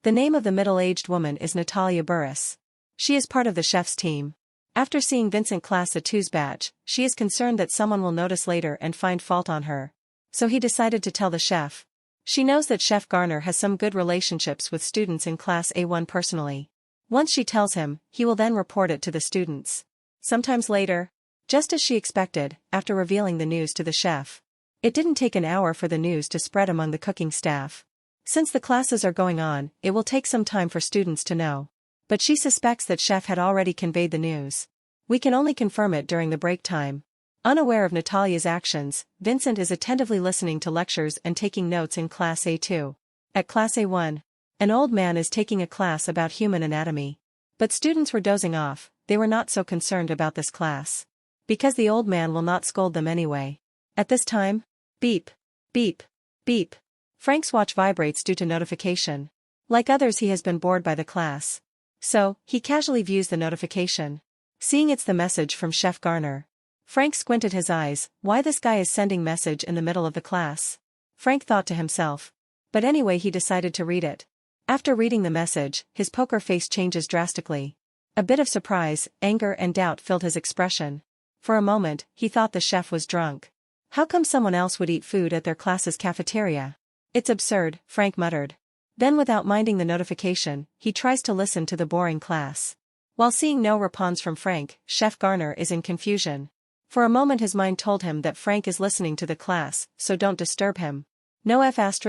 The name of the middle-aged woman is Natalia Burris. She is part of the chef's team. After seeing Vincent class A2's batch, she is concerned that someone will notice later and find fault on her. So he decided to tell the chef. She knows that Chef Garner has some good relationships with students in class A1 personally. Once she tells him, he will then report it to the students. Sometimes later, just as she expected, after revealing the news to the chef. It didn't take an hour for the news to spread among the cooking staff. Since the classes are going on, it will take some time for students to know. But she suspects that Chef had already conveyed the news. We can only confirm it during the break time. Unaware of Natalia's actions, Vincent is attentively listening to lectures and taking notes in Class A2. At Class A1, an old man is taking a class about human anatomy. But students were dozing off, they were not so concerned about this class. Because the old man will not scold them anyway. At this time, beep, beep, beep. Frank's watch vibrates due to notification. Like others, he has been bored by the class. So, he casually views the notification. Seeing it's the message from Chef Garner. Frank squinted his eyes. Why this guy is sending message in the middle of the class? Frank thought to himself. But anyway, he decided to read it. After reading the message, his poker face changes drastically. A bit of surprise, anger and doubt filled his expression. For a moment, he thought the chef was drunk. How come someone else would eat food at their class's cafeteria? It's absurd, Frank muttered. Then without minding the notification, he tries to listen to the boring class. While seeing no response from Frank, Chef Garner is in confusion. For a moment his mind told him that Frank is listening to the class, so don't disturb him. No F************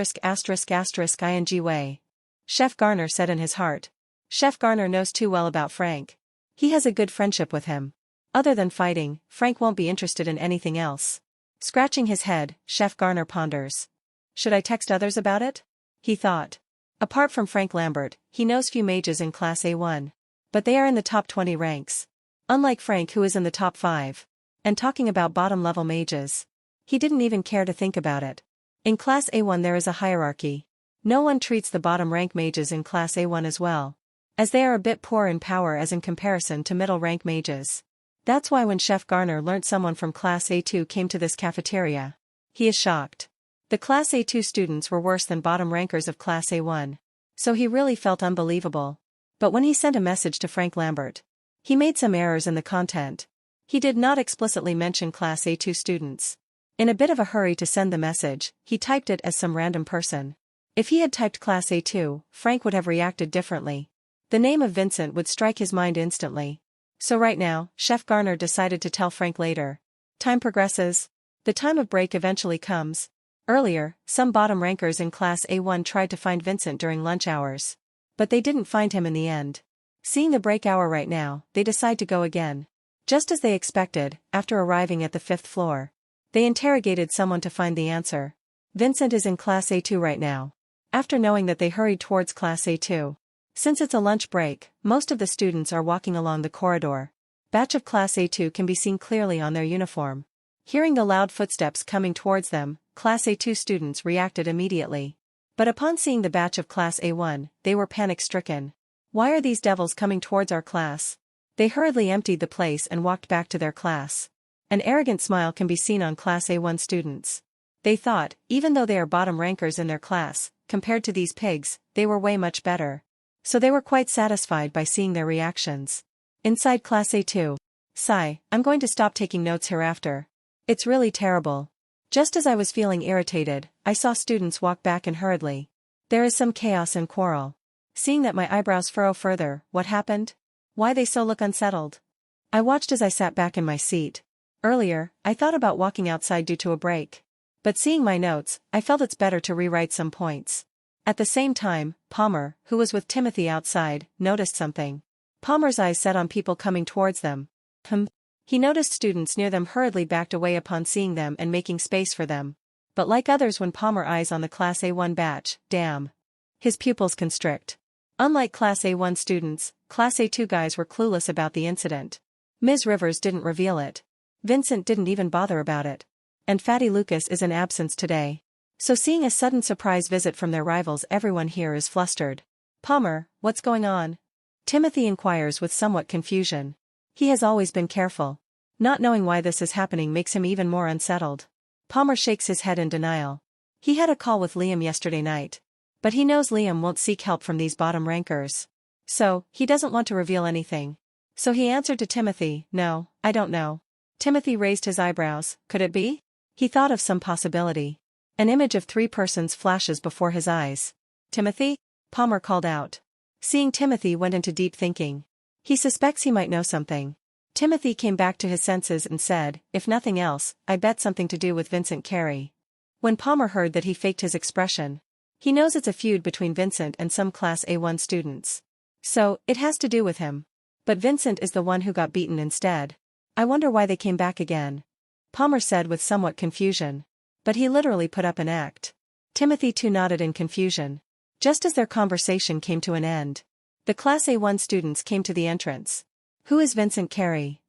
ing way. Chef Garner said in his heart. Chef Garner knows too well about Frank. He has a good friendship with him. Other than fighting, Frank won't be interested in anything else. Scratching his head, Chef Garner ponders. Should I text others about it? He thought. Apart from Frank Lambert, he knows few mages in Class A1. But they are in the top 20 ranks. Unlike Frank, who is in the top 5. And talking about bottom-level mages. He didn't even care to think about it. In Class A1 there is a hierarchy. No one treats the bottom-rank mages in Class A1 as well. As they are a bit poor in power as in comparison to middle-rank mages. That's why when Chef Garner learnt someone from Class A2 came to this cafeteria, he is shocked. The Class A2 students were worse than bottom rankers of Class A1. So he really felt unbelievable. But when he sent a message to Frank Lambert, he made some errors in the content. He did not explicitly mention Class A2 students. In a bit of a hurry to send the message, he typed it as some random person. If he had typed Class A2, Frank would have reacted differently. The name of Vincent would strike his mind instantly. So right now, Chef Garner decided to tell Frank later. Time progresses. The time of break eventually comes. Earlier, some bottom rankers in Class A1 tried to find Vincent during lunch hours. But they didn't find him in the end. Seeing the break hour right now, they decide to go again. Just as they expected, after arriving at the 5th floor. They interrogated someone to find the answer. Vincent is in Class A2 right now. After knowing that, they hurried towards Class A2. Since it's a lunch break, most of the students are walking along the corridor. Batch of Class A2 can be seen clearly on their uniform. Hearing the loud footsteps coming towards them, Class A2 students reacted immediately. But upon seeing the batch of Class A1, they were panic-stricken. Why are these devils coming towards our class? They hurriedly emptied the place and walked back to their class. An arrogant smile can be seen on Class A1 students. They thought, even though they are bottom rankers in their class, compared to these pigs, they were way much better. So they were quite satisfied by seeing their reactions. Inside Class A2. Sigh, I'm going to stop taking notes hereafter. It's really terrible. Just as I was feeling irritated, I saw students walk back and hurriedly. There is some chaos and quarrel. Seeing that my eyebrows furrow further, what happened? Why they so look unsettled? I watched as I sat back in my seat. Earlier, I thought about walking outside due to a break. But seeing my notes, I felt it's better to rewrite some points. At the same time, Palmer, who was with Timothy outside, noticed something. Palmer's eyes set on people coming towards them. He noticed students near them hurriedly backed away upon seeing them and making space for them. But like others, when Palmer eyes on the Class A1 batch, damn. His pupils constrict. Unlike Class A1 students, Class A2 guys were clueless about the incident. Ms. Rivers didn't reveal it. Vincent didn't even bother about it. And Fatty Lucas is in absence today. So seeing a sudden surprise visit from their rivals, everyone here is flustered. Palmer, what's going on? Timothy inquires with somewhat confusion. He has always been careful. Not knowing why this is happening makes him even more unsettled. Palmer shakes his head in denial. He had a call with Liam yesterday night. But he knows Liam won't seek help from these bottom rankers. So, he doesn't want to reveal anything. So he answered to Timothy, "No, I don't know." Timothy raised his eyebrows. Could it be? He thought of some possibility. An image of 3 persons flashes before his eyes. "Timothy?" Palmer called out. Seeing Timothy went into deep thinking. He suspects he might know something. Timothy came back to his senses and said, "If nothing else, I bet something to do with Vincent Carey." When Palmer heard that, he faked his expression. He knows it's a feud between Vincent and some Class A1 students. So, it has to do with him. But Vincent is the one who got beaten instead. I wonder why they came back again. Palmer said with somewhat confusion. But he literally put up an act. Timothy too nodded in confusion. Just as their conversation came to an end, the Class A1 students came to the entrance. Who is Vincent Carey?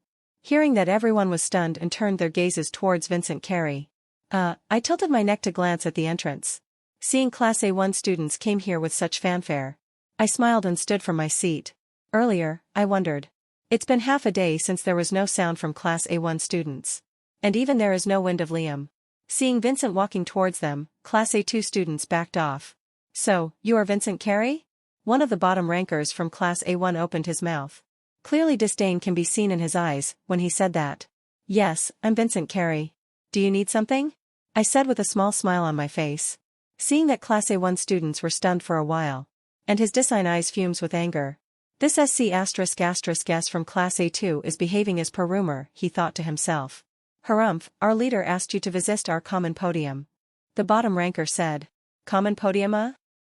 Hearing that, everyone was stunned and turned their gazes towards Vincent Carey. I tilted my neck to glance at the entrance. Seeing Class A1 students came here with such fanfare, I smiled and stood from my seat. Earlier, I wondered. It's been half a day since there was no sound from Class A1 students. And even there is no wind of Liam. Seeing Vincent walking towards them, Class A2 students backed off. "So, you are Vincent Carey?" One of the bottom rankers from Class A1 opened his mouth. Clearly disdain can be seen in his eyes when he said that. "Yes, I'm Vincent Carey. Do you need something?" I said with a small smile on my face. Seeing that Class A1 students were stunned for a while, and his discine eyes fumes with anger. This SC***** from Class A2 is behaving as per rumor, he thought to himself. "Harumph, our leader asked you to visit our common podium." The bottom ranker said. "Common podium,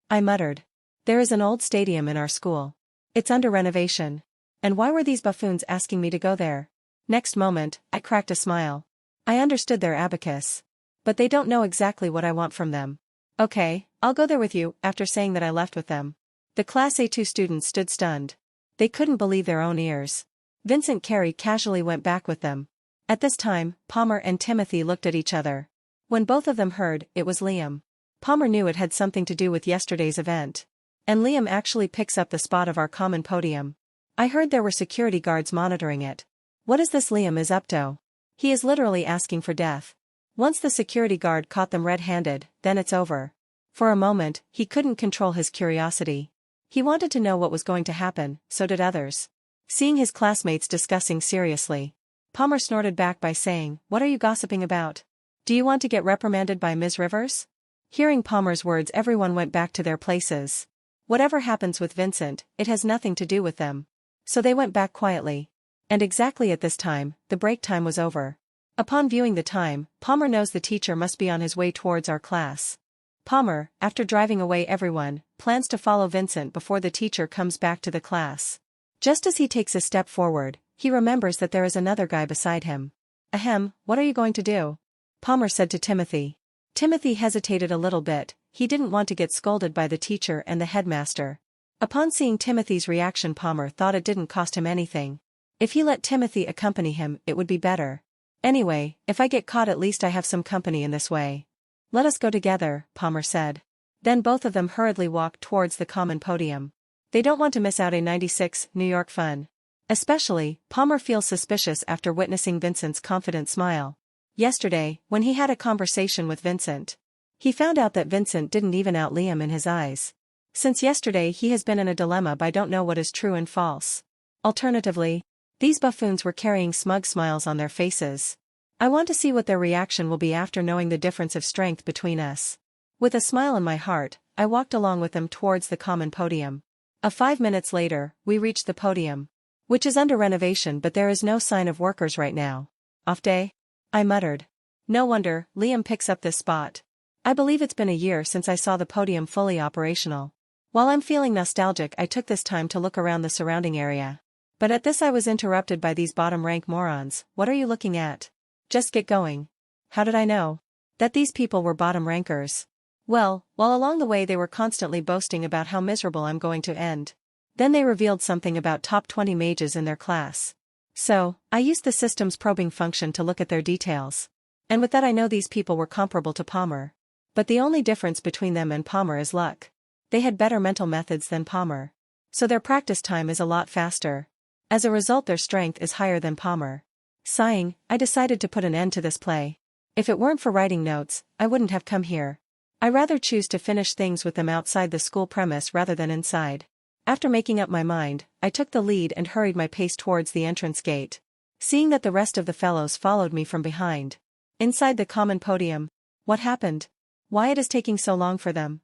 I muttered. "There is an old stadium in our school. It's under renovation. And why were these buffoons asking me to go there?" Next moment, I cracked a smile. I understood their abacus. But they don't know exactly what I want from them. "Okay, I'll go there with you." After saying that, I left with them. The Class A2 students stood stunned. They couldn't believe their own ears. Vincent Carey casually went back with them. At this time, Palmer and Timothy looked at each other. When both of them heard, it was Liam. Palmer knew it had something to do with yesterday's event. And Liam actually picks up the spot of our common podium. I heard there were security guards monitoring it. What is this Liam is up to? He is literally asking for death. Once the security guard caught them red-handed, then it's over. For a moment, he couldn't control his curiosity. He wanted to know what was going to happen, so did others. Seeing his classmates discussing seriously, Palmer snorted back by saying, "What are you gossiping about? Do you want to get reprimanded by Ms. Rivers?" Hearing Palmer's words, everyone went back to their places. Whatever happens with Vincent, it has nothing to do with them. So they went back quietly. And exactly at this time, the break time was over. Upon viewing the time, Palmer knows the teacher must be on his way towards our class. Palmer, after driving away everyone, plans to follow Vincent before the teacher comes back to the class. Just as he takes a step forward, he remembers that there is another guy beside him. "Ahem, what are you going to do?" Palmer said to Timothy. Timothy hesitated a little bit. He didn't want to get scolded by the teacher and the headmaster. Upon seeing Timothy's reaction, Palmer thought it didn't cost him anything. If he let Timothy accompany him, it would be better. Anyway, if I get caught, at least I have some company in this way. "Let us go together," Palmer said. Then both of them hurriedly walked towards the common podium. They don't want to miss out a 96 New York fun. Especially, Palmer feels suspicious after witnessing Vincent's confident smile. Yesterday, when he had a conversation with Vincent, he found out that Vincent didn't even out Liam in his eyes. Since yesterday, he has been in a dilemma by don't know what is true and false. Alternatively, these buffoons were carrying smug smiles on their faces. I want to see what their reaction will be after knowing the difference of strength between us. With a smile in my heart, I walked along with them towards the common podium. 5 minutes later, we reached the podium, which is under renovation, but there is no sign of workers right now. "Off day?" I muttered. No wonder, Liam picks up this spot. I believe it's been a year since I saw the podium fully operational. While I'm feeling nostalgic, I took this time to look around the surrounding area. But at this I was interrupted by these bottom-rank morons. "What are you looking at? Just get going." How did I know that these people were bottom rankers? Well, while along the way they were constantly boasting about how miserable I'm going to end. Then they revealed something about top 20 mages in their class. So, I used the system's probing function to look at their details. And with that I know these people were comparable to Palmer. But the only difference between them and Palmer is luck. They had better mental methods than Palmer. So their practice time is a lot faster. As a result, their strength is higher than Palmer. Sighing, I decided to put an end to this play. If it weren't for writing notes, I wouldn't have come here. I rather choose to finish things with them outside the school premise rather than inside. After making up my mind, I took the lead and hurried my pace towards the entrance gate. Seeing that the rest of the fellows followed me from behind. Inside the common podium. What happened? Why it is taking so long for them?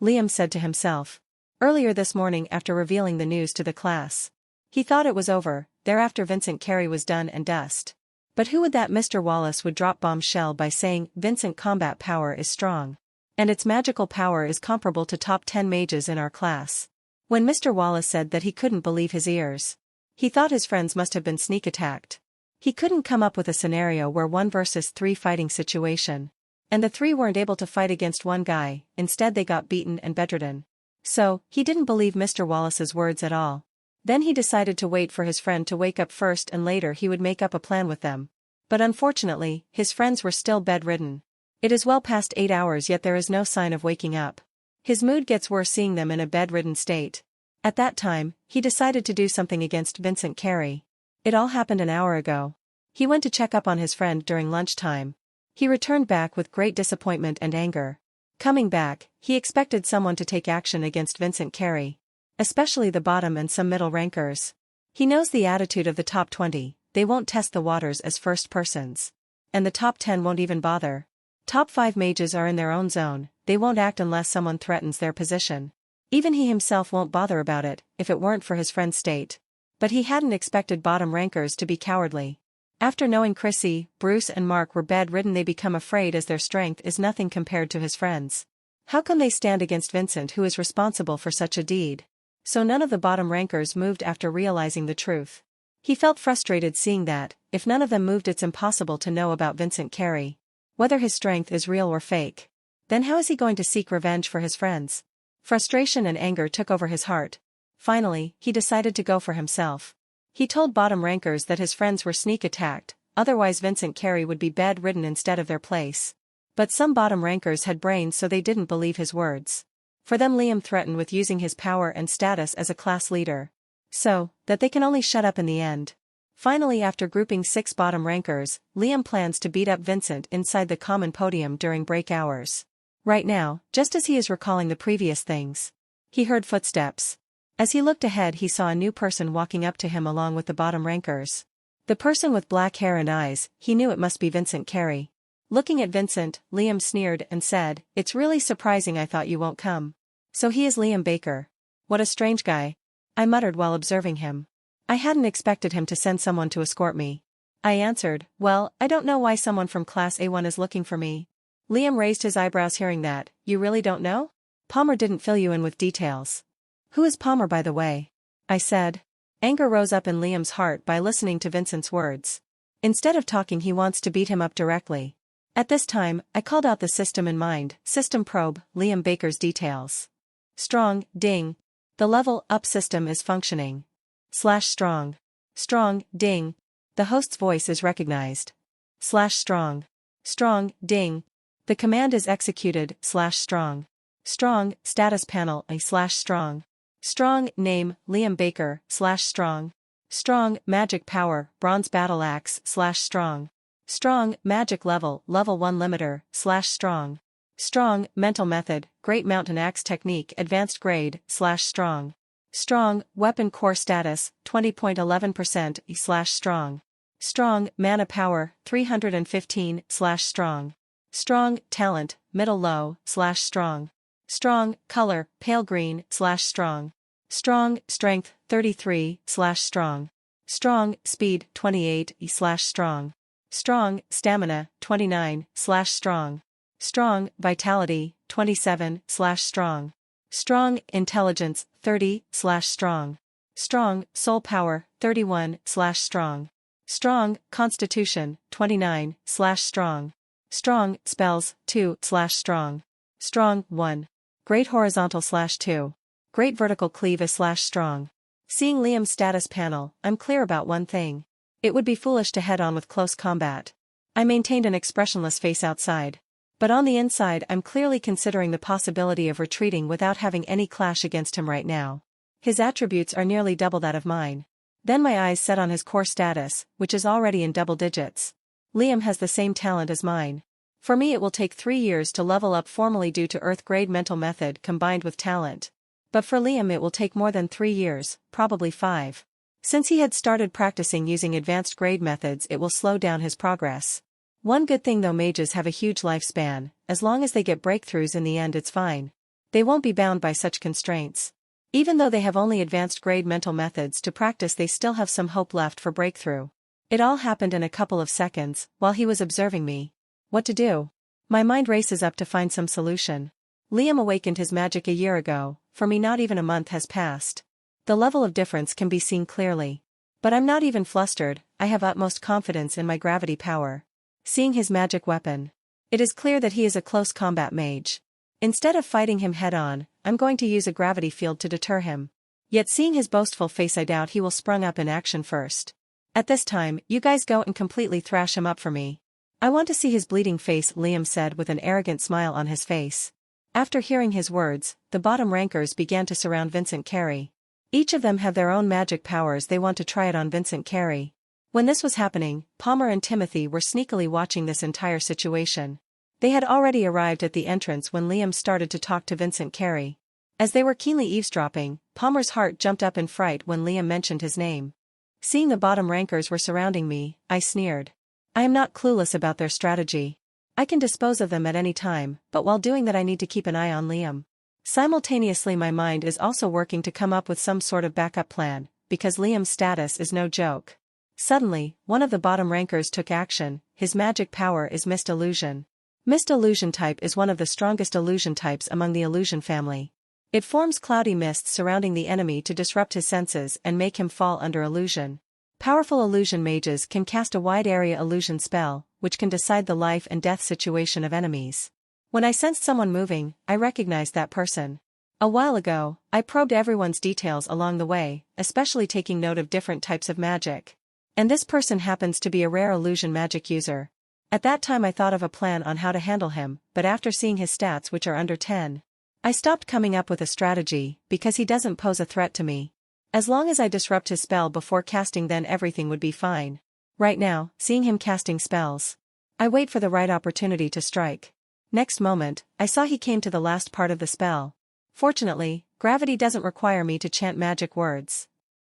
Liam said to himself. Earlier this morning after revealing the news to the class. He thought it was over, thereafter Vincent Carey was done and dust. But who would that Mr. Wallace would drop bombshell by saying Vincent combat power is strong. And its magical power is comparable to top 10 mages in our class. When Mr. Wallace said that he couldn't believe his ears. He thought his friends must have been sneak attacked. He couldn't come up with a scenario where 1 versus 3 fighting situation. And the 3 weren't able to fight against one guy, instead they got beaten and bedridden. So, he didn't believe Mr. Wallace's words at all. Then he decided to wait for his friend to wake up first and later he would make up a plan with them. But unfortunately, his friends were still bedridden. It is well past 8 hours yet there is no sign of waking up. His mood gets worse seeing them in a bedridden state. At that time, he decided to do something against Vincent Carey. It all happened an hour ago. He went to check up on his friend during lunchtime. He returned back with great disappointment and anger. Coming back, he expected someone to take action against Vincent Carey. Especially the bottom and some middle rankers. He knows the attitude of the top 20, they won't test the waters as first persons. And the top 10 won't even bother. Top 5 mages are in their own zone, they won't act unless someone threatens their position. Even he himself won't bother about it, if it weren't for his friend's state. But he hadn't expected bottom rankers to be cowardly. After knowing Chrissy, Bruce and Mark were bedridden they become afraid as their strength is nothing compared to his friends. How can they stand against Vincent who is responsible for such a deed? So none of the bottom rankers moved after realizing the truth. He felt frustrated seeing that, if none of them moved it's impossible to know about Vincent Carey. Whether his strength is real or fake. Then how is he going to seek revenge for his friends? Frustration and anger took over his heart. Finally, he decided to go for himself. He told bottom rankers that his friends were sneak attacked, otherwise Vincent Carey would be bedridden instead of their place. But some bottom rankers had brains so they didn't believe his words. For them Liam threatened with using his power and status as a class leader. So, that they can only shut up in the end. Finally after grouping 6 bottom rankers, Liam plans to beat up Vincent inside the common podium during break hours. Right now, just as he is recalling the previous things. He heard footsteps. As he looked ahead he saw a new person walking up to him along with the bottom rankers. The person with black hair and eyes, he knew it must be Vincent Carey. Looking at Vincent, Liam sneered and said, "It's really surprising I thought you won't come." So he is Liam Baker. What a strange guy. I muttered while observing him. I hadn't expected him to send someone to escort me. I answered, "Well, I don't know why someone from class A1 is looking for me." Liam raised his eyebrows hearing that. "You really don't know? Palmer didn't fill you in with details." "Who is Palmer by the way?" I said. Anger rose up in Liam's heart by listening to Vincent's words. Instead of talking he wants to beat him up directly. At this time, I called out the system in mind, system probe, Liam Baker's details. Strong, ding. The level up system is functioning. /strong. Strong, ding. The host's voice is recognized. /strong. Strong, ding. The command is executed, /strong. Strong, status panel, /strong. Strong, name, Liam Baker, /strong. Strong, magic power, bronze battle axe, /strong. Strong, magic level, level 1 limiter, /strong. Strong, mental method, great mountain axe technique advanced grade, /strong. Strong, weapon core status, 20.11%, /strong. Strong, mana power, 315, /strong. Strong, talent, middle low, /strong. Strong, color, pale green, /strong. Strong, strength, 33, /strong. Strong, speed, 28, /strong. Strong, stamina, 29, /strong. Strong, vitality, 27, /strong. Strong, intelligence, 30, /strong. Strong, soul power, 31, /strong. Strong, constitution, 29, /strong. Strong, spells, 2, /strong. Strong, 1. Great horizontal /2. Great vertical cleave is /strong. Seeing Liam's status panel, I'm clear about one thing. It would be foolish to head on with close combat. I maintained an expressionless face outside. But on the inside I'm clearly considering the possibility of retreating without having any clash against him right now. His attributes are nearly double that of mine. Then my eyes set on his core status, which is already in double digits. Liam has the same talent as mine. For me it will take 3 years to level up formally due to Earth grade mental method combined with talent. But for Liam it will take more than 3 years, probably 5. Since he had started practicing using advanced grade methods it will slow down his progress. One good thing though, mages have a huge lifespan, as long as they get breakthroughs in the end it's fine. They won't be bound by such constraints. Even though they have only advanced grade mental methods to practice they still have some hope left for breakthrough. It all happened in a couple of seconds, while he was observing me. What to do? My mind races up to find some solution. Liam awakened his magic a year ago, for me not even a month has passed. The level of difference can be seen clearly. But I'm not even flustered, I have utmost confidence in my gravity power. Seeing his magic weapon. It is clear that he is a close combat mage. Instead of fighting him head-on, I'm going to use a gravity field to deter him. Yet seeing his boastful face I doubt he will sprung up in action first. At this time, you guys go and completely thrash him up for me. I want to see his bleeding face, Liam said with an arrogant smile on his face. After hearing his words, the bottom rankers began to surround Vincent Carey. Each of them have their own magic powers they want to try it on Vincent Carey. When this was happening, Palmer and Timothy were sneakily watching this entire situation. They had already arrived at the entrance when Liam started to talk to Vincent Carey. As they were keenly eavesdropping, Palmer's heart jumped up in fright when Liam mentioned his name. Seeing the bottom rankers were surrounding me, I sneered. I am not clueless about their strategy. I can dispose of them at any time, but while doing that I need to keep an eye on Liam. Simultaneously my mind is also working to come up with some sort of backup plan, because Liam's status is no joke. Suddenly, one of the bottom rankers took action. His magic power is Mist Illusion. Mist Illusion type is one of the strongest illusion types among the illusion family. It forms cloudy mists surrounding the enemy to disrupt his senses and make him fall under illusion. Powerful illusion mages can cast a wide area illusion spell, which can decide the life and death situation of enemies. When I sensed someone moving, I recognized that person. A while ago, I probed everyone's details along the way, especially taking note of different types of magic. And this person happens to be a rare illusion magic user. At that time I thought of a plan on how to handle him, but after seeing his stats which are under 10, I stopped coming up with a strategy, because he doesn't pose a threat to me. As long as I disrupt his spell before casting then everything would be fine. Right now, seeing him casting spells, I wait for the right opportunity to strike. Next moment, I saw he came to the last part of the spell. Fortunately, gravity doesn't require me to chant magic words.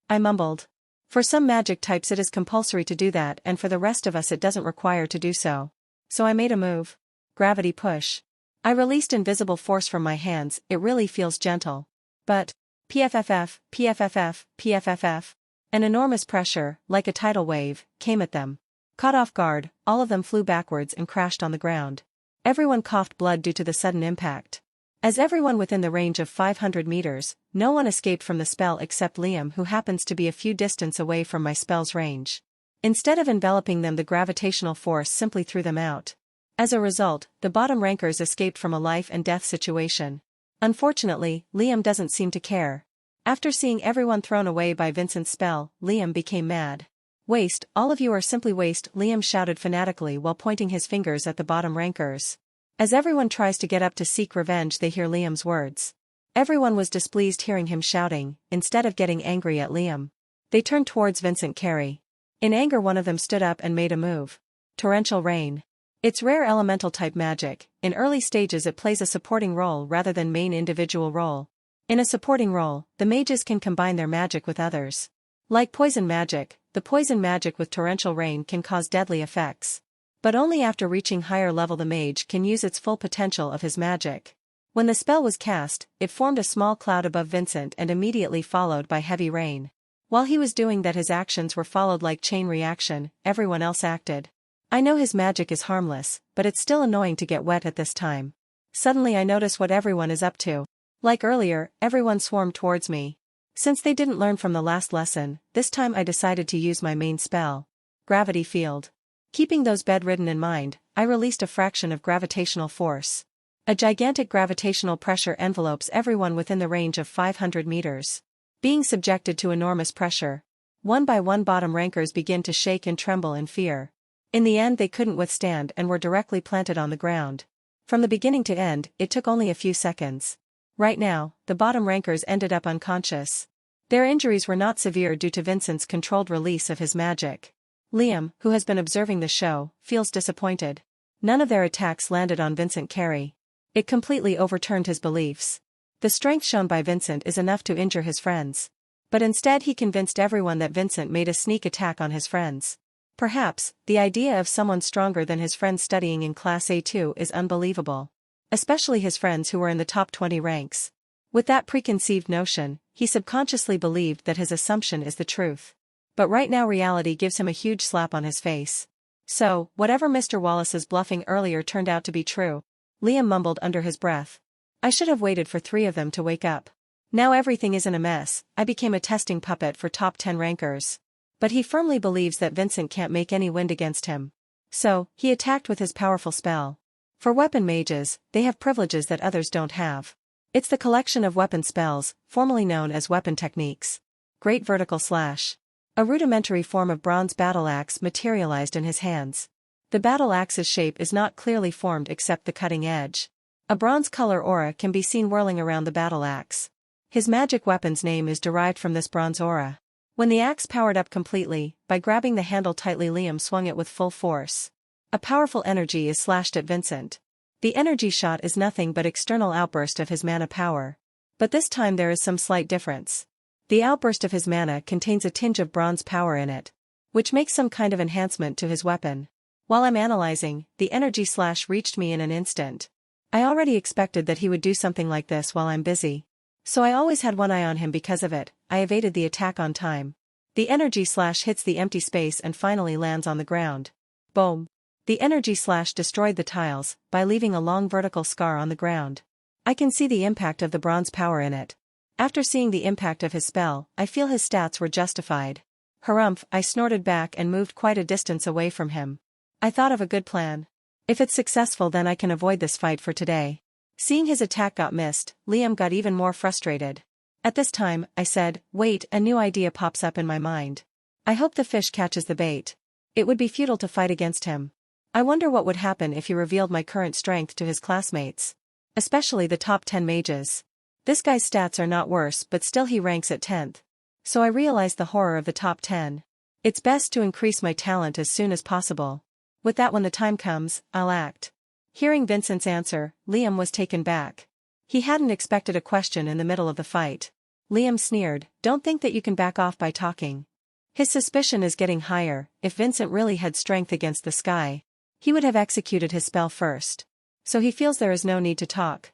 I mumbled. For some magic types it is compulsory to do that and for the rest of us it doesn't require to do so. So I made a move. Gravity push. I released invisible force from my hands, it really feels gentle. But, PFFF, PFFF, PFFF. An enormous pressure, like a tidal wave, came at them. Caught off guard, all of them flew backwards and crashed on the ground. Everyone coughed blood due to the sudden impact. As everyone within the range of 500 meters, no one escaped from the spell except Liam who happens to be a few distance away from my spell's range. Instead of enveloping them the gravitational force simply threw them out. As a result, the bottom rankers escaped from a life and death situation. Unfortunately, Liam doesn't seem to care. After seeing everyone thrown away by Vincent's spell, Liam became mad. Waste, all of you are simply waste, Liam shouted fanatically while pointing his fingers at the bottom rankers. As everyone tries to get up to seek revenge they hear Liam's words. Everyone was displeased hearing him shouting, instead of getting angry at Liam. They turned towards Vincent Carey. In anger one of them stood up and made a move. Torrential Rain. It's rare elemental type magic, in early stages it plays a supporting role rather than main individual role. In a supporting role, the mages can combine their magic with others. Like poison magic, the poison magic with torrential rain can cause deadly effects. But only after reaching higher level the mage can use its full potential of his magic. When the spell was cast, it formed a small cloud above Vincent and immediately followed by heavy rain. While he was doing that his actions were followed like chain reaction, everyone else acted. I know his magic is harmless, but it's still annoying to get wet at this time. Suddenly I notice what everyone is up to. Like earlier, everyone swarmed towards me. Since they didn't learn from the last lesson, this time I decided to use my main spell. Gravity Field. Keeping those bedridden in mind, I released a fraction of gravitational force. A gigantic gravitational pressure envelopes everyone within the range of 500 meters. Being subjected to enormous pressure. One by one bottom rankers begin to shake and tremble in fear. In the end they couldn't withstand and were directly planted on the ground. From the beginning to end, it took only a few seconds. Right now, the bottom rankers ended up unconscious. Their injuries were not severe due to Vincent's controlled release of his magic. Liam, who has been observing the show, feels disappointed. None of their attacks landed on Vincent Carey. It completely overturned his beliefs. The strength shown by Vincent is enough to injure his friends. But instead he convinced everyone that Vincent made a sneak attack on his friends. Perhaps, the idea of someone stronger than his friends studying in Class A2 is unbelievable. Especially his friends who were in the top 20 ranks. With that preconceived notion, he subconsciously believed that his assumption is the truth. But right now reality gives him a huge slap on his face. So, whatever Mr. Wallace's bluffing earlier turned out to be true. Liam mumbled under his breath. I should have waited for 3 of them to wake up. Now everything is in a mess. I became a testing puppet for top 10 rankers. But he firmly believes that Vincent can't make any wind against him. So, he attacked with his powerful spell. For weapon mages, they have privileges that others don't have. It's the collection of weapon spells, formerly known as weapon techniques. Great vertical slash. A rudimentary form of bronze battle axe materialized in his hands. The battle axe's shape is not clearly formed except the cutting edge. A bronze color aura can be seen whirling around the battle axe. His magic weapon's name is derived from this bronze aura. When the axe powered up completely, by grabbing the handle tightly Liam swung it with full force. A powerful energy is slashed at Vincent. The energy shot is nothing but external outburst of his mana power. But this time there is some slight difference. The outburst of his mana contains a tinge of bronze power in it, which makes some kind of enhancement to his weapon. While I'm analyzing, the energy slash reached me in an instant. I already expected that he would do something like this while I'm busy. So I always had one eye on him because of it. I evaded the attack on time. The energy slash hits the empty space and finally lands on the ground. Boom. The energy slash destroyed the tiles, by leaving a long vertical scar on the ground. I can see the impact of the bronze power in it. After seeing the impact of his spell, I feel his stats were justified. Harumph, I snorted back and moved quite a distance away from him. I thought of a good plan. If it's successful then I can avoid this fight for today. Seeing his attack got missed, Liam got even more frustrated. At this time, I said, wait, a new idea pops up in my mind. I hope the fish catches the bait. It would be futile to fight against him. I wonder what would happen if he revealed my current strength to his classmates. Especially the top 10 mages. This guy's stats are not worse but still he ranks at 10th. So I realized the horror of the top 10. It's best to increase my talent as soon as possible. With that when the time comes, I'll act. Hearing Vincent's answer, Liam was taken back. He hadn't expected a question in the middle of the fight. Liam sneered, don't think that you can back off by talking. His suspicion is getting higher. If Vincent really had strength against the sky, he would have executed his spell first. So he feels there is no need to talk.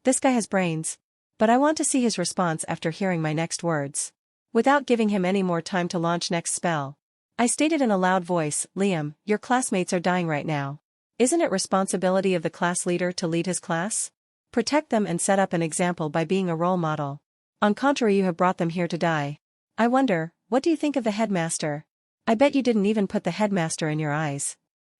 This guy has brains. But I want to see his response after hearing my next words. Without giving him any more time to launch next spell, I stated in a loud voice, Liam, your classmates are dying right now. Isn't it responsibility of the class leader to lead his class? Protect them and set up an example by being a role model. On contrary, you have brought them here to die. I wonder, what do you think of the headmaster? I bet you didn't even put the headmaster in your eyes.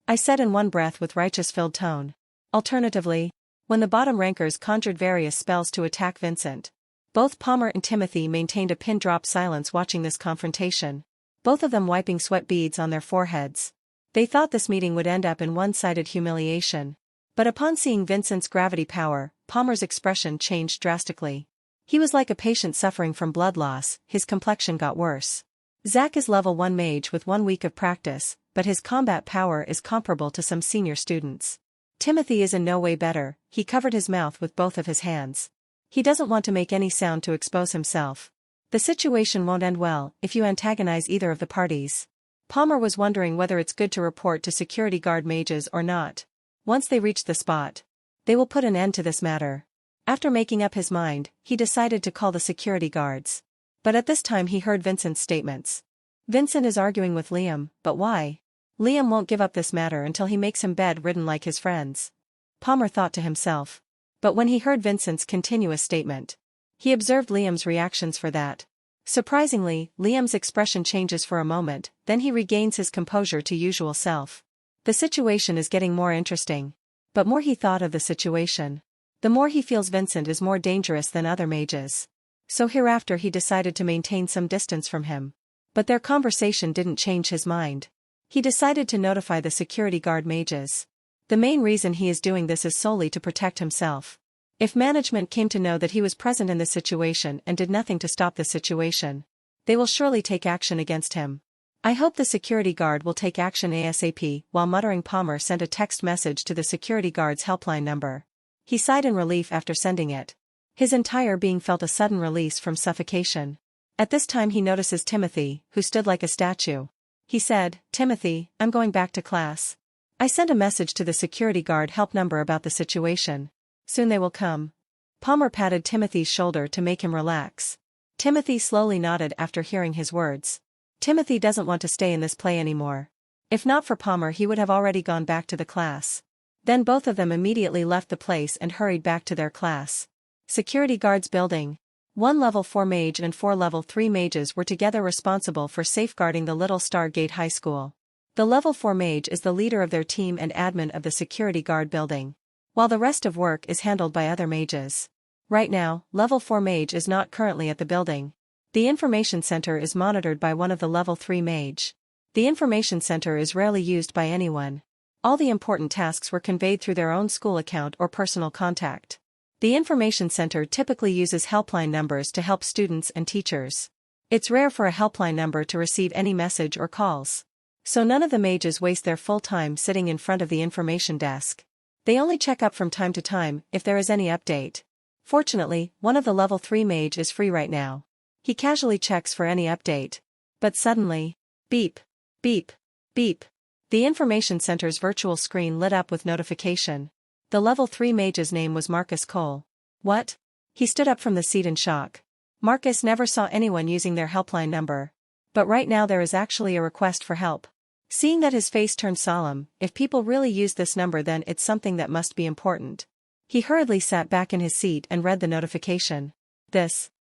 I said in one breath with righteous-filled tone. Alternatively, when the bottom rankers conjured various spells to attack Vincent, both Palmer and Timothy maintained a pin-drop silence watching this confrontation, both of them wiping sweat beads on their foreheads. They thought this meeting would end up in one-sided humiliation. But upon seeing Vincent's gravity power, Palmer's expression changed drastically. He was like a patient suffering from blood loss. His complexion got worse. Zack is level 1 mage with 1 week of practice, but his combat power is comparable to some senior students. Timothy is in no way better. He covered his mouth with both of his hands. He doesn't want to make any sound to expose himself. The situation won't end well if you antagonize either of the parties. Palmer was wondering whether it's good to report to security guard mages or not. Once they reach the spot, they will put an end to this matter. After making up his mind, he decided to call the security guards. But at this time he heard Vincent's statements. Vincent is arguing with Liam, but why? Liam won't give up this matter until he makes him bedridden like his friends. Palmer thought to himself. But when he heard Vincent's continuous statement, he observed Liam's reactions for that. Surprisingly, Liam's expression changes for a moment, then he regains his composure to usual self. The situation is getting more interesting. But more he thought of the situation, the more he feels Vincent is more dangerous than other mages. So hereafter he decided to maintain some distance from him. But their conversation didn't change his mind. He decided to notify the security guard mages. The main reason he is doing this is solely to protect himself. If management came to know that he was present in this situation and did nothing to stop the situation, they will surely take action against him. I hope the security guard will take action ASAP. While muttering, Palmer sent a text message to the security guard's helpline number. He sighed in relief after sending it. His entire being felt a sudden release from suffocation. At this time he notices Timothy, who stood like a statue. He said, "Timothy, I'm going back to class. I sent a message to the security guard help number about the situation. Soon they will come." Palmer patted Timothy's shoulder to make him relax. Timothy slowly nodded after hearing his words. Timothy doesn't want to stay in this play anymore. If not for Palmer, he would have already gone back to the class. Then both of them immediately left the place and hurried back to their class. Security guards building. 1 level 4 mage and 4 level 3 mages were together responsible for safeguarding the Little Star Gate High School. The level 4 mage is the leader of their team and admin of the security guard building, while the rest of work is handled by other mages. Right now, level 4 mage is not currently at the building. The information center is monitored by one of the level 3 mage. The information center is rarely used by anyone. All the important tasks were conveyed through their own school account or personal contact. The information center typically uses helpline numbers to help students and teachers. It's rare for a helpline number to receive any message or calls. So none of the mages waste their full time sitting in front of the information desk. They only check up from time to time if there is any update. Fortunately, one of the level 3 mage is free right now. He casually checks for any update. But suddenly, beep, beep, beep. The information center's virtual screen lit up with notification. The level 3 mage's name was Marcus Cole. What? He stood up from the seat in shock. Marcus never saw anyone using their helpline number. But right now there is actually a request for help. Seeing that his face turned solemn, if people really use this number then it's something that must be important. He hurriedly sat back in his seat and read the notification.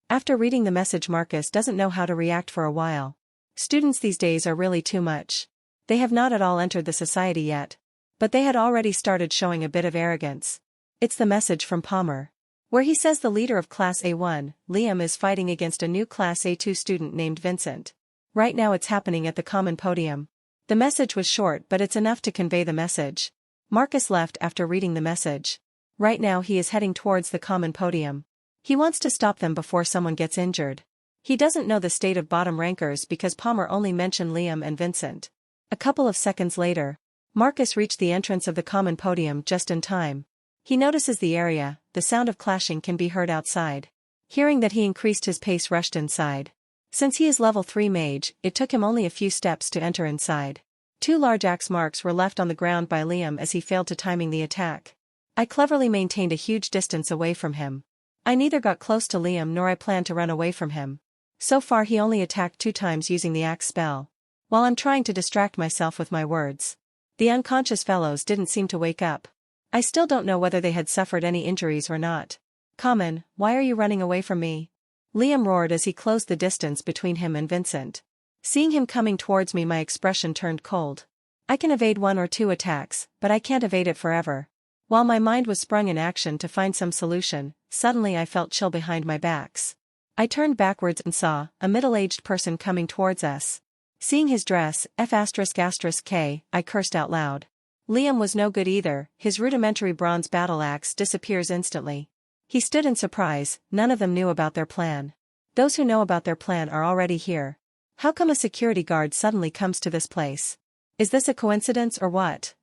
After reading the message, Marcus doesn't know how to react for a while. Students these days are really too much. They have not at all entered the society yet. But they had already started showing a bit of arrogance. It's the message from Palmer, where he says the leader of Class A1, Liam, is fighting against a new Class A2 student named Vincent. Right now it's happening at the common podium. The message was short, but it's enough to convey the message. Marcus left after reading the message. Right now he is heading towards the common podium. He wants to stop them before someone gets injured. He doesn't know the state of bottom rankers because Palmer only mentioned Liam and Vincent. A couple of seconds later, Marcus reached the entrance of the common podium just in time. He notices the area, the sound of clashing can be heard outside. Hearing that, he increased his pace, rushed inside. Since he is level 3 mage, it took him only a few steps to enter inside. 2 large axe marks were left on the ground by Liam as he failed to timing the attack. I cleverly maintained a huge distance away from him. I neither got close to Liam nor I planned to run away from him. So far he only attacked 2 times using the axe spell. While I'm trying to distract myself with my words. The unconscious fellows didn't seem to wake up. I still don't know whether they had suffered any injuries or not. "Common, why are you running away from me?" Liam roared as he closed the distance between him and Vincent. Seeing him coming towards me, my expression turned cold. I can evade 1 or 2 attacks, but I can't evade it forever. While my mind was sprung in action to find some solution, suddenly I felt chill behind my backs. I turned backwards and saw a middle-aged person coming towards us. Seeing his dress, F***K, I cursed out loud. Liam was no good either, his rudimentary bronze battle axe disappears instantly. He stood in surprise, none of them knew about their plan. Those who know about their plan are already here. How come a security guard suddenly comes to this place? Is this a coincidence or what?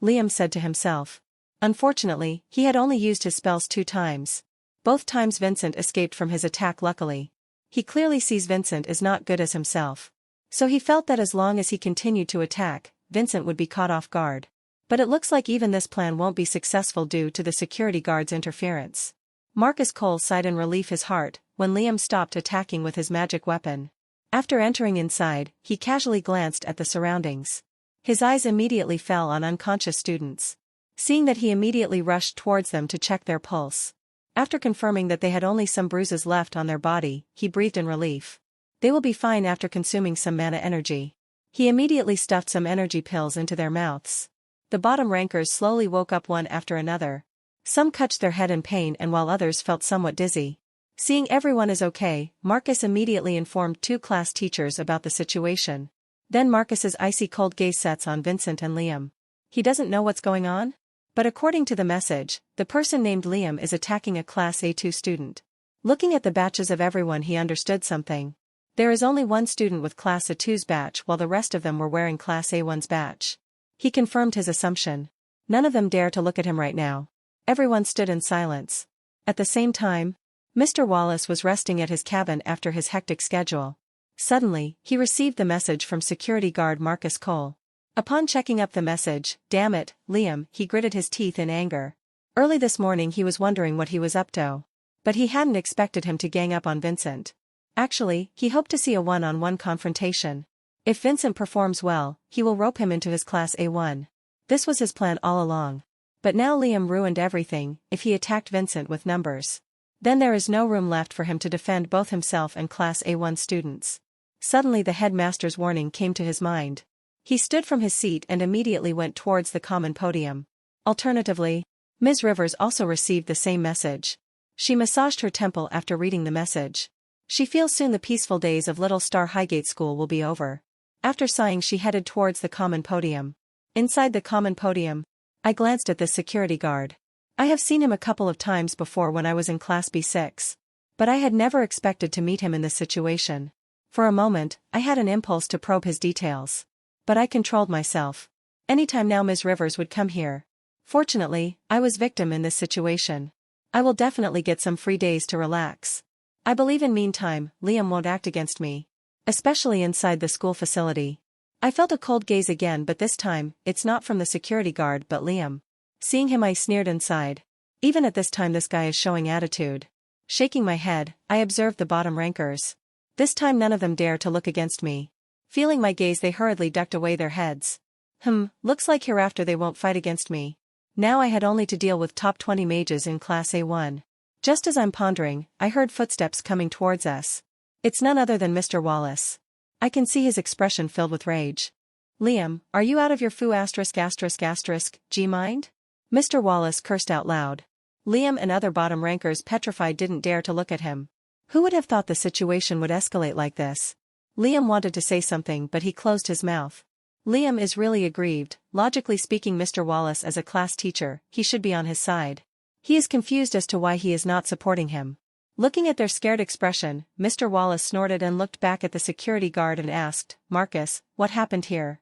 Liam said to himself. Unfortunately, he had only used his spells 2 times. Both times Vincent escaped from his attack luckily. He clearly sees Vincent is not good as himself. So he felt that as long as he continued to attack, Vincent would be caught off guard. But it looks like even this plan won't be successful due to the security guard's interference. Marcus Cole sighed in relief his heart when Liam stopped attacking with his magic weapon. After entering inside, he casually glanced at the surroundings. His eyes immediately fell on unconscious students. Seeing that, he immediately rushed towards them to check their pulse. After confirming that they had only some bruises left on their body, he breathed in relief. They will be fine after consuming some mana energy. He immediately stuffed some energy pills into their mouths. The bottom rankers slowly woke up one after another. Some clutched their head in pain and while others felt somewhat dizzy. Seeing everyone is okay, Marcus immediately informed 2 class teachers about the situation. Then Marcus's icy cold gaze sets on Vincent and Liam. He doesn't know what's going on? But according to the message, the person named Liam is attacking a Class A2 student. Looking at the batches of everyone, he understood something. There is only one student with Class A2's batch while the rest of them were wearing Class A1's batch. He confirmed his assumption. None of them dare to look at him right now. Everyone stood in silence. At the same time, Mr. Wallace was resting at his cabin after his hectic schedule. Suddenly, he received the message from security guard Marcus Cole. Upon checking up the message, "Damn it, Liam," he gritted his teeth in anger. Early this morning he was wondering what he was up to. But he hadn't expected him to gang up on Vincent. Actually, he hoped to see a one-on-one confrontation. If Vincent performs well, he will rope him into his Class A1. This was his plan all along. But now Liam ruined everything. If he attacked Vincent with numbers, then there is no room left for him to defend both himself and Class A1 students. Suddenly the headmaster's warning came to his mind. He stood from his seat and immediately went towards the common podium. Alternatively, Ms. Rivers also received the same message. She massaged her temple after reading the message. She feels soon the peaceful days of Little Star Highgate School will be over. After sighing, she headed towards the common podium. Inside the common podium, I glanced at the security guard. I have seen him a couple of times before when I was in Class B6. But I had never expected to meet him in this situation. For a moment, I had an impulse to probe his details. But I controlled myself. Anytime now Ms. Rivers would come here. Fortunately, I was victim in this situation. I will definitely get some free days to relax. I believe in meantime, Liam won't act against me. Especially inside the school facility. I felt a cold gaze again, but this time, it's not from the security guard but Liam. Seeing him, I sneered inside. Even at this time this guy is showing attitude. Shaking my head, I observed the bottom rankers. This time none of them dare to look against me. Feeling my gaze, they hurriedly ducked away their heads. Looks like hereafter they won't fight against me. Now I had only to deal with top 20 mages in Class A1. Just as I'm pondering, I heard footsteps coming towards us. It's none other than Mr. Wallace. I can see his expression filled with rage. "Liam, are you out of your foo G-mind?" Mr. Wallace cursed out loud. Liam and other bottom rankers petrified didn't dare to look at him. Who would have thought the situation would escalate like this? Liam wanted to say something but he closed his mouth. Liam is really aggrieved. Logically speaking, Mr. Wallace as a class teacher, he should be on his side. He is confused as to why he is not supporting him. Looking at their scared expression, Mr. Wallace snorted and looked back at the security guard and asked, "Marcus, what happened here?"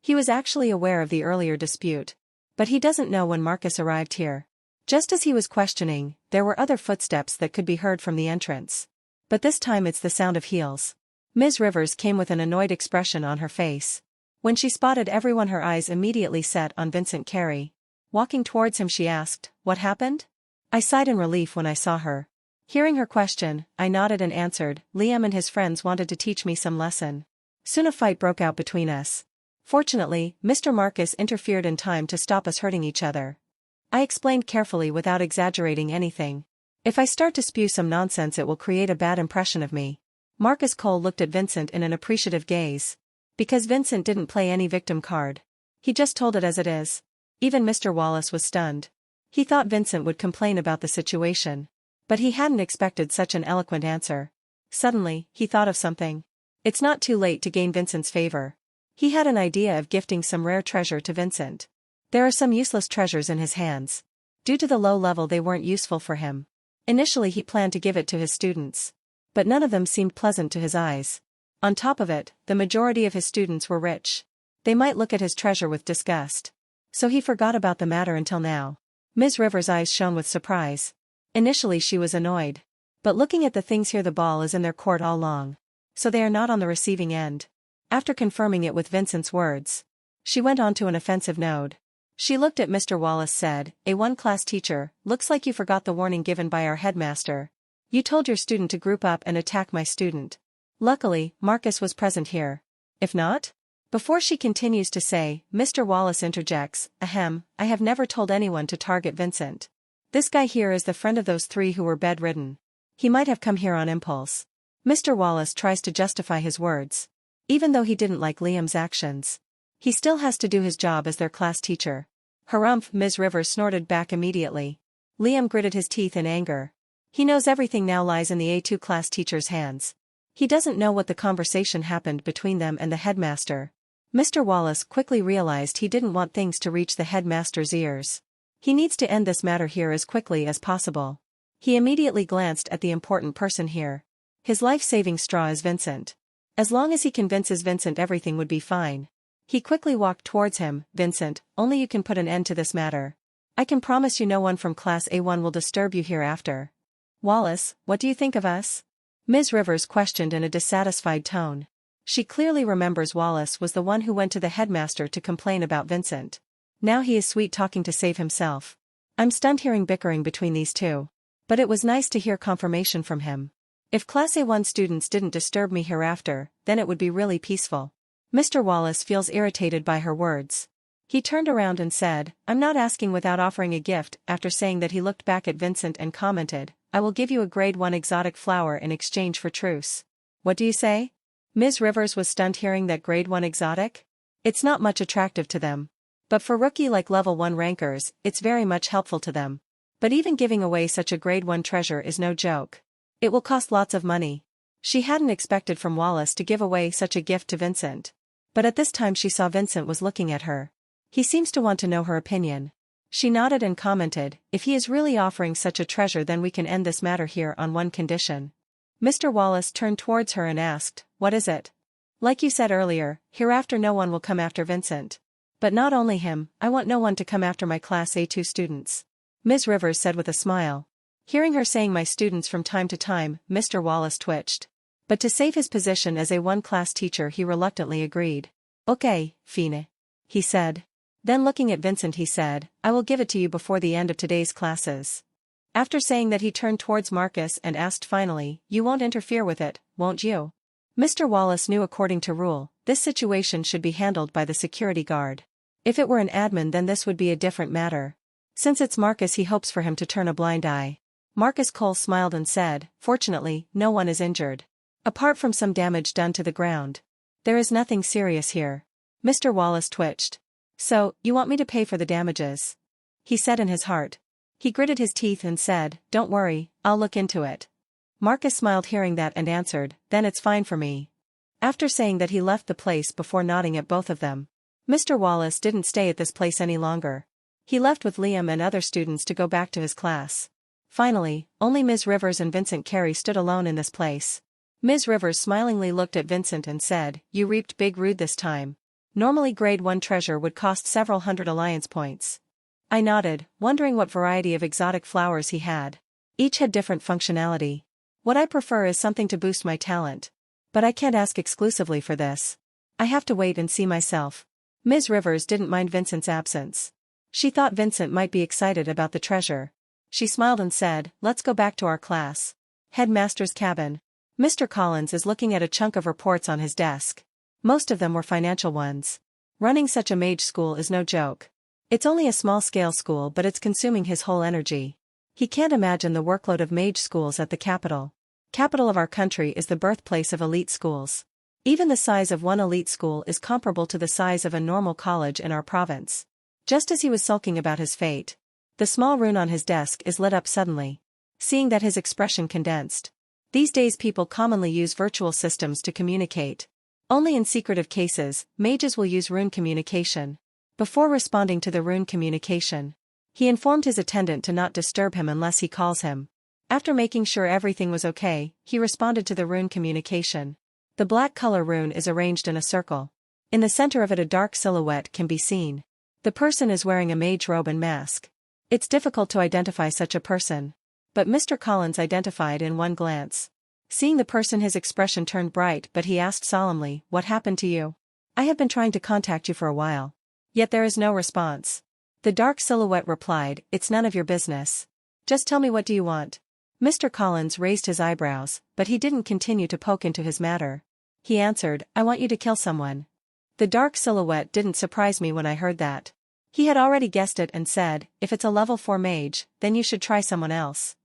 He was actually aware of the earlier dispute. But he doesn't know when Marcus arrived here. Just as he was questioning, there were other footsteps that could be heard from the entrance. But this time it's the sound of heels. Ms. Rivers came with an annoyed expression on her face. When she spotted everyone, her eyes immediately set on Vincent Carey. Walking towards him, she asked, "What happened?" I sighed in relief when I saw her. Hearing her question, I nodded and answered, "Liam and his friends wanted to teach me some lesson." Soon a fight broke out between us. Fortunately, Mr. Marcus interfered in time to stop us hurting each other. I explained carefully without exaggerating anything. If I start to spew some nonsense, it will create a bad impression of me. Marcus Cole looked at Vincent in an appreciative gaze. Because Vincent didn't play any victim card. He just told it as it is. Even Mr. Wallace was stunned. He thought Vincent would complain about the situation. But he hadn't expected such an eloquent answer. Suddenly, he thought of something. It's not too late to gain Vincent's favor. He had an idea of gifting some rare treasure to Vincent. There are some useless treasures in his hands. Due to the low level, they weren't useful for him. Initially he planned to give it to his students. But none of them seemed pleasant to his eyes. On top of it, the majority of his students were rich. They might look at his treasure with disgust. So he forgot about the matter until now. Ms. Rivers' eyes shone with surprise. Initially she was annoyed. But looking at the things here, the ball is in their court all along. So they are not on the receiving end. After confirming it with Vincent's words, she went on to an offensive note. She looked at Mr. Wallace, said, "A1 class teacher, looks like you forgot the warning given by our headmaster. You told your student to group up and attack my student. Luckily, Marcus was present here. If not?" Before she continues to say, Mr. Wallace interjects, "Ahem, I have never told anyone to target Vincent. This guy here is the friend of those three who were bedridden. He might have come here on impulse." Mr. Wallace tries to justify his words. Even though he didn't like Liam's actions, he still has to do his job as their class teacher. "Harumph," Ms. Rivers snorted back immediately. Liam gritted his teeth in anger. He knows everything now lies in the A2 class teacher's hands. He doesn't know what the conversation happened between them and the headmaster. Mr. Wallace quickly realized he didn't want things to reach the headmaster's ears. He needs to end this matter here as quickly as possible. He immediately glanced at the important person here. His life-saving straw is Vincent. As long as he convinces Vincent everything would be fine. He quickly walked towards him. Vincent, only you can put an end to this matter. I can promise you no one from Class A1 will disturb you hereafter. Wallace, what do you think of us? Ms. Rivers questioned in a dissatisfied tone. She clearly remembers Wallace was the one who went to the headmaster to complain about Vincent. Now he is sweet-talking to save himself. I'm stunned hearing bickering between these two. But it was nice to hear confirmation from him. If Class A1 students didn't disturb me hereafter, then it would be really peaceful. Mr. Wallace feels irritated by her words. He turned around and said, I'm not asking without offering a gift. After saying that, he looked back at Vincent and commented, I will give you a grade 1 exotic flower in exchange for truce. What do you say? Ms. Rivers was stunned hearing that grade 1 exotic. It's not much attractive to them. But for rookie like level 1 rankers, it's very much helpful to them. But even giving away such a grade 1 treasure is no joke. It will cost lots of money. She hadn't expected from Wallace to give away such a gift to Vincent. But at this time she saw Vincent was looking at her. He seems to want to know her opinion. She nodded and commented, if he is really offering such a treasure, then we can end this matter here on one condition. Mr. Wallace turned towards her and asked, what is it? Like you said earlier, hereafter no one will come after Vincent. But not only him, I want no one to come after my Class A2 students. Ms. Rivers said with a smile. Hearing her saying my students from time to time, Mr. Wallace twitched. But to save his position as A1 class teacher he reluctantly agreed. Okay, fine. He said. Then looking at Vincent he said, I will give it to you before the end of today's classes. After saying that he turned towards Marcus and asked finally, you won't interfere with it, won't you? Mr. Wallace knew according to rule, this situation should be handled by the security guard. If it were an admin then this would be a different matter. Since it's Marcus he hopes for him to turn a blind eye. Marcus Cole smiled and said, fortunately, no one is injured. Apart from some damage done to the ground. There is nothing serious here. Mr. Wallace twitched. So, you want me to pay for the damages? He said in his heart. He gritted his teeth and said, don't worry, I'll look into it. Marcus smiled hearing that and answered, then it's fine for me. After saying that he left the place before nodding at both of them. Mr. Wallace didn't stay at this place any longer. He left with Liam and other students to go back to his class. Finally, only Ms. Rivers and Vincent Carey stood alone in this place. Ms. Rivers smilingly looked at Vincent and said, you reaped big rude this time. Normally grade 1 treasure would cost several hundred alliance points. I nodded, wondering what variety of exotic flowers he had. Each had different functionality. What I prefer is something to boost my talent. But I can't ask exclusively for this. I have to wait and see myself. Ms. Rivers didn't mind Vincent's absence. She thought Vincent might be excited about the treasure. She smiled and said, let's go back to our class. Headmaster's cabin. Mr. Collins is looking at a chunk of reports on his desk. Most of them were financial ones. Running such a mage school is no joke. It's only a small-scale school but it's consuming his whole energy. He can't imagine the workload of mage schools at the capital. Capital of our country is the birthplace of elite schools. Even the size of one elite school is comparable to the size of a normal college in our province. Just as he was sulking about his fate, the small rune on his desk is lit up suddenly. Seeing that his expression condensed. These days people commonly use virtual systems to communicate. Only in secretive cases, mages will use rune communication. Before responding to the rune communication, he informed his attendant to not disturb him unless he calls him. After making sure everything was okay, he responded to the rune communication. The black color rune is arranged in a circle. In the center of it a dark silhouette can be seen. The person is wearing a mage robe and mask. It's difficult to identify such a person. But Mr. Collins identified in one glance. Seeing the person his expression turned bright but he asked solemnly, what happened to you? I have been trying to contact you for a while. Yet there is no response. The dark silhouette replied, it's none of your business. Just tell me what do you want? Mr. Collins raised his eyebrows, but he didn't continue to poke into his matter. He answered, I want you to kill someone. The dark silhouette didn't surprise me when I heard that. He had already guessed it and said, if it's a level 4 mage, then you should try someone else.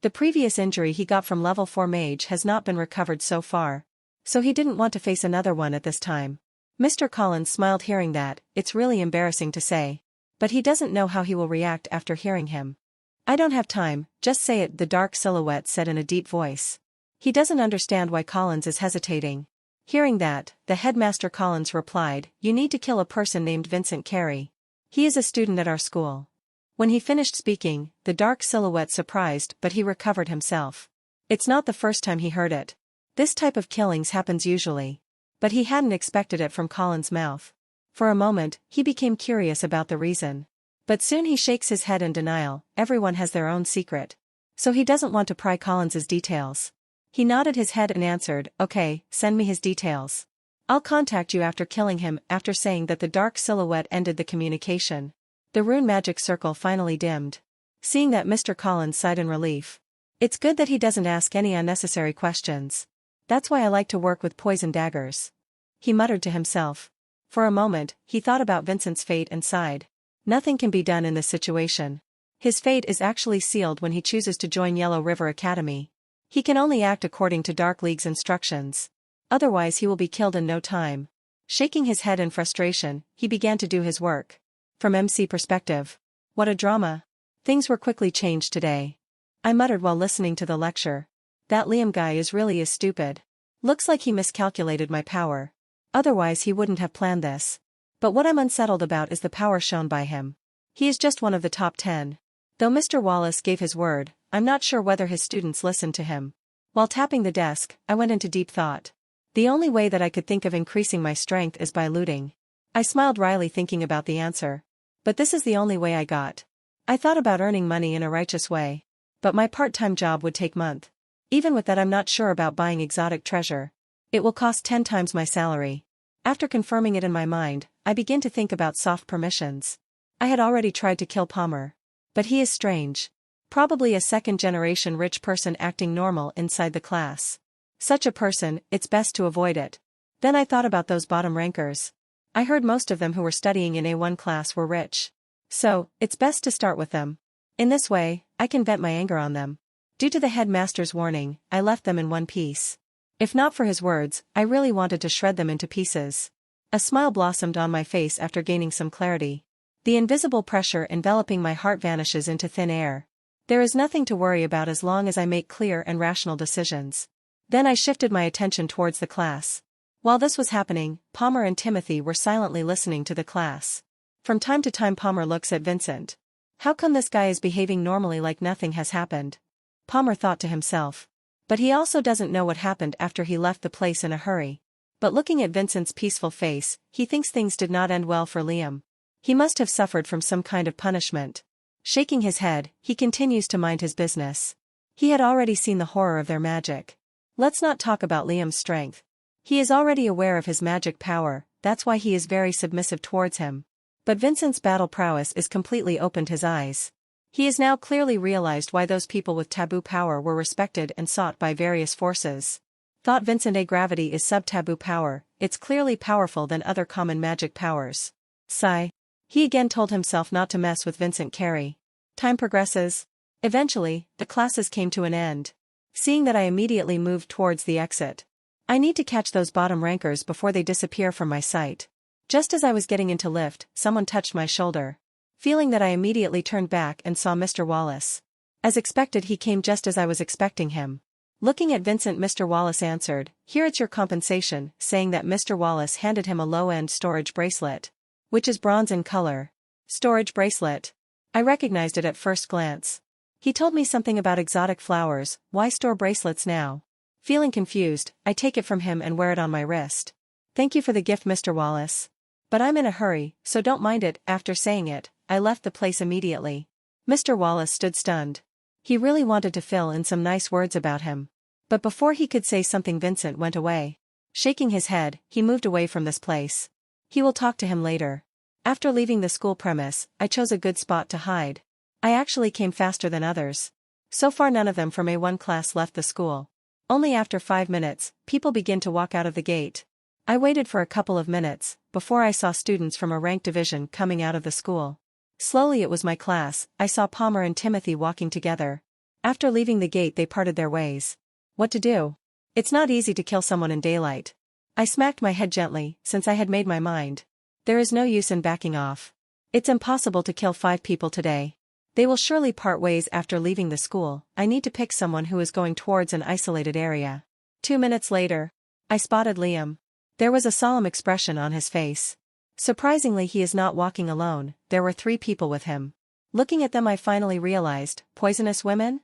The previous injury he got from level 4 mage has not been recovered so far. So he didn't want to face another one at this time. Mr. Collins smiled hearing that, it's really embarrassing to say. But he doesn't know how he will react after hearing him. I don't have time, just say it, the dark silhouette said in a deep voice. He doesn't understand why Collins is hesitating. Hearing that, the headmaster Collins replied, you need to kill a person named Vincent Carey. He is a student at our school. When he finished speaking, the dark silhouette surprised but he recovered himself. It's not the first time he heard it. This type of killings happens usually. But he hadn't expected it from Colin's mouth. For a moment, he became curious about the reason. But soon he shakes his head in denial. Everyone has their own secret. So he doesn't want to pry Collins's details. He nodded his head and answered, "Okay, send me his details. I'll contact you after killing him." After saying that, the dark silhouette ended the communication. The rune magic circle finally dimmed. Seeing that, Mr. Collins sighed in relief. It's good that he doesn't ask any unnecessary questions. That's why I like to work with poison daggers. He muttered to himself. For a moment, he thought about Vincent's fate and sighed. Nothing can be done in this situation. His fate is actually sealed when he chooses to join Yellow River Academy. He can only act according to Dark League's instructions. Otherwise he will be killed in no time. Shaking his head in frustration, he began to do his work. From MC perspective. What a drama. Things were quickly changed today. I muttered while listening to the lecture. That Liam guy is really stupid. Looks like he miscalculated my power. Otherwise he wouldn't have planned this. But what I'm unsettled about is the power shown by him. He is just one of the top 10. Though Mr. Wallace gave his word, I'm not sure whether his students listened to him. While tapping the desk, I went into deep thought. The only way that I could think of increasing my strength is by looting. I smiled wryly thinking about the answer. But this is the only way I got. I thought about earning money in a righteous way. But my part-time job would take month. Even with that, I'm not sure about buying exotic treasure. It will cost 10 times my salary. After confirming it in my mind, I begin to think about soft permissions. I had already tried to kill Palmer. But he is strange. Probably a second-generation rich person acting normal inside the class. Such a person, it's best to avoid it. Then I thought about those bottom rankers. I heard most of them who were studying in A1 class were rich. So, it's best to start with them. In this way, I can vent my anger on them. Due to the headmaster's warning, I left them in one piece. If not for his words, I really wanted to shred them into pieces. A smile blossomed on my face after gaining some clarity. The invisible pressure enveloping my heart vanishes into thin air. There is nothing to worry about as long as I make clear and rational decisions. Then I shifted my attention towards the class. While this was happening, Palmer and Timothy were silently listening to the class. From time to time Palmer looks at Vincent. How come this guy is behaving normally like nothing has happened? Palmer thought to himself. But he also doesn't know what happened after he left the place in a hurry. But looking at Vincent's peaceful face, he thinks things did not end well for Liam. He must have suffered from some kind of punishment. Shaking his head, he continues to mind his business. He had already seen the horror of their magic. Let's not talk about Liam's strength. He is already aware of his magic power, that's why he is very submissive towards him. But Vincent's battle prowess is completely opened his eyes. He has now clearly realized why those people with taboo power were respected and sought by various forces. Thought Vincent, gravity is sub-taboo power, it's clearly powerful than other common magic powers. Sigh. He again told himself not to mess with Vincent Carey. Time progresses. Eventually, the classes came to an end. Seeing that, I immediately moved towards the exit. I need to catch those bottom rankers before they disappear from my sight. Just as I was getting into lift, someone touched my shoulder. Feeling that, I immediately turned back and saw Mr. Wallace. As expected, he came just as I was expecting him. Looking at Vincent, Mr. Wallace answered, "Here, it's your compensation," saying that Mr. Wallace handed him a low-end storage bracelet. Which is bronze in color. Storage bracelet. I recognized it at first glance. He told me something about exotic flowers, why store bracelets now? Feeling confused, I take it from him and wear it on my wrist. Thank you for the gift, Mr. Wallace. But I'm in a hurry, so don't mind it. After saying it, I left the place immediately. Mr. Wallace stood stunned. He really wanted to fill in some nice words about him. But before he could say something, Vincent went away. Shaking his head, he moved away from this place. He will talk to him later. After leaving the school premise, I chose a good spot to hide. I actually came faster than others. So far none of them from A1 class left the school. Only after 5 minutes, people begin to walk out of the gate. I waited for a couple of minutes, before I saw students from a ranked division coming out of the school. Slowly, it was my class. I saw Palmer and Timothy walking together. After leaving the gate, they parted their ways. What to do? It's not easy to kill someone in daylight. I smacked my head gently, since I had made my mind. There is no use in backing off. It's impossible to kill 5 people today. They will surely part ways after leaving the school. I need to pick someone who is going towards an isolated area. 2 minutes later, I spotted Liam. There was a solemn expression on his face. Surprisingly, he is not walking alone. There were 3 people with him. Looking at them, I finally realized, poisonous women?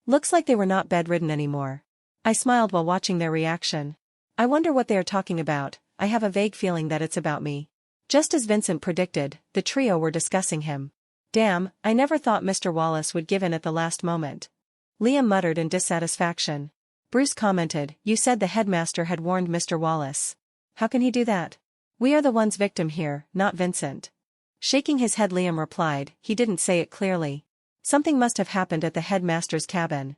Looks like they were not bedridden anymore. I smiled while watching their reaction. I wonder what they are talking about. I have a vague feeling that it's about me. Just as Vincent predicted, the trio were discussing him. Damn, I never thought Mr. Wallace would give in at the last moment. Liam muttered in dissatisfaction. Bruce commented, you said the headmaster had warned Mr. Wallace. How can he do that? We are the ones victim here, not Vincent. Shaking his head, Liam replied, he didn't say it clearly. Something must have happened at the headmaster's cabin.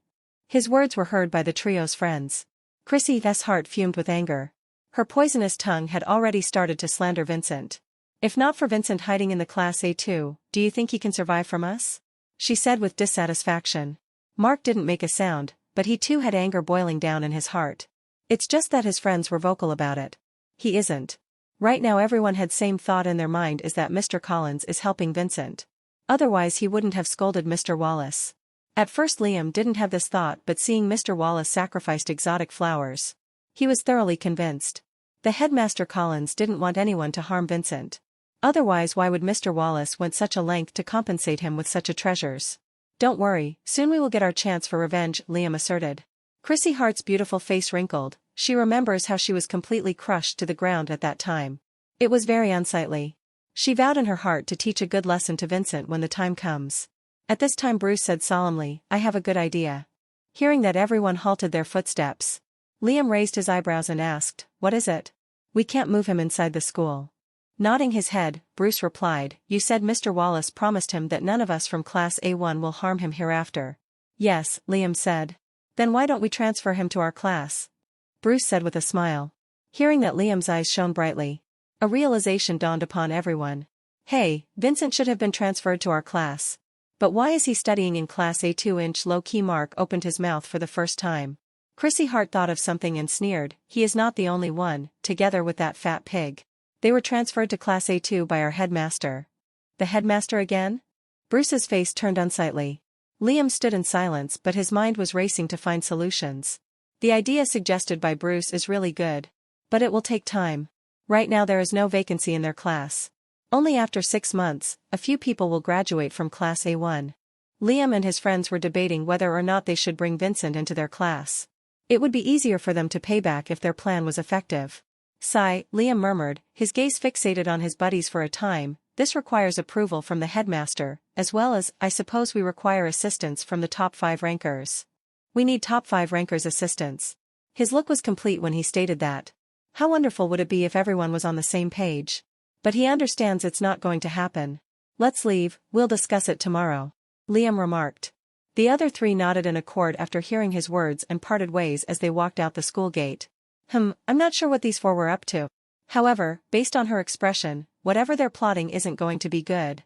His words were heard by the trio's friends. Chrissy's heart fumed with anger. Her poisonous tongue had already started to slander Vincent. If not for Vincent hiding in the Class A2, do you think he can survive from us? She said with dissatisfaction. Mark didn't make a sound, but he too had anger boiling down in his heart. It's just that his friends were vocal about it. He isn't. Right now everyone had same thought in their mind, is that Mr. Collins is helping Vincent. Otherwise he wouldn't have scolded Mr. Wallace. At first Liam didn't have this thought, but seeing Mr. Wallace sacrificed exotic flowers, he was thoroughly convinced. The headmaster Collins didn't want anyone to harm Vincent. Otherwise why would Mr. Wallace went such a length to compensate him with such a treasures? Don't worry, soon we will get our chance for revenge, Liam asserted. Chrissy Hart's beautiful face wrinkled. She remembers how she was completely crushed to the ground at that time. It was very unsightly. She vowed in her heart to teach a good lesson to Vincent when the time comes. At this time Bruce said solemnly, I have a good idea. Hearing that, everyone halted their footsteps. Liam raised his eyebrows and asked, what is it? We can't move him inside the school. Nodding his head, Bruce replied, you said Mr. Wallace promised him that none of us from Class A1 will harm him hereafter. Yes, Liam said. Then why don't we transfer him to our class? Bruce said with a smile. Hearing that, Liam's eyes shone brightly. A realization dawned upon everyone. Hey, Vincent should have been transferred to our class. But why is he studying in Class A2? Low-key Mark opened his mouth for the first time. Chrissy Hart thought of something and sneered, he is not the only one, together with that fat pig. They were transferred to Class A2 by our headmaster. The headmaster again? Bruce's face turned unsightly. Liam stood in silence, but his mind was racing to find solutions. The idea suggested by Bruce is really good. But it will take time. Right now there is no vacancy in their class. Only after 6 months, a few people will graduate from Class A1. Liam and his friends were debating whether or not they should bring Vincent into their class. It would be easier for them to pay back if their plan was effective. Sigh, Liam murmured, his gaze fixated on his buddies for a time. This requires approval from the headmaster, as well as, I suppose we require assistance from the top 5 rankers. We need top 5 rankers' assistance. His look was complete when he stated that. How wonderful would it be if everyone was on the same page? But he understands it's not going to happen. Let's leave, we'll discuss it tomorrow. Liam remarked. The other 3 nodded in accord after hearing his words and parted ways as they walked out the school gate. I'm not sure what these 4 were up to. However, based on her expression, whatever they're plotting isn't going to be good.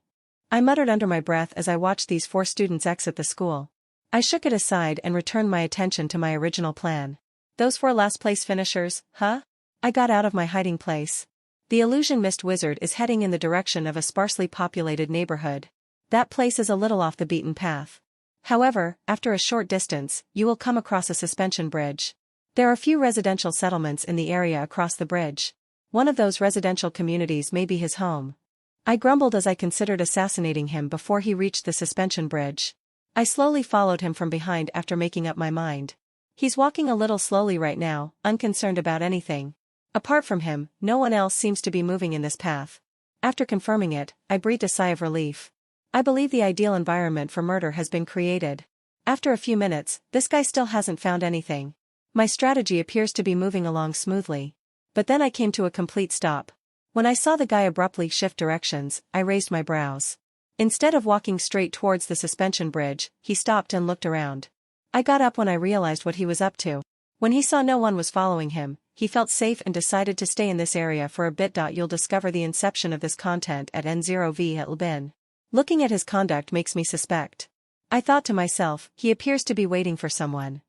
I muttered under my breath as I watched these 4 students exit the school. I shook it aside and returned my attention to my original plan. Those 4 last place finishers, huh? I got out of my hiding place. The illusion mist wizard is heading in the direction of a sparsely populated neighborhood. That place is a little off the beaten path. However, after a short distance, you will come across a suspension bridge. There are few residential settlements in the area across the bridge. One of those residential communities may be his home. I grumbled as I considered assassinating him before he reached the suspension bridge. I slowly followed him from behind after making up my mind. He's walking a little slowly right now, unconcerned about anything. Apart from him, no one else seems to be moving in this path. After confirming it, I breathed a sigh of relief. I believe the ideal environment for murder has been created. After a few minutes, this guy still hasn't found anything. My strategy appears to be moving along smoothly. But then I came to a complete stop. When I saw the guy abruptly shift directions, I raised my brows. Instead of walking straight towards the suspension bridge, he stopped and looked around. I got up when I realized what he was up to. When he saw no one was following him, he felt safe and decided to stay in this area for a bit. You'll discover the inception of this content at N0V at Lbin. Looking at his conduct makes me suspect. I thought to myself, he appears to be waiting for someone.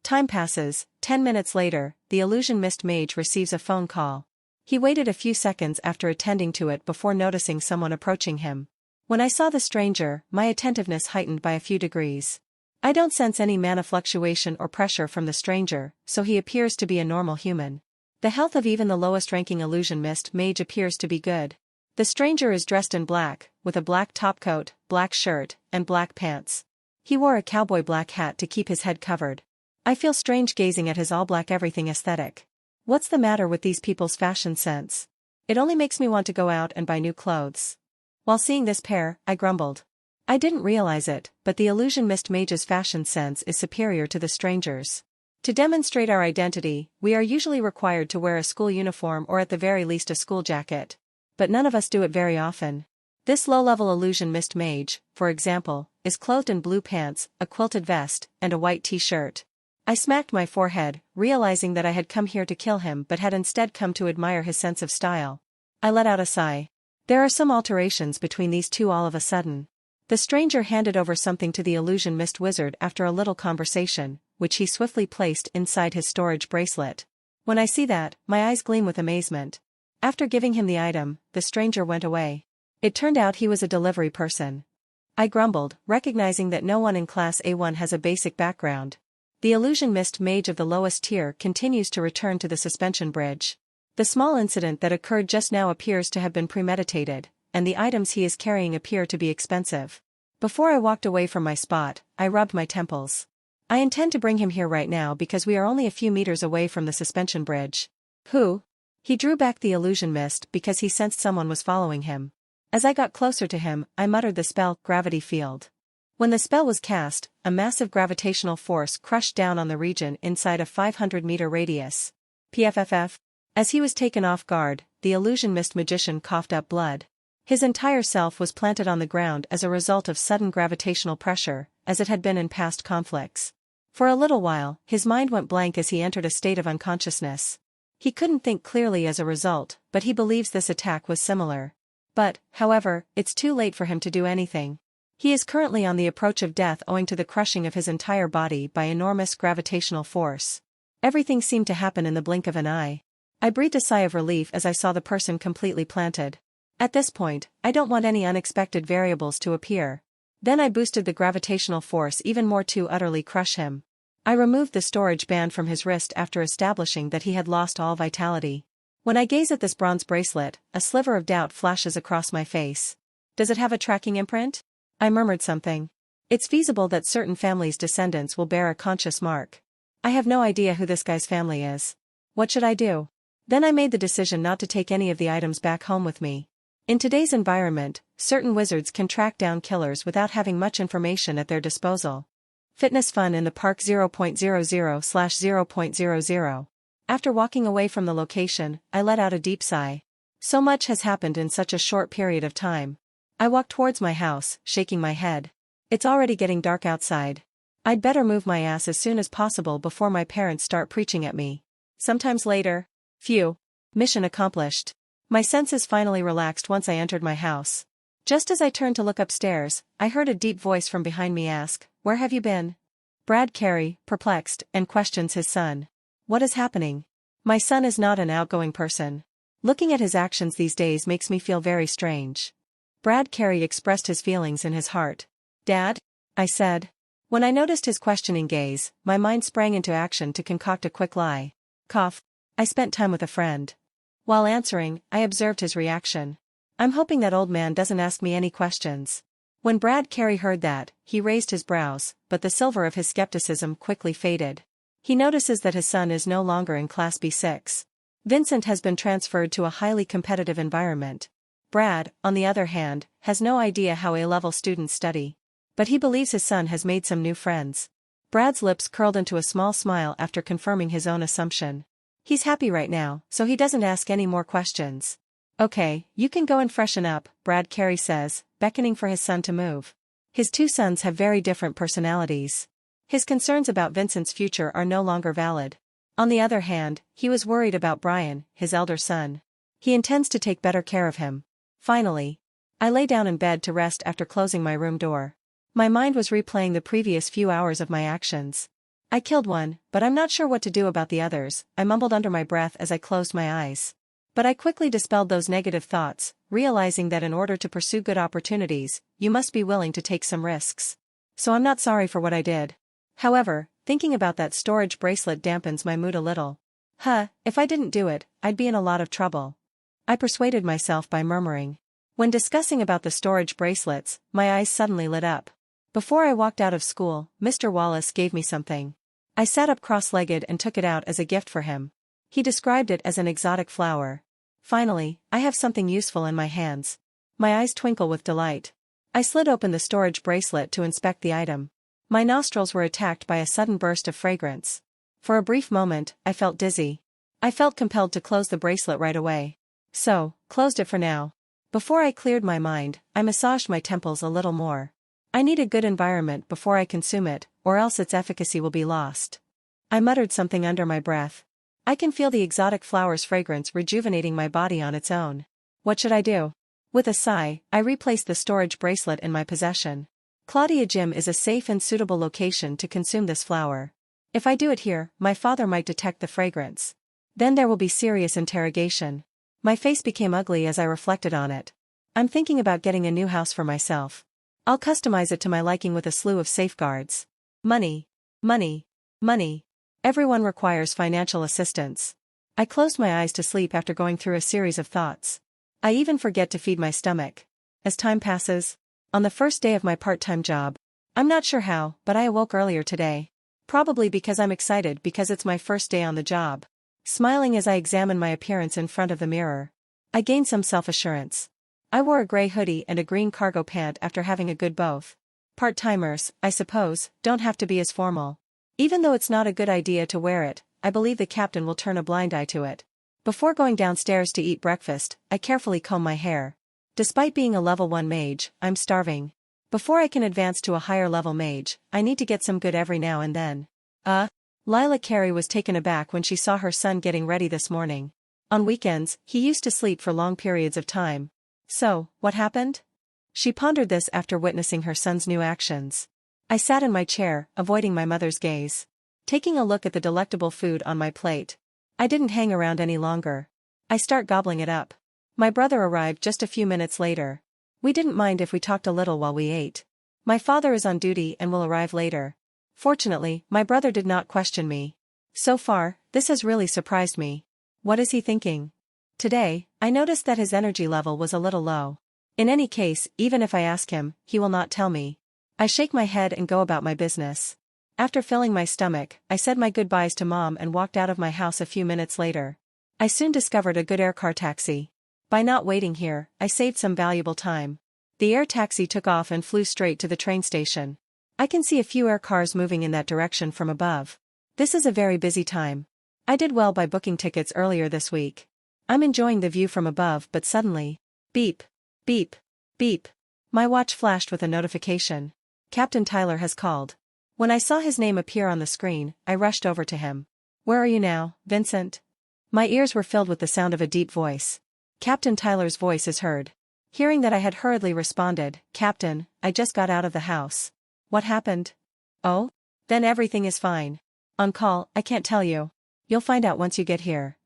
Time passes. 10 minutes later, the illusion mist mage receives a phone call. He waited a few seconds after attending to it before noticing someone approaching him. When I saw the stranger, my attentiveness heightened by a few degrees. I don't sense any mana fluctuation or pressure from the stranger, so he appears to be a normal human. The health of even the lowest-ranking illusion mist mage appears to be good. The stranger is dressed in black, with a black topcoat, black shirt, and black pants. He wore a cowboy black hat to keep his head covered. I feel strange gazing at his all-black everything aesthetic. What's the matter with these people's fashion sense? It only makes me want to go out and buy new clothes. While seeing this pair, I grumbled. I didn't realize it, but the illusion mist mage's fashion sense is superior to the stranger's. To demonstrate our identity, we are usually required to wear a school uniform or at the very least a school jacket. But none of us do it very often. This low-level illusion mist mage, for example, is clothed in blue pants, a quilted vest, and a white t-shirt. I smacked my forehead, realizing that I had come here to kill him but had instead come to admire his sense of style. I let out a sigh. There are some alterations between these two all of a sudden. The stranger handed over something to the illusion mist wizard after a little conversation, which he swiftly placed inside his storage bracelet. When I see that, my eyes gleam with amazement. After giving him the item, the stranger went away. It turned out he was a delivery person. I grumbled, recognizing that no one in Class A1 has a basic background. The illusion mist mage of the lowest tier continues to return to the suspension bridge. The small incident that occurred just now appears to have been premeditated, and the items he is carrying appear to be expensive. Before I walked away from my spot, I rubbed my temples. I intend to bring him here right now because we are only a few meters away from the suspension bridge. Who? He drew back the illusion mist because he sensed someone was following him. As I got closer to him, I muttered the spell, gravity field. When the spell was cast, a massive gravitational force crushed down on the region inside a 500-meter radius. PFFF. As he was taken off guard, the illusion mist magician coughed up blood. His entire self was planted on the ground as a result of sudden gravitational pressure, as it had been in past conflicts. For a little while, his mind went blank as he entered a state of unconsciousness. He couldn't think clearly as a result, but he believes this attack was similar. But, however, it's too late for him to do anything. He is currently on the approach of death owing to the crushing of his entire body by enormous gravitational force. Everything seemed to happen in the blink of an eye. I breathed a sigh of relief as I saw the person completely planted. At this point, I don't want any unexpected variables to appear. Then I boosted the gravitational force even more to utterly crush him. I removed the storage band from his wrist after establishing that he had lost all vitality. When I gaze at this bronze bracelet, a sliver of doubt flashes across my face. Does it have a tracking imprint? I murmured something. It's feasible that certain families' descendants will bear a conscious mark. I have no idea who this guy's family is. What should I do? Then I made the decision not to take any of the items back home with me. In today's environment, certain wizards can track down killers without having much information at their disposal. Fitness fun in the park 0.00/0.00. After walking away from the location, I let out a deep sigh. So much has happened in such a short period of time. I walked towards my house, shaking my head. It's already getting dark outside. I'd better move my ass as soon as possible before my parents start preaching at me. Sometimes later. Phew. Mission accomplished. My senses finally relaxed once I entered my house. Just as I turned to look upstairs, I heard a deep voice from behind me ask, "Where have you been?" Brad Carey, perplexed, and questions his son. What is happening? My son is not an outgoing person. Looking at his actions these days makes me feel very strange. Brad Carey expressed his feelings in his heart. Dad? I said. When I noticed his questioning gaze, my mind sprang into action to concoct a quick lie. Cough. I spent time with a friend. While answering, I observed his reaction. I'm hoping that old man doesn't ask me any questions. When Brad Carey heard that, he raised his brows, but the silver of his skepticism quickly faded. He notices that his son is no longer in Class B6. Vincent has been transferred to a highly competitive environment. Brad, on the other hand, has no idea how A-level students study. But he believes his son has made some new friends. Brad's lips curled into a small smile after confirming his own assumption. He's happy right now, so he doesn't ask any more questions. Okay, you can go and freshen up, Brad Carey says, beckoning for his son to move. His two sons have very different personalities. His concerns about Vincent's future are no longer valid. On the other hand, he was worried about Brian, his elder son. He intends to take better care of him. Finally, I lay down in bed to rest after closing my room door. My mind was replaying the previous few hours of my actions. I killed one, but I'm not sure what to do about the others, I mumbled under my breath as I closed my eyes. But I quickly dispelled those negative thoughts, realizing that in order to pursue good opportunities, you must be willing to take some risks. So I'm not sorry for what I did. However, thinking about that storage bracelet dampens my mood a little. If I didn't do it, I'd be in a lot of trouble. I persuaded myself by murmuring. When discussing about the storage bracelets, my eyes suddenly lit up. Before I walked out of school, Mr. Wallace gave me something. I sat up cross-legged and took it out as a gift for him. He described it as an exotic flower. Finally, I have something useful in my hands. My eyes twinkle with delight. I slid open the storage bracelet to inspect the item. My nostrils were attacked by a sudden burst of fragrance. For a brief moment, I felt dizzy. I felt compelled to close the bracelet right away. So, closed it for now. Before I cleared my mind, I massaged my temples a little more. I need a good environment before I consume it, or else its efficacy will be lost. I muttered something under my breath. I can feel the exotic flower's fragrance rejuvenating my body on its own. What should I do? With a sigh, I replaced the storage bracelet in my possession. Claudia Gym is a safe and suitable location to consume this flower. If I do it here, my father might detect the fragrance. Then there will be serious interrogation. My face became ugly as I reflected on it. I'm thinking about getting a new house for myself. I'll customize it to my liking with a slew of safeguards. Money. Money. Money. Everyone requires financial assistance. I closed my eyes to sleep after going through a series of thoughts. I even forget to feed my stomach. As time passes, on the first day of my part-time job, I'm not sure how, but I awoke earlier today. Probably because I'm excited because it's my first day on the job. Smiling as I examine my appearance in front of the mirror, I gained some self-assurance. I wore a gray hoodie and a green cargo pant after having a good both. Part-timers, I suppose, don't have to be as formal. Even though it's not a good idea to wear it, I believe the captain will turn a blind eye to it. Before going downstairs to eat breakfast, I carefully comb my hair. Despite being a level 1 mage, I'm starving. Before I can advance to a higher level mage, I need to get some good every now and then. Lila Carey was taken aback when she saw her son getting ready this morning. On weekends, he used to sleep for long periods of time. So, what happened? She pondered this after witnessing her son's new actions. I sat in my chair, avoiding my mother's gaze. Taking a look at the delectable food on my plate. I didn't hang around any longer. I start gobbling it up. My brother arrived just a few minutes later. We didn't mind if we talked a little while we ate. My father is on duty and will arrive later. Fortunately, my brother did not question me. So far, this has really surprised me. What is he thinking? Today, I noticed that his energy level was a little low. In any case, even if I ask him, he will not tell me. I shake my head and go about my business. After filling my stomach, I said my goodbyes to Mom and walked out of my house a few minutes later. I soon discovered a good air car taxi. By not waiting here, I saved some valuable time. The air taxi took off and flew straight to the train station. I can see a few air cars moving in that direction from above. This is a very busy time. I did well by booking tickets earlier this week. I'm enjoying the view from above, but suddenly, beep, beep, beep. My watch flashed with a notification. Captain Tyler has called. When I saw his name appear on the screen, I rushed over to him. Where are you now, Vincent? My ears were filled with the sound of a deep voice. Captain Tyler's voice is heard. Hearing that I had hurriedly responded, Captain, I just got out of the house. What happened? Oh? Then everything is fine. On call, I can't tell you. You'll find out once you get here.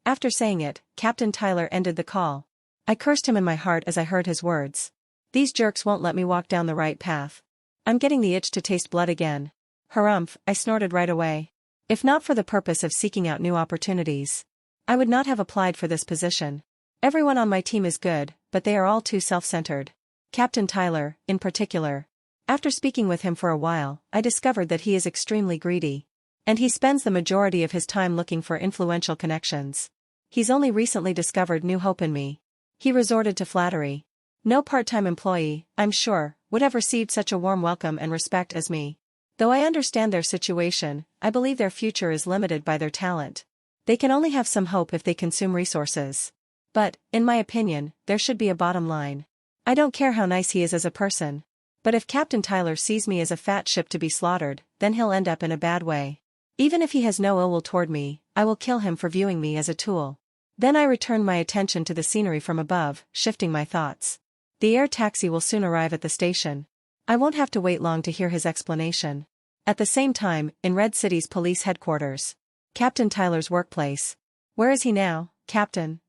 After saying it, Captain Tyler ended the call. I cursed him in my heart as I heard his words. These jerks won't let me walk down the right path. I'm getting the itch to taste blood again. Harumph, I snorted right away. If not for the purpose of seeking out new opportunities, I would not have applied for this position. Everyone on my team is good, but they are all too self-centered. Captain Tyler, in particular. After speaking with him for a while, I discovered that he is extremely greedy. And he spends the majority of his time looking for influential connections. He's only recently discovered new hope in me. He resorted to flattery. No part-time employee, I'm sure, would have received such a warm welcome and respect as me. Though I understand their situation, I believe their future is limited by their talent. They can only have some hope if they consume resources. But, in my opinion, there should be a bottom line. I don't care how nice he is as a person. But if Captain Tyler sees me as a fat ship to be slaughtered, then he'll end up in a bad way. Even if he has no ill will toward me, I will kill him for viewing me as a tool. Then I returned my attention to the scenery from above, shifting my thoughts. The air taxi will soon arrive at the station. I won't have to wait long to hear his explanation. At the same time, in Red City's police headquarters. Captain Tyler's workplace. Where is he now, Captain?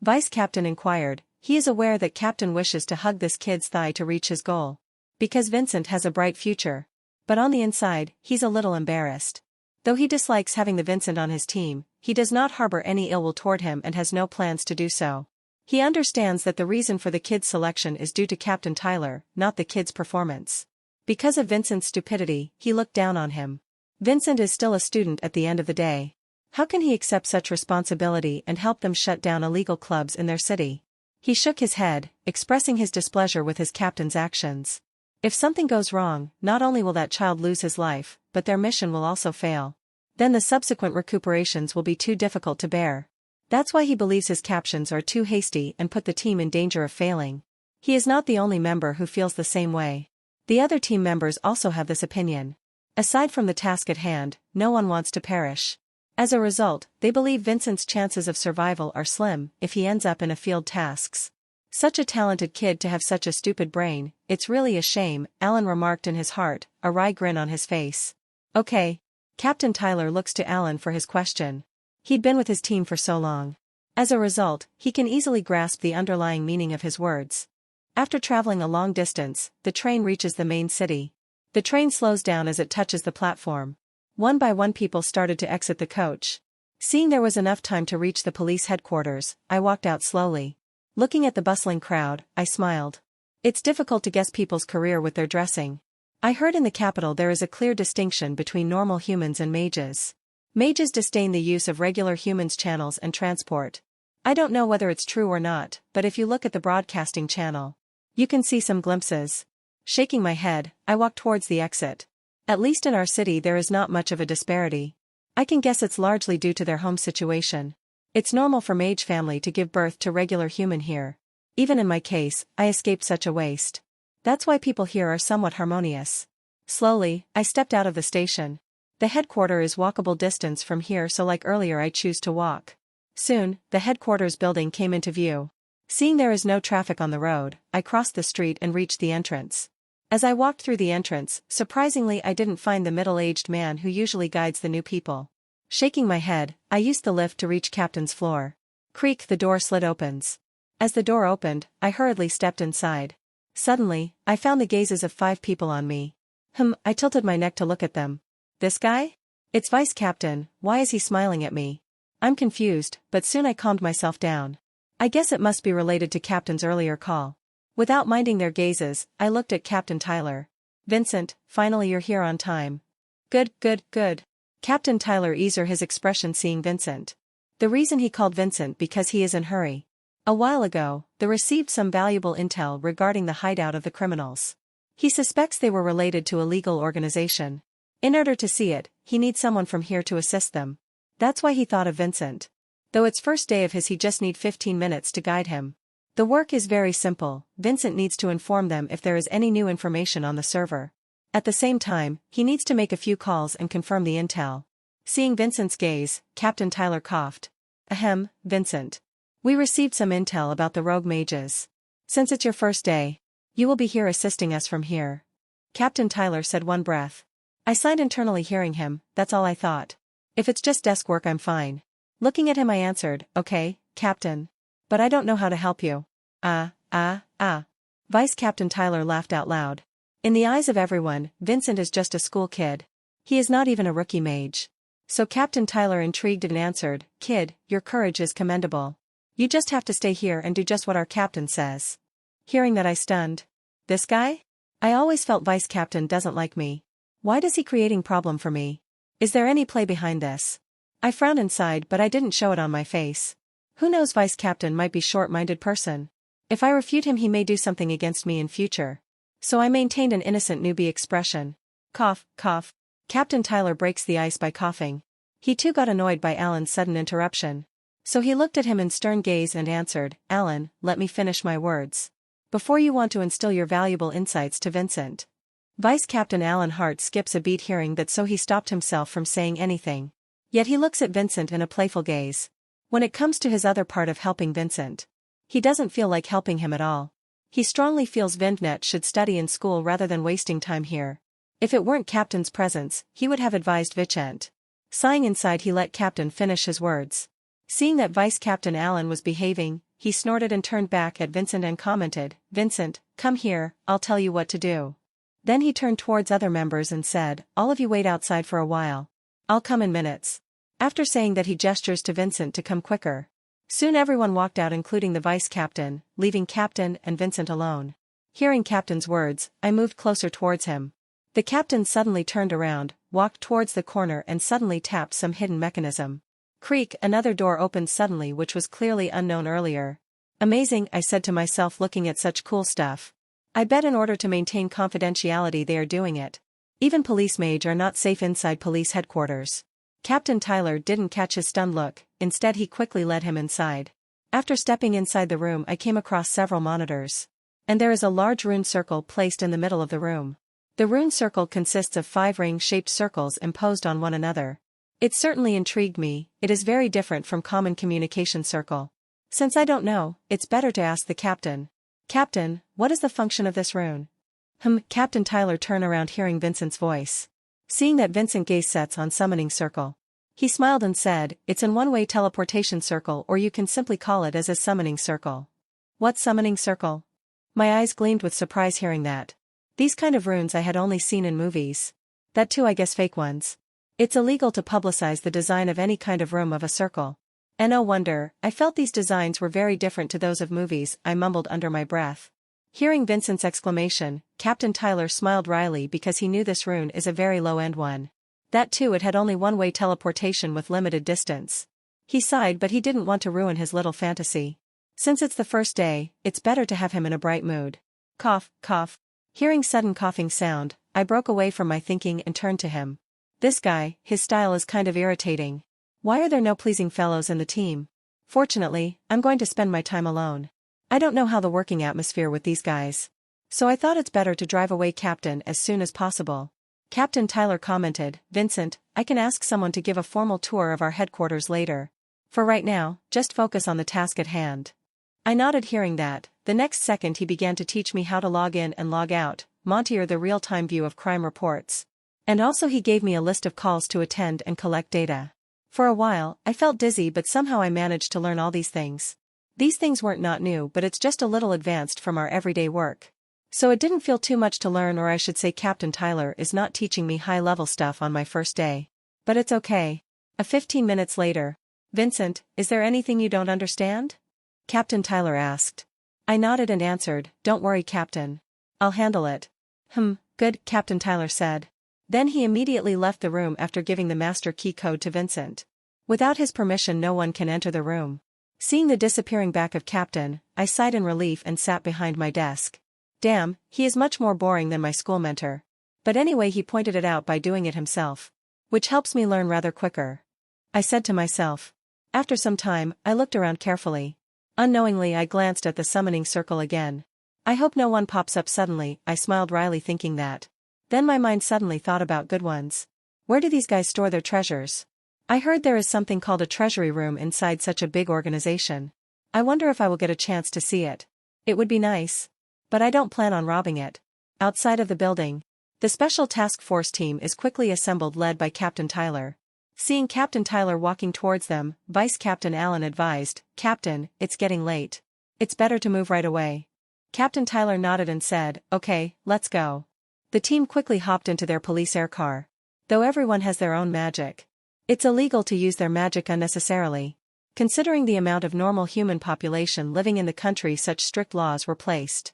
Vice Captain inquired. He is aware that Captain wishes to hug this kid's thigh to reach his goal. Because Vincent has a bright future. But on the inside, he's a little embarrassed. Though he dislikes having the Vincent on his team, he does not harbor any ill will toward him and has no plans to do so. He understands that the reason for the kid's selection is due to Captain Tyler, not the kid's performance. Because of Vincent's stupidity, he looked down on him. Vincent is still a student at the end of the day. How can he accept such responsibility and help them shut down illegal clubs in their city? He shook his head, expressing his displeasure with his captain's actions. If something goes wrong, not only will that child lose his life, but their mission will also fail. Then the subsequent recuperations will be too difficult to bear. That's why he believes his captions are too hasty and put the team in danger of failing. He is not the only member who feels the same way. The other team members also have this opinion. Aside from the task at hand, no one wants to perish. As a result, they believe Vincent's chances of survival are slim if he ends up in a field tasks. Such a talented kid to have such a stupid brain, it's really a shame, Alan remarked in his heart, a wry grin on his face. Okay. Captain Tyler looks to Alan for his question. He'd been with his team for so long. As a result, he can easily grasp the underlying meaning of his words. After traveling a long distance, the train reaches the main city. The train slows down as it touches the platform. One by one people started to exit the coach. Seeing there was enough time to reach the police headquarters, I walked out slowly. Looking at the bustling crowd, I smiled. It's difficult to guess people's career with their dressing. I heard in the capital there is a clear distinction between normal humans and mages. Mages disdain the use of regular humans' channels and transport. I don't know whether it's true or not, but if you look at the broadcasting channel, you can see some glimpses. Shaking my head, I walked towards the exit. At least in our city there is not much of a disparity. I can guess it's largely due to their home situation. It's normal for mage family to give birth to regular human here. Even in my case, I escaped such a waste. That's why people here are somewhat harmonious. Slowly, I stepped out of the station. The headquarters is walkable distance from here, so like earlier I choose to walk. Soon, the headquarters building came into view. Seeing there is no traffic on the road, I crossed the street and reached the entrance. As I walked through the entrance, surprisingly I didn't find the middle-aged man who usually guides the new people. Shaking my head, I used the lift to reach Captain's floor. Creak, the door slid opens. As the door opened, I hurriedly stepped inside. Suddenly, I found the gazes of 5 people on me. I tilted my neck to look at them. This guy? It's Vice Captain, why is he smiling at me? I'm confused, but soon I calmed myself down. I guess it must be related to Captain's earlier call. Without minding their gazes, I looked at Captain Tyler. Vincent, finally you're here on time. Good, good, good. Captain Tyler eased his expression seeing Vincent. The reason he called Vincent because he is in hurry. A while ago, they received some valuable intel regarding the hideout of the criminals. He suspects they were related to a legal organization. In order to see it, he needs someone from here to assist them. That's why he thought of Vincent. Though it's first day of his, he just need 15 minutes to guide him. The work is very simple. Vincent needs to inform them if there is any new information on the server. At the same time, he needs to make a few calls and confirm the intel. Seeing Vincent's gaze, Captain Tyler coughed. Ahem, Vincent. We received some intel about the rogue mages. Since it's your first day, you will be here assisting us from here. Captain Tyler said one breath. I sighed internally hearing him, that's all I thought. If it's just desk work I'm fine. Looking at him I answered, okay, Captain. But I don't know how to help you. Vice Captain Tyler laughed out loud. In the eyes of everyone, Vincent is just a school kid. He is not even a rookie mage. So Captain Tyler intrigued and answered, Kid, your courage is commendable. You just have to stay here and do just what our captain says. Hearing that I stunned. This guy? I always felt Vice Captain doesn't like me. Why does he creating problem for me? Is there any play behind this? I frowned inside but I didn't show it on my face. Who knows, Vice Captain might be short-minded person. If I refute him he may do something against me in future. So I maintained an innocent newbie expression. Cough, cough. Captain Tyler breaks the ice by coughing. He too got annoyed by Alan's sudden interruption. So he looked at him in stern gaze and answered, Alan, let me finish my words. Before you want to instill your valuable insights to Vincent. Vice Captain Alan Hart skips a beat hearing that, so he stopped himself from saying anything. Yet he looks at Vincent in a playful gaze. When it comes to his other part of helping Vincent, he doesn't feel like helping him at all. He strongly feels Vincent should study in school rather than wasting time here. If it weren't Captain's presence, he would have advised Vincent. Sighing inside he let Captain finish his words. Seeing that Vice Captain Alan was behaving, he snorted and turned back at Vincent and commented, Vincent, come here, I'll tell you what to do. Then he turned towards other members and said, all of you wait outside for a while. I'll come in minutes. After saying that he gestures to Vincent to come quicker. Soon everyone walked out including the Vice Captain, leaving Captain and Vincent alone. Hearing Captain's words, I moved closer towards him. The Captain suddenly turned around, walked towards the corner and suddenly tapped some hidden mechanism. Creak, another door opened suddenly, which was clearly unknown earlier. Amazing, I said to myself, looking at such cool stuff. I bet in order to maintain confidentiality they are doing it. Even police mage are not safe inside police headquarters. Captain Tyler didn't catch his stunned look, instead he quickly led him inside. After stepping inside the room, I came across several monitors. And there is a large rune circle placed in the middle of the room. The rune circle consists of 5 ring-shaped circles imposed on one another. It certainly intrigued me. It is very different from common communication circle. Since I don't know, it's better to ask the captain. Captain, what is the function of this rune? Captain Tyler turned around hearing Vincent's voice. Seeing that Vincent gaze sets on summoning circle. He smiled and said, it's in one-way teleportation circle, or you can simply call it as a summoning circle. What summoning circle? My eyes gleamed with surprise hearing that. These kind of runes I had only seen in movies. That too, I guess fake ones. It's illegal to publicize the design of any kind of room of a circle. And no wonder, I felt these designs were very different to those of movies, I mumbled under my breath. Hearing Vincent's exclamation, Captain Tyler smiled wryly because he knew this rune is a very low-end one. That too, it had only one-way teleportation with limited distance. He sighed, but he didn't want to ruin his little fantasy. Since it's the first day, it's better to have him in a bright mood. Cough, cough. Hearing sudden coughing sound, I broke away from my thinking and turned to him. This guy, his style is kind of irritating. Why are there no pleasing fellows in the team? Fortunately, I'm going to spend my time alone. I don't know how the working atmosphere with these guys. So I thought it's better to drive away Captain as soon as possible. Captain Tyler commented, Vincent, I can ask someone to give a formal tour of our headquarters later. For right now, just focus on the task at hand. I nodded hearing that. The next second he began to teach me how to log in and log out, monitor the real-time view of crime reports. And also he gave me a list of calls to attend and collect data. For a while, I felt dizzy, but somehow I managed to learn all these things. These things weren't not new, but it's just a little advanced from our everyday work. So it didn't feel too much to learn, or I should say Captain Tyler is not teaching me high-level stuff on my first day. But it's okay. 15 minutes later. Vincent, is there anything you don't understand? Captain Tyler asked. I nodded and answered, don't worry, Captain. I'll handle it. Good, Captain Tyler said. Then he immediately left the room after giving the master key code to Vincent. Without his permission no one can enter the room. Seeing the disappearing back of Captain, I sighed in relief and sat behind my desk. Damn, he is much more boring than my school mentor. But anyway, he pointed it out by doing it himself. Which helps me learn rather quicker. I said to myself. After some time, I looked around carefully. Unknowingly I glanced at the summoning circle again. I hope no one pops up suddenly, I smiled wryly thinking that. Then my mind suddenly thought about good ones. Where do these guys store their treasures? I heard there is something called a treasury room inside such a big organization. I wonder if I will get a chance to see it. It would be nice. But I don't plan on robbing it. Outside of the building, the special task force team is quickly assembled led by Captain Tyler. Seeing Captain Tyler walking towards them, Vice Captain Allen advised, Captain, it's getting late. It's better to move right away. Captain Tyler nodded and said, okay, let's go. The team quickly hopped into their police air car. Though everyone has their own magic. It's illegal to use their magic unnecessarily. Considering the amount of normal human population living in the country, such strict laws were placed.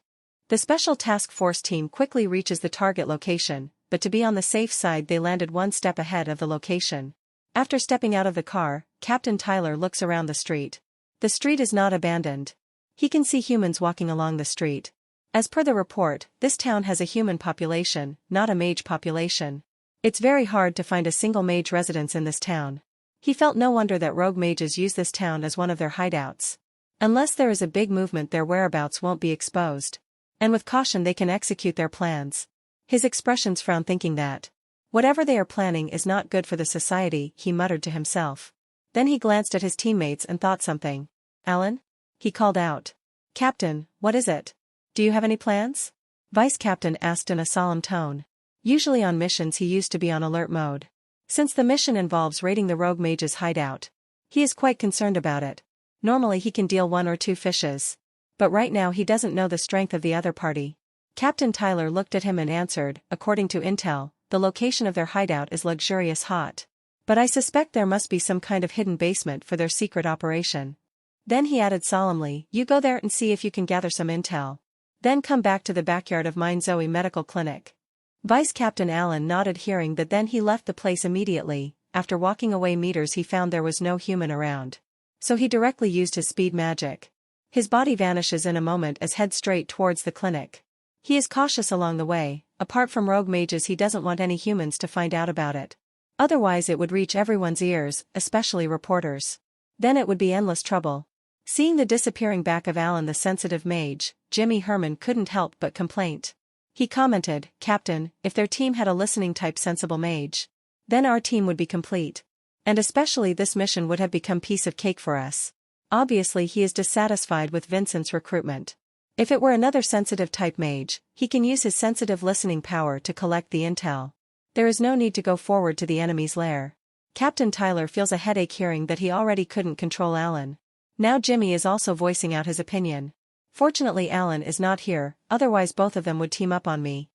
The special task force team quickly reaches the target location, but to be on the safe side they landed one step ahead of the location. After stepping out of the car, Captain Tyler looks around the street. The street is not abandoned. He can see humans walking along the street. As per the report, this town has a human population, not a mage population. It's very hard to find a single mage residence in this town. He felt no wonder that rogue mages use this town as one of their hideouts. Unless there is a big movement, their whereabouts won't be exposed. And with caution they can execute their plans. His expressions frowned thinking that. Whatever they are planning is not good for the society, he muttered to himself. Then he glanced at his teammates and thought something. Alan? He called out. Captain, what is it? Do you have any plans? Vice Captain asked in a solemn tone. Usually on missions he used to be on alert mode. Since the mission involves raiding the rogue mage's hideout, he is quite concerned about it. Normally he can deal 1 or 2 fishes. But right now he doesn't know the strength of the other party. Captain Tyler looked at him and answered, according to intel, the location of their hideout is luxurious hot. But I suspect there must be some kind of hidden basement for their secret operation. Then he added solemnly, you go there and see if you can gather some intel. Then come back to the backyard of mine Zoe Medical Clinic. Vice Captain Allen nodded, hearing that. Then he left the place immediately. After walking away meters he found there was no human around. So he directly used his speed magic. His body vanishes in a moment as head straight towards the clinic. He is cautious along the way. Apart from rogue mages, he doesn't want any humans to find out about it. Otherwise it would reach everyone's ears, especially reporters. Then it would be endless trouble. Seeing the disappearing back of Alan the sensitive mage, Jimmy Herman couldn't help but complain. He commented, "Captain, if their team had a listening type sensible mage, then our team would be complete. And especially this mission would have become piece of cake for us." Obviously he is dissatisfied with Vincent's recruitment. If it were another sensitive type mage, he can use his sensitive listening power to collect the intel. There is no need to go forward to the enemy's lair. Captain Tyler feels a headache hearing that he already couldn't control Alan. Now Jimmy is also voicing out his opinion. "Fortunately Alan is not here, otherwise both of them would team up on me."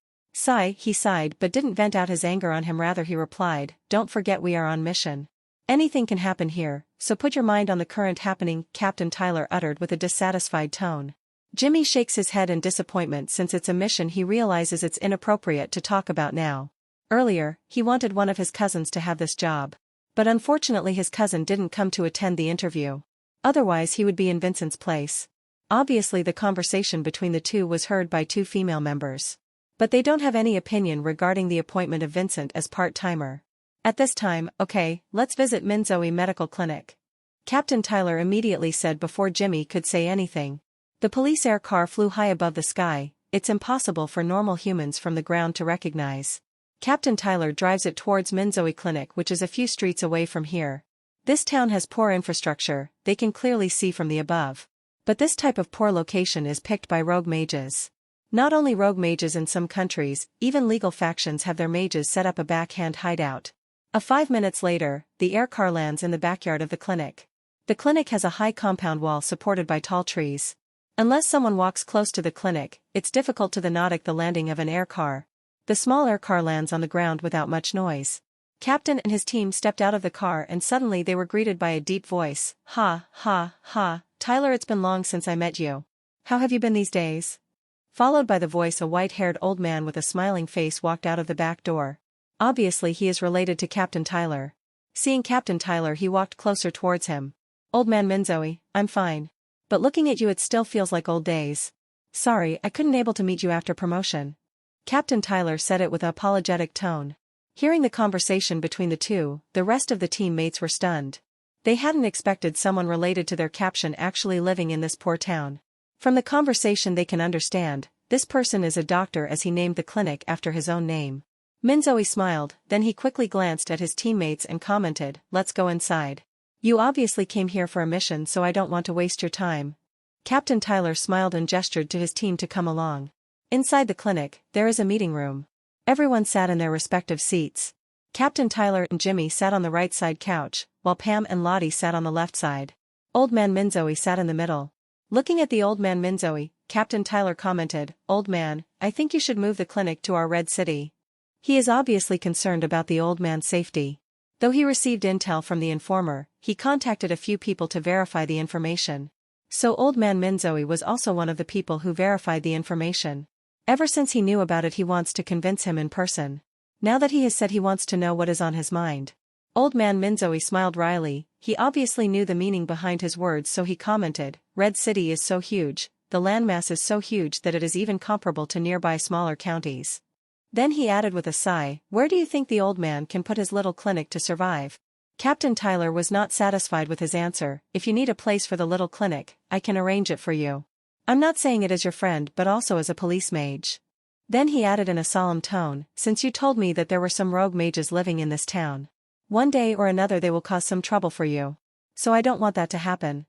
He sighed but didn't vent out his anger on him, rather he replied, "Don't forget we are on mission. Anything can happen here, so put your mind on the current happening," Captain Tyler uttered with a dissatisfied tone. Jimmy shakes his head in disappointment. Since it's a mission he realizes it's inappropriate to talk about now. Earlier, he wanted one of his cousins to have this job. But unfortunately his cousin didn't come to attend the interview. Otherwise he would be in Vincent's place. Obviously the conversation between the two was heard by two female members. But they don't have any opinion regarding the appointment of Vincent as part-timer. At this time, "Okay, let's visit Minzoe Medical Clinic," Captain Tyler immediately said before Jimmy could say anything. The police air car flew high above the sky. It's impossible for normal humans from the ground to recognize. Captain Tyler drives it towards Minzoe Clinic, which is a few streets away from here. This town has poor infrastructure, they can clearly see from the above. But this type of poor location is picked by rogue mages. Not only rogue mages, in some countries, even legal factions have their mages set up a backhand hideout. 5 minutes later, the air car lands in the backyard of the clinic. The clinic has a high compound wall supported by tall trees. Unless someone walks close to the clinic, it's difficult to notice the landing of an air car. The small air car lands on the ground without much noise. Captain and his team stepped out of the car and suddenly they were greeted by a deep voice. "Ha, ha, ha, Tyler, it's been long since I met you. How have you been these days?" Followed by the voice, a white-haired old man with a smiling face walked out of the back door. Obviously he is related to Captain Tyler. Seeing Captain Tyler he walked closer towards him. "Old man Minzoe, I'm fine. But looking at you it still feels like old days. Sorry I couldn't able to meet you after promotion." Captain Tyler said it with an apologetic tone. Hearing the conversation between the two, the rest of the teammates were stunned. They hadn't expected someone related to their captain actually living in this poor town. From the conversation they can understand, this person is a doctor, as he named the clinic after his own name. Minzoe smiled, then he quickly glanced at his teammates and commented, "Let's go inside. You obviously came here for a mission, so I don't want to waste your time." Captain Tyler smiled and gestured to his team to come along. Inside the clinic, there is a meeting room. Everyone sat in their respective seats. Captain Tyler and Jimmy sat on the right side couch, while Pam and Lottie sat on the left side. Old man Minzoe sat in the middle. Looking at the old man Minzoe, Captain Tyler commented, "Old man, I think you should move the clinic to our red city." He is obviously concerned about the old man's safety. Though he received intel from the informer, he contacted a few people to verify the information. So old man Minzoe was also one of the people who verified the information. Ever since he knew about it he wants to convince him in person. Now that he has said he wants to know what is on his mind. Old man Minzoe smiled wryly. He obviously knew the meaning behind his words, so he commented, "Red City is so huge, the landmass is so huge that it is even comparable to nearby smaller counties." Then he added with a sigh, "Where do you think the old man can put his little clinic to survive?" Captain Tyler was not satisfied with his answer. "If you need a place for the little clinic, I can arrange it for you. I'm not saying it as your friend but also as a police mage." Then he added in a solemn tone, "Since you told me that there were some rogue mages living in this town, one day or another they will cause some trouble for you. So I don't want that to happen."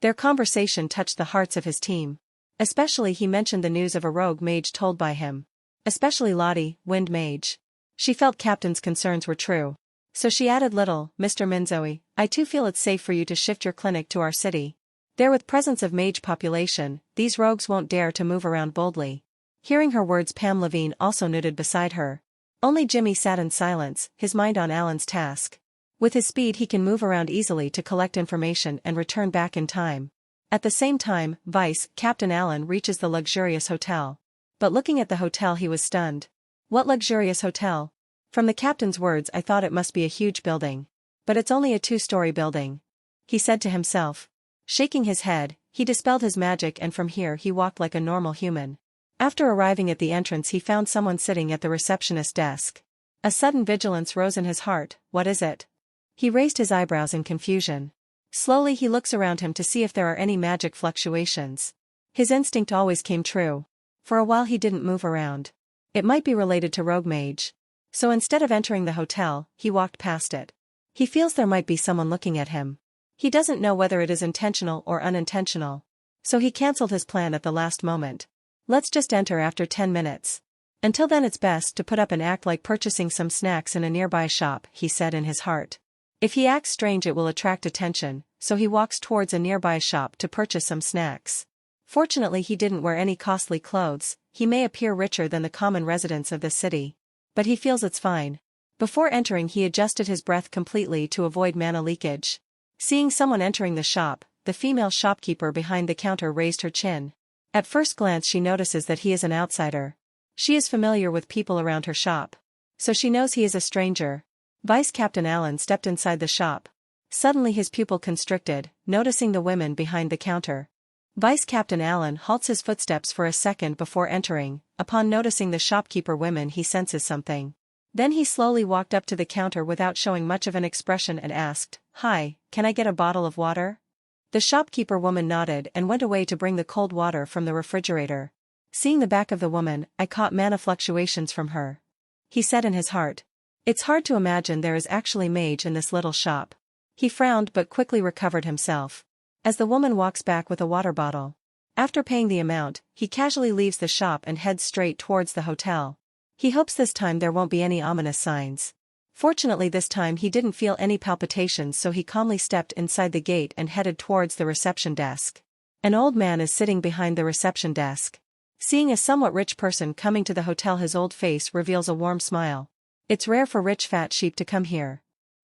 Their conversation touched the hearts of his team. Especially he mentioned the news of a rogue mage told by him. Especially Lottie, Wind Mage. She felt Captain's concerns were true. So she added, "Little, Mr. Minzoe, I too feel it's safe for you to shift your clinic to our city. There with presence of mage population, these rogues won't dare to move around boldly." Hearing her words, Pam Levine also nodded beside her. Only Jimmy sat in silence, his mind on Alan's task. With his speed he can move around easily to collect information and return back in time. At the same time, Vice Captain Allen reaches the luxurious hotel. But looking at the hotel he was stunned. What luxurious hotel. From the captain's words I thought it must be a huge building. But it's only a 2-story building. He said to himself. Shaking his head, he dispelled his magic and from here he walked like a normal human. After arriving at the entrance he found someone sitting at the receptionist desk. A sudden vigilance rose in his heart. What is it? He raised his eyebrows in confusion. Slowly he looks around him to see if there are any magic fluctuations. His instinct always came true. For a while he didn't move around. It might be related to Rogue Mage. So instead of entering the hotel, he walked past it. He feels there might be someone looking at him. He doesn't know whether it is intentional or unintentional. So he cancelled his plan at the last moment. Let's just enter after 10 minutes. Until then it's best to put up an act like purchasing some snacks in a nearby shop, he said in his heart. If he acts strange it will attract attention, so he walks towards a nearby shop to purchase some snacks. Fortunately he didn't wear any costly clothes, he may appear richer than the common residents of this city. But he feels it's fine. Before entering he adjusted his breath completely to avoid mana leakage. Seeing someone entering the shop, the female shopkeeper behind the counter raised her chin. At first glance she notices that he is an outsider. She is familiar with people around her shop. So she knows he is a stranger. Vice Captain Allen stepped inside the shop. Suddenly his pupil constricted, noticing the women behind the counter. Vice Captain Allen halts his footsteps for a second before entering. Upon noticing the shopkeeper women he senses something. Then he slowly walked up to the counter without showing much of an expression and asked, "Hi, can I get a bottle of water?" The shopkeeper woman nodded and went away to bring the cold water from the refrigerator. Seeing the back of the woman, I caught mana fluctuations from her. He said in his heart. It's hard to imagine there is actually Mage in this little shop. He frowned but quickly recovered himself. As the woman walks back with a water bottle. After paying the amount, he casually leaves the shop and heads straight towards the hotel. He hopes this time there won't be any ominous signs. Fortunately this time he didn't feel any palpitations so he calmly stepped inside the gate and headed towards the reception desk. An old man is sitting behind the reception desk. Seeing a somewhat rich person coming to the hotel his old face reveals a warm smile. It's rare for rich fat sheep to come here.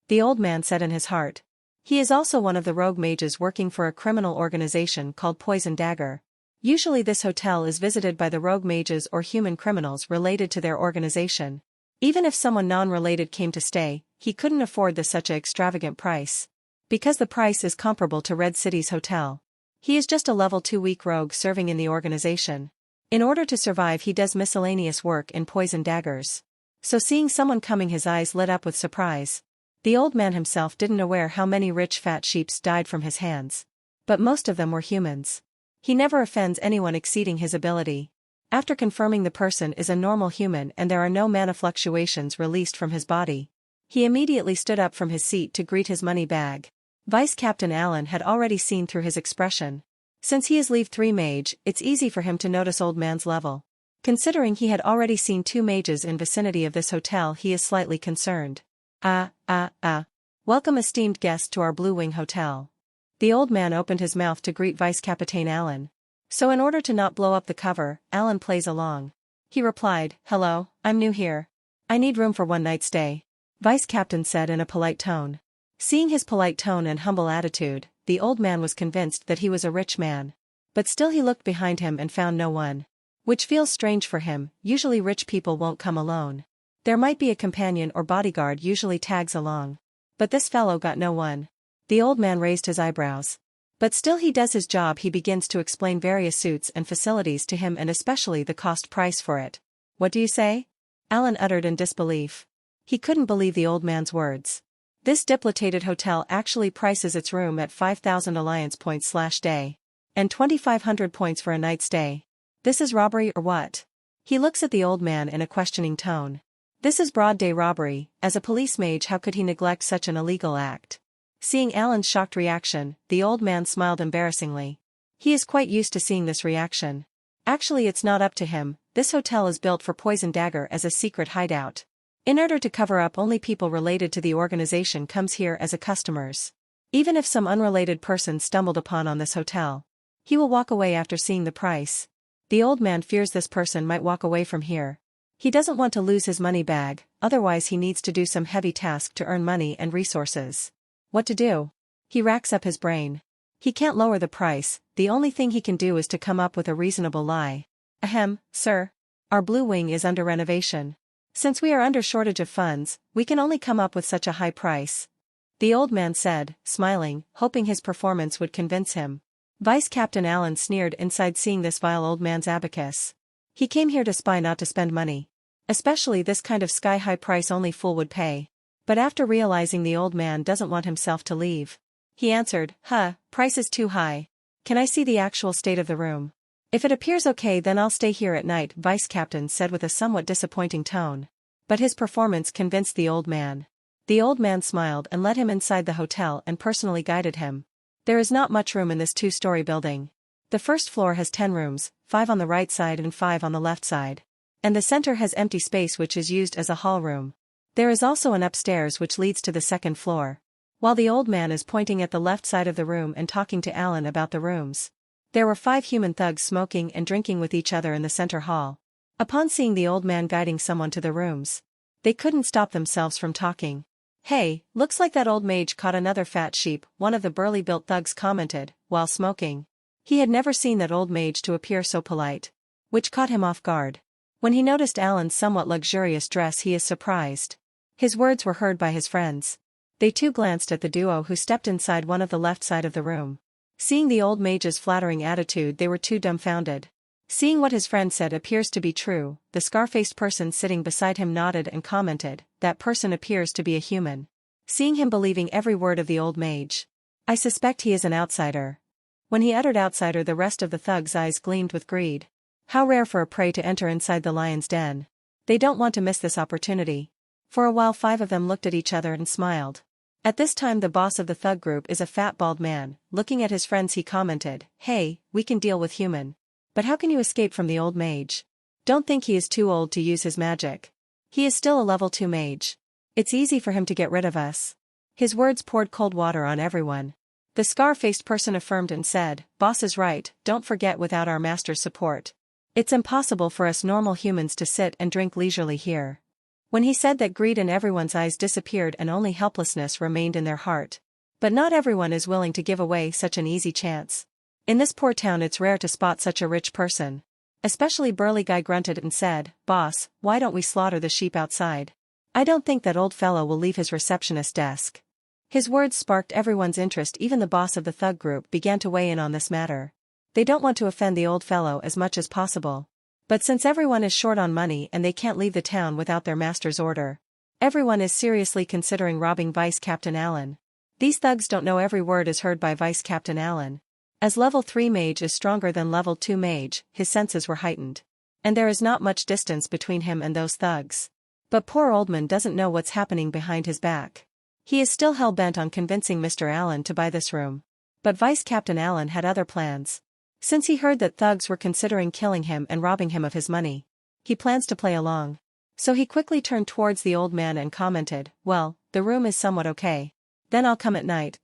The old man said in his heart. He is also one of the rogue mages working for a criminal organization called Poison Dagger. Usually this hotel is visited by the rogue mages or human criminals related to their organization. Even if someone non-related came to stay, he couldn't afford such an extravagant price. Because the price is comparable to Red City's hotel. He is just a level 2 weak rogue serving in the organization. In order to survive he does miscellaneous work in Poison Daggers. So seeing someone coming his eyes lit up with surprise. The old man himself didn't aware how many rich fat sheeps died from his hands. But most of them were humans. He never offends anyone exceeding his ability. After confirming the person is a normal human and there are no mana fluctuations released from his body. He immediately stood up from his seat to greet his money bag. Vice Captain Allen had already seen through his expression. Since he is Level 3 mage, it's easy for him to notice old man's level. Considering he had already seen 2 mages in vicinity of this hotel he is slightly concerned. Welcome esteemed guest to our Blue Wing Hotel. The old man opened his mouth to greet Vice Captain Allen. So in order to not blow up the cover, Allen plays along. He replied, "Hello, I'm new here. I need room for one night stay," Vice Captain said in a polite tone. Seeing his polite tone and humble attitude, the old man was convinced that he was a rich man. But still he looked behind him and found no one. Which feels strange for him, usually rich people won't come alone. There might be a companion or bodyguard usually tags along. But this fellow got no one. The old man raised his eyebrows. But still he does his job. He begins to explain various suits and facilities to him and especially the cost price for it. "What do you say?" Allen uttered in disbelief. He couldn't believe the old man's words. This dilapidated hotel actually prices its room at 5,000 alliance points/day. And 2,500 points for a night stay. This is robbery or what? He looks at the old man in a questioning tone. This is broad day robbery. As a police mage how could he neglect such an illegal act? Seeing Alan's shocked reaction, the old man smiled embarrassingly. He is quite used to seeing this reaction. Actually it's not up to him, this hotel is built for Poison Dagger as a secret hideout. In order to cover up only people related to the organization comes here as a customers. Even if some unrelated person stumbled upon on this hotel. He will walk away after seeing the price. The old man fears this person might walk away from here. He doesn't want to lose his money bag, otherwise he needs to do some heavy task to earn money and resources. What to do? He racks up his brain. He can't lower the price, the only thing he can do is to come up with a reasonable lie. Ahem, sir. Our Blue Wing is under renovation. Since we are under shortage of funds, we can only come up with such a high price. The old man said, smiling, hoping his performance would convince him. Vice Captain Allen sneered inside seeing this vile old man's abacus. He came here to spy, not to spend money. Especially this kind of sky-high price only fool would pay. But after realizing the old man doesn't want himself to leave, he answered, price is too high. Can I see the actual state of the room? If it appears okay, then I'll stay here at night, Vice Captain said with a somewhat disappointing tone. But his performance convinced the old man. The old man smiled and led him inside the hotel and personally guided him. There is not much room in this 2-story building. The first floor has 10 rooms, 5 on the right side and 5 on the left side. And the center has empty space which is used as a hall room. There is also an upstairs which leads to the second floor. While the old man is pointing at the left side of the room and talking to Alan about the rooms, there were 5 human thugs smoking and drinking with each other in the center hall. Upon seeing the old man guiding someone to the rooms, they couldn't stop themselves from talking. Hey, looks like that old mage caught another fat sheep, one of the burly-built thugs commented, while smoking. He had never seen that old mage to appear so polite, which caught him off guard. When he noticed Alan's somewhat luxurious dress, he is surprised. His words were heard by his friends. They too glanced at the duo who stepped inside one of the left side of the room. Seeing the old mage's flattering attitude, they were too dumbfounded. Seeing what his friend said appears to be true, the scar-faced person sitting beside him nodded and commented, that person appears to be a human. Seeing him believing every word of the old mage. I suspect he is an outsider. When he uttered outsider, the rest of the thugs' eyes gleamed with greed. How rare for a prey to enter inside the lion's den. They don't want to miss this opportunity. For a while 5 of them looked at each other and smiled. At this time the boss of the thug group is a fat bald man. Looking at his friends he commented, hey, we can deal with human. But how can you escape from the old mage? Don't think he is too old to use his magic. He is still a level 2 mage. It's easy for him to get rid of us. His words poured cold water on everyone. The scar-faced person affirmed and said, boss is right, don't forget without our master's support, it's impossible for us normal humans to sit and drink leisurely here. When he said that, greed in everyone's eyes disappeared and only helplessness remained in their heart. But not everyone is willing to give away such an easy chance. In this poor town it's rare to spot such a rich person. Especially burly guy grunted and said, boss, why don't we slaughter the sheep outside? I don't think that old fellow will leave his receptionist desk. His words sparked everyone's interest. Even the boss of the thug group began to weigh in on this matter. They don't want to offend the old fellow as much as possible. But since everyone is short on money and they can't leave the town without their master's order, everyone is seriously considering robbing Vice Captain Allen. These thugs don't know every word is heard by Vice Captain Allen. As level 3 mage is stronger than level 2 mage, his senses were heightened. And there is not much distance between him and those thugs. But poor Oldman doesn't know what's happening behind his back. He is still hell-bent on convincing Mr. Allen to buy this room. But Vice Captain Allen had other plans. Since he heard that thugs were considering killing him and robbing him of his money, he plans to play along. So he quickly turned towards the old man and commented, well, the room is somewhat okay. Then I'll come at night.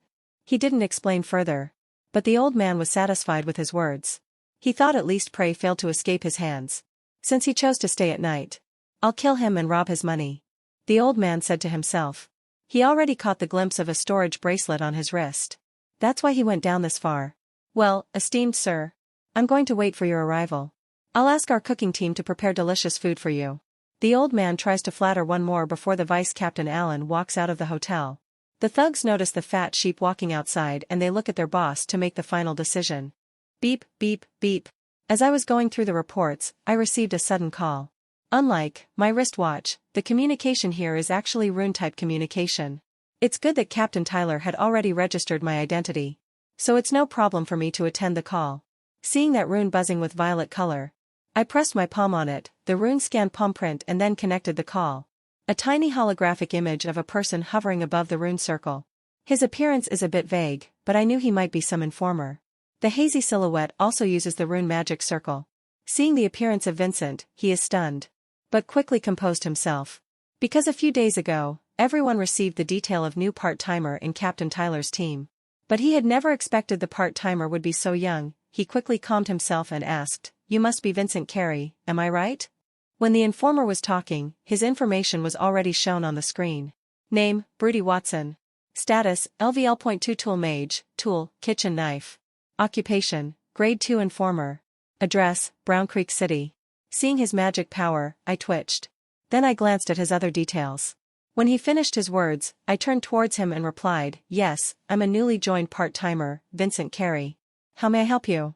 He didn't explain further. But the old man was satisfied with his words. He thought at least prey failed to escape his hands. Since he chose to stay at night, I'll kill him and rob his money. The old man said to himself. He already caught the glimpse of a storage bracelet on his wrist. That's why he went down this far. Well, esteemed sir, I'm going to wait for your arrival. I'll ask our cooking team to prepare delicious food for you. The old man tries to flatter one more before the Vice Captain Allen walks out of the hotel. The thugs notice the fat sheep walking outside and they look at their boss to make the final decision. Beep, beep, beep. As I was going through the reports, I received a sudden call. Unlike my wristwatch, the communication here is actually rune-type communication. It's good that Captain Tyler had already registered my identity, so it's no problem for me to attend the call. Seeing that rune buzzing with violet color, I pressed my palm on it, the rune scanned palm print and then connected the call. A tiny holographic image of a person hovering above the rune circle. His appearance is a bit vague, but I knew he might be some informer. The hazy silhouette also uses the rune magic circle. Seeing the appearance of Vincent, he is stunned, but quickly composed himself. Because a few days ago, everyone received the detail of new part-timer in Captain Tyler's team. But he had never expected the part-timer would be so young. He quickly calmed himself and asked, you must be Vincent Carey, am I right? When the informer was talking, his information was already shown on the screen. Name, Broody Watson. Status, LVL.2 Tool Mage, Tool, Kitchen Knife. Occupation, Grade 2 Informer. Address, Brown Creek City. Seeing his magic power, I twitched. Then I glanced at his other details. When he finished his words, I turned towards him and replied, "Yes, I'm a newly joined part-timer, Vincent Carey. How may I help you?"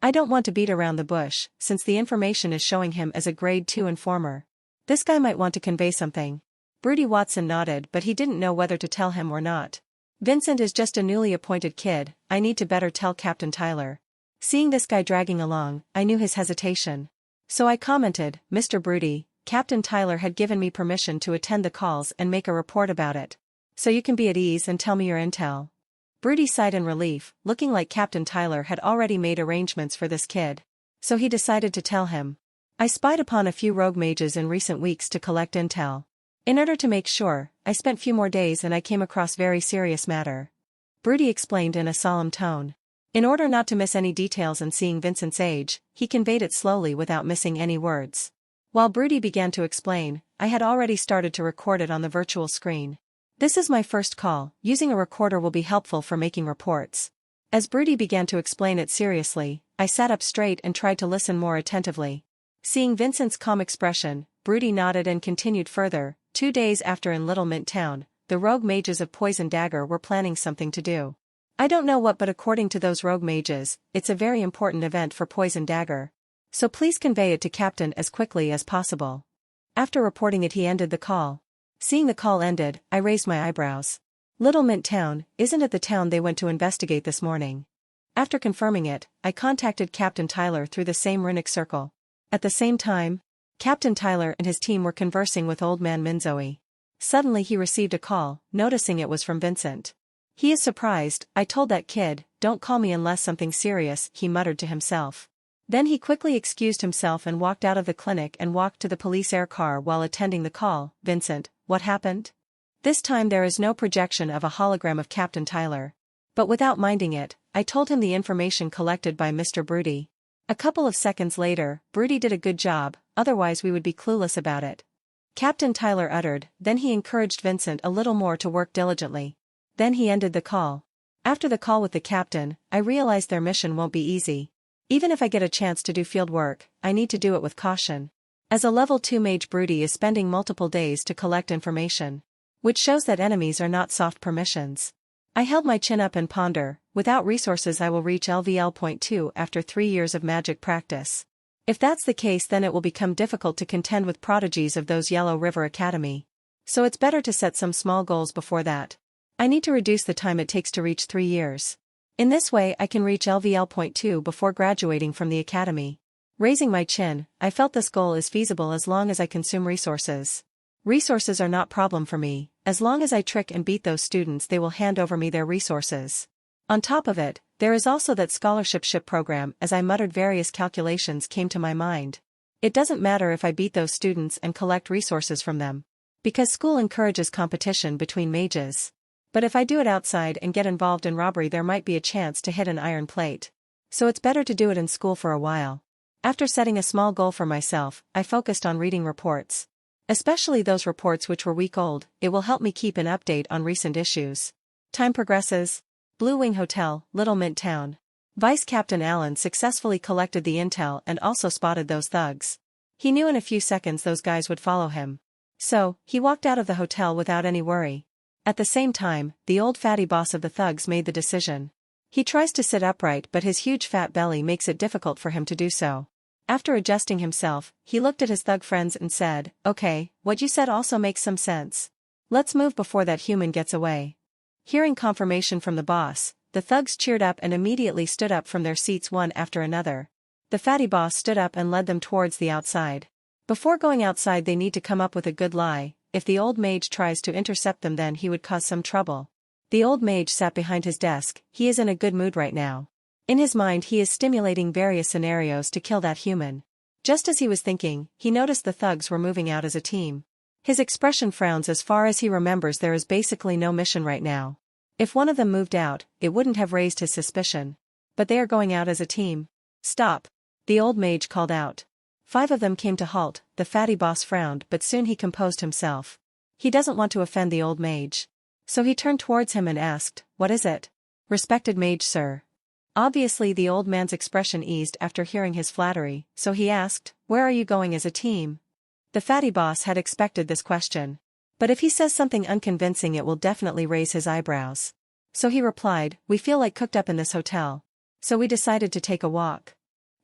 I don't want to beat around the bush, since the information is showing him as a grade 2 informer. This guy might want to convey something. Broody Watson nodded, but he didn't know whether to tell him or not. Vincent is just a newly appointed kid, I need to better tell Captain Tyler. Seeing this guy dragging along, I knew his hesitation. So I commented, "Mr. Broody, Captain Tyler had given me permission to attend the calls and make a report about it. So you can be at ease and tell me your intel." Broody sighed in relief, looking like Captain Tyler had already made arrangements for this kid. So he decided to tell him. I spied upon a few rogue mages in recent weeks to collect intel. In order to make sure, I spent few more days and I came across very serious matter. Broody explained in a solemn tone. In order not to miss any details and seeing Vincent's age, he conveyed it slowly without missing any words. While Broody began to explain, I had already started to record it on the virtual screen. This is my first call, using a recorder will be helpful for making reports. As Broody began to explain it seriously, I sat up straight and tried to listen more attentively. Seeing Vincent's calm expression, Broody nodded and continued further. 2 days after in Little Mint Town, the rogue mages of Poison Dagger were planning something to do. I don't know what, but according to those rogue mages, it's a very important event for Poison Dagger. So please convey it to Captain as quickly as possible. After reporting it, he ended the call. Seeing the call ended, I raised my eyebrows. Little Mint Town, isn't it the town they went to investigate this morning? After confirming it, I contacted Captain Tyler through the same runic circle. At the same time, Captain Tyler and his team were conversing with Old Man Minzoe. Suddenly he received a call, noticing it was from Vincent. He is surprised, I told that kid, don't call me unless something serious, he muttered to himself. Then he quickly excused himself and walked out of the clinic and walked to the police air car while attending the call. "Vincent, what happened?" This time there is no projection of a hologram of Captain Tyler. But without minding it, I told him the information collected by Mr. Broody. A couple of seconds later, Broody did a good job, otherwise we would be clueless about it. Captain Tyler uttered, then he encouraged Vincent a little more to work diligently. Then he ended the call. After the call with the captain, I realized their mission won't be easy. Even if I get a chance to do field work, I need to do it with caution. As a level 2 mage, Broody is spending multiple days to collect information. Which shows that enemies are not soft permissions. I held my chin up and ponder, without resources I will reach LVL.2 after 3 years of magic practice. If that's the case, then it will become difficult to contend with prodigies of those Yellow River Academy. So it's better to set some small goals before that. I need to reduce the time it takes to reach 3 years. In this way I can reach LVL.2 before graduating from the academy. Raising my chin, I felt this goal is feasible as long as I consume resources. Resources are not problem for me, as long as I trick and beat those students they will hand over me their resources. On top of it, there is also that scholarship ship program. As I muttered, various calculations came to my mind. It doesn't matter if I beat those students and collect resources from them. Because school encourages competition between mages. But if I do it outside and get involved in robbery, there might be a chance to hit an iron plate. So it's better to do it in school for a while. After setting a small goal for myself, I focused on reading reports. Especially those reports which were week old, it will help me keep an update on recent issues. Time progresses. Blue Wing Hotel, Little Mint Town. Vice Captain Allen successfully collected the intel and also spotted those thugs. He knew in a few seconds those guys would follow him. So, he walked out of the hotel without any worry. At the same time, the old fatty boss of the thugs made the decision. He tries to sit upright, but his huge fat belly makes it difficult for him to do so. After adjusting himself, he looked at his thug friends and said, "Okay, what you said also makes some sense. Let's move before that human gets away." Hearing confirmation from the boss, the thugs cheered up and immediately stood up from their seats one after another. The fatty boss stood up and led them towards the outside. Before going outside they need to come up with a good lie. If the old mage tries to intercept them, then he would cause some trouble. The old mage sat behind his desk. He is in a good mood right now. In his mind he is stimulating various scenarios to kill that human. Just as he was thinking, he noticed the thugs were moving out as a team. His expression frowns. As far as he remembers, there is basically no mission right now. If one of them moved out, it wouldn't have raised his suspicion. But they are going out as a team. "Stop!" the old mage called out. 5 of them came to halt. The fatty boss frowned, but soon he composed himself. He doesn't want to offend the old mage. So he turned towards him and asked, "What is it?" "Respected mage, sir." Obviously the old man's expression eased after hearing his flattery, so he asked, "Where are you going as a team?" The fatty boss had expected this question. But if he says something unconvincing, it will definitely raise his eyebrows. So he replied, "We feel like cooked up in this hotel. So we decided to take a walk."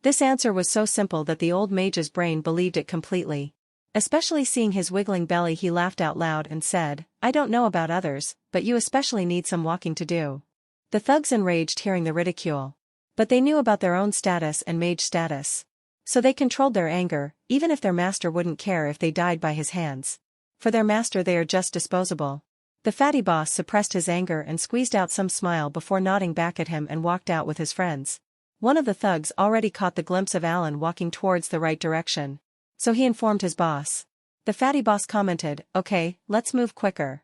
This answer was so simple that the old mage's brain believed it completely. Especially seeing his wiggling belly, he laughed out loud and said, "I don't know about others, but you especially need some walking to do." The thugs enraged hearing the ridicule. But they knew about their own status and mage status. So they controlled their anger, even if their master wouldn't care if they died by his hands. For their master they are just disposable. The fatty boss suppressed his anger and squeezed out some smile before nodding back at him and walked out with his friends. One of the thugs already caught the glimpse of Alan walking towards the right direction. So he informed his boss. The fatty boss commented, "Okay, let's move quicker."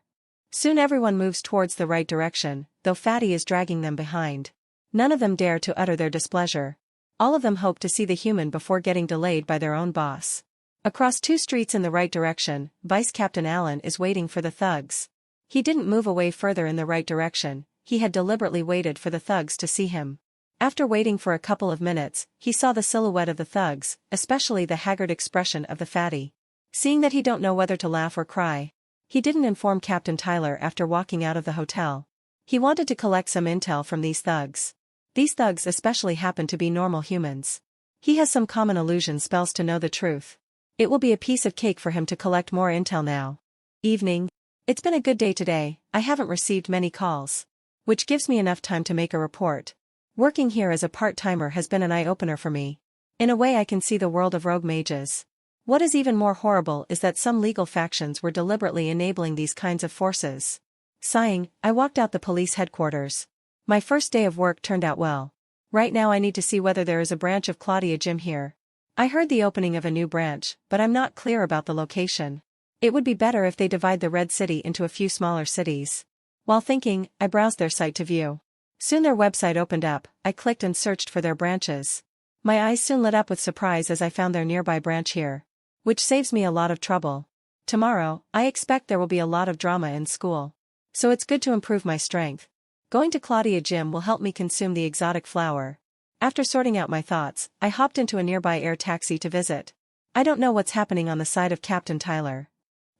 Soon everyone moves towards the right direction, though Fatty is dragging them behind. None of them dare to utter their displeasure. All of them hope to see the human before getting delayed by their own boss. Across 2 streets in the right direction, Vice Captain Alan is waiting for the thugs. He didn't move away further in the right direction, he had deliberately waited for the thugs to see him. After waiting for a couple of minutes, he saw the silhouette of the thugs, especially the haggard expression of the fatty. Seeing that he don't know whether to laugh or cry, he didn't inform Captain Tyler after walking out of the hotel. He wanted to collect some intel from these thugs. These thugs especially happen to be normal humans. He has some common illusion spells to know the truth. It will be a piece of cake for him to collect more intel now. Evening. It's been a good day today, I haven't received many calls. Which gives me enough time to make a report. Working here as a part-timer has been an eye-opener for me. In a way I can see the world of rogue mages. What is even more horrible is that some legal factions were deliberately enabling these kinds of forces. Sighing, I walked out the police headquarters. My first day of work turned out well. Right now I need to see whether there is a branch of Claudia Gym here. I heard the opening of a new branch, but I'm not clear about the location. It would be better if they divide the Red City into a few smaller cities. While thinking, I browsed their site to view. Soon their website opened up, I clicked and searched for their branches. My eyes soon lit up with surprise as I found their nearby branch here. Which saves me a lot of trouble. Tomorrow, I expect there will be a lot of drama in school. So it's good to improve my strength. Going to Claudia Gym will help me consume the exotic flower. After sorting out my thoughts, I hopped into a nearby air taxi to visit. I don't know what's happening on the side of Captain Tyler.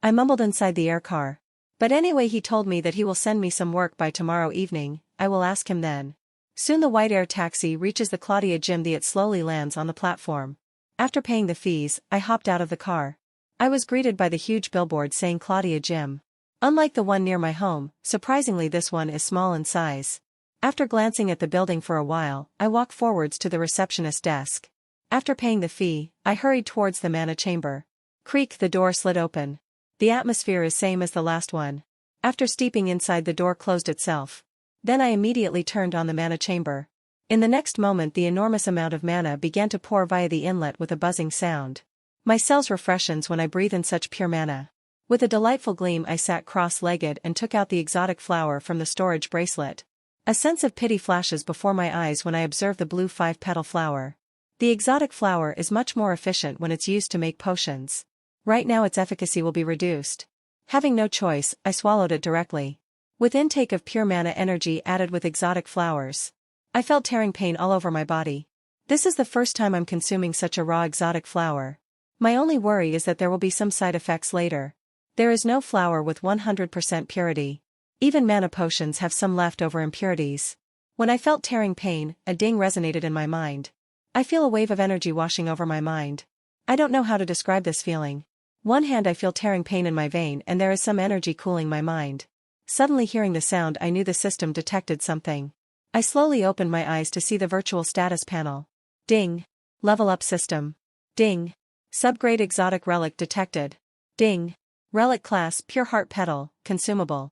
I mumbled inside the air car. But anyway, he told me that he will send me some work by tomorrow evening, I will ask him then. Soon the white air taxi reaches the Claudia Gym. It slowly lands on the platform. After paying the fees, I hopped out of the car. I was greeted by the huge billboard saying Claudia Gym. Unlike the one near my home, surprisingly this one is small in size. After glancing at the building for a while, I walked forwards to the receptionist's desk. After paying the fee, I hurried towards the manhwa chamber. Creak, the door slid open. The atmosphere is same as the last one. After stepping inside, the door closed itself. Then I immediately turned on the manhwa chamber. In the next moment the enormous amount of mana began to pour via the inlet with a buzzing sound. My cells refreshes when I breathe in such pure mana. With a delightful gleam I sat cross-legged and took out the exotic flower from the storage bracelet. A sense of pity flashes before my eyes when I observe the blue 5-petal flower. The exotic flower is much more efficient when it's used to make potions. Right now its efficacy will be reduced. Having no choice, I swallowed it directly. With intake of pure mana energy added with exotic flowers, I felt tearing pain all over my body. This is the first time I'm consuming such a raw exotic flower. My only worry is that there will be some side effects later. There is no flower with 100% purity. Even mana potions have some leftover impurities. When I felt tearing pain, a ding resonated in my mind. I feel a wave of energy washing over my mind. I don't know how to describe this feeling. One hand I feel tearing pain in my vein and there is some energy cooling my mind. Suddenly hearing the sound I knew the system detected something. I slowly opened my eyes to see the virtual status panel. Ding. Level up system. Ding. Subgrade exotic relic detected. Ding. Relic class pure heart petal, consumable.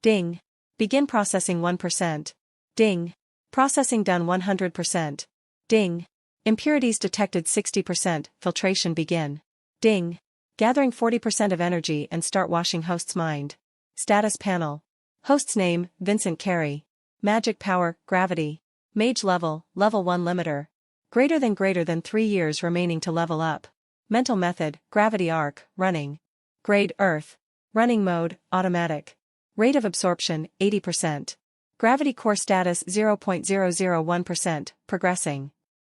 Ding. Begin processing 1%. Ding. Processing done 100%. Ding. Impurities detected 60%, filtration begin. Ding. Gathering 40% of energy and start washing host's mind. Status panel. Host's name, Vincent Carey. Magic power, gravity. Mage level, level 1 limiter. Greater than 3 years remaining to level up. Mental method, gravity arc, running. Grade, earth. Running mode, automatic. Rate of absorption, 80%. Gravity core status 0.001%, progressing.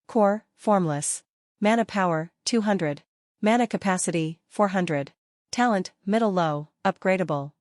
Core, formless. Mana power, 200. Mana capacity, 400. Talent, middle-low, upgradable.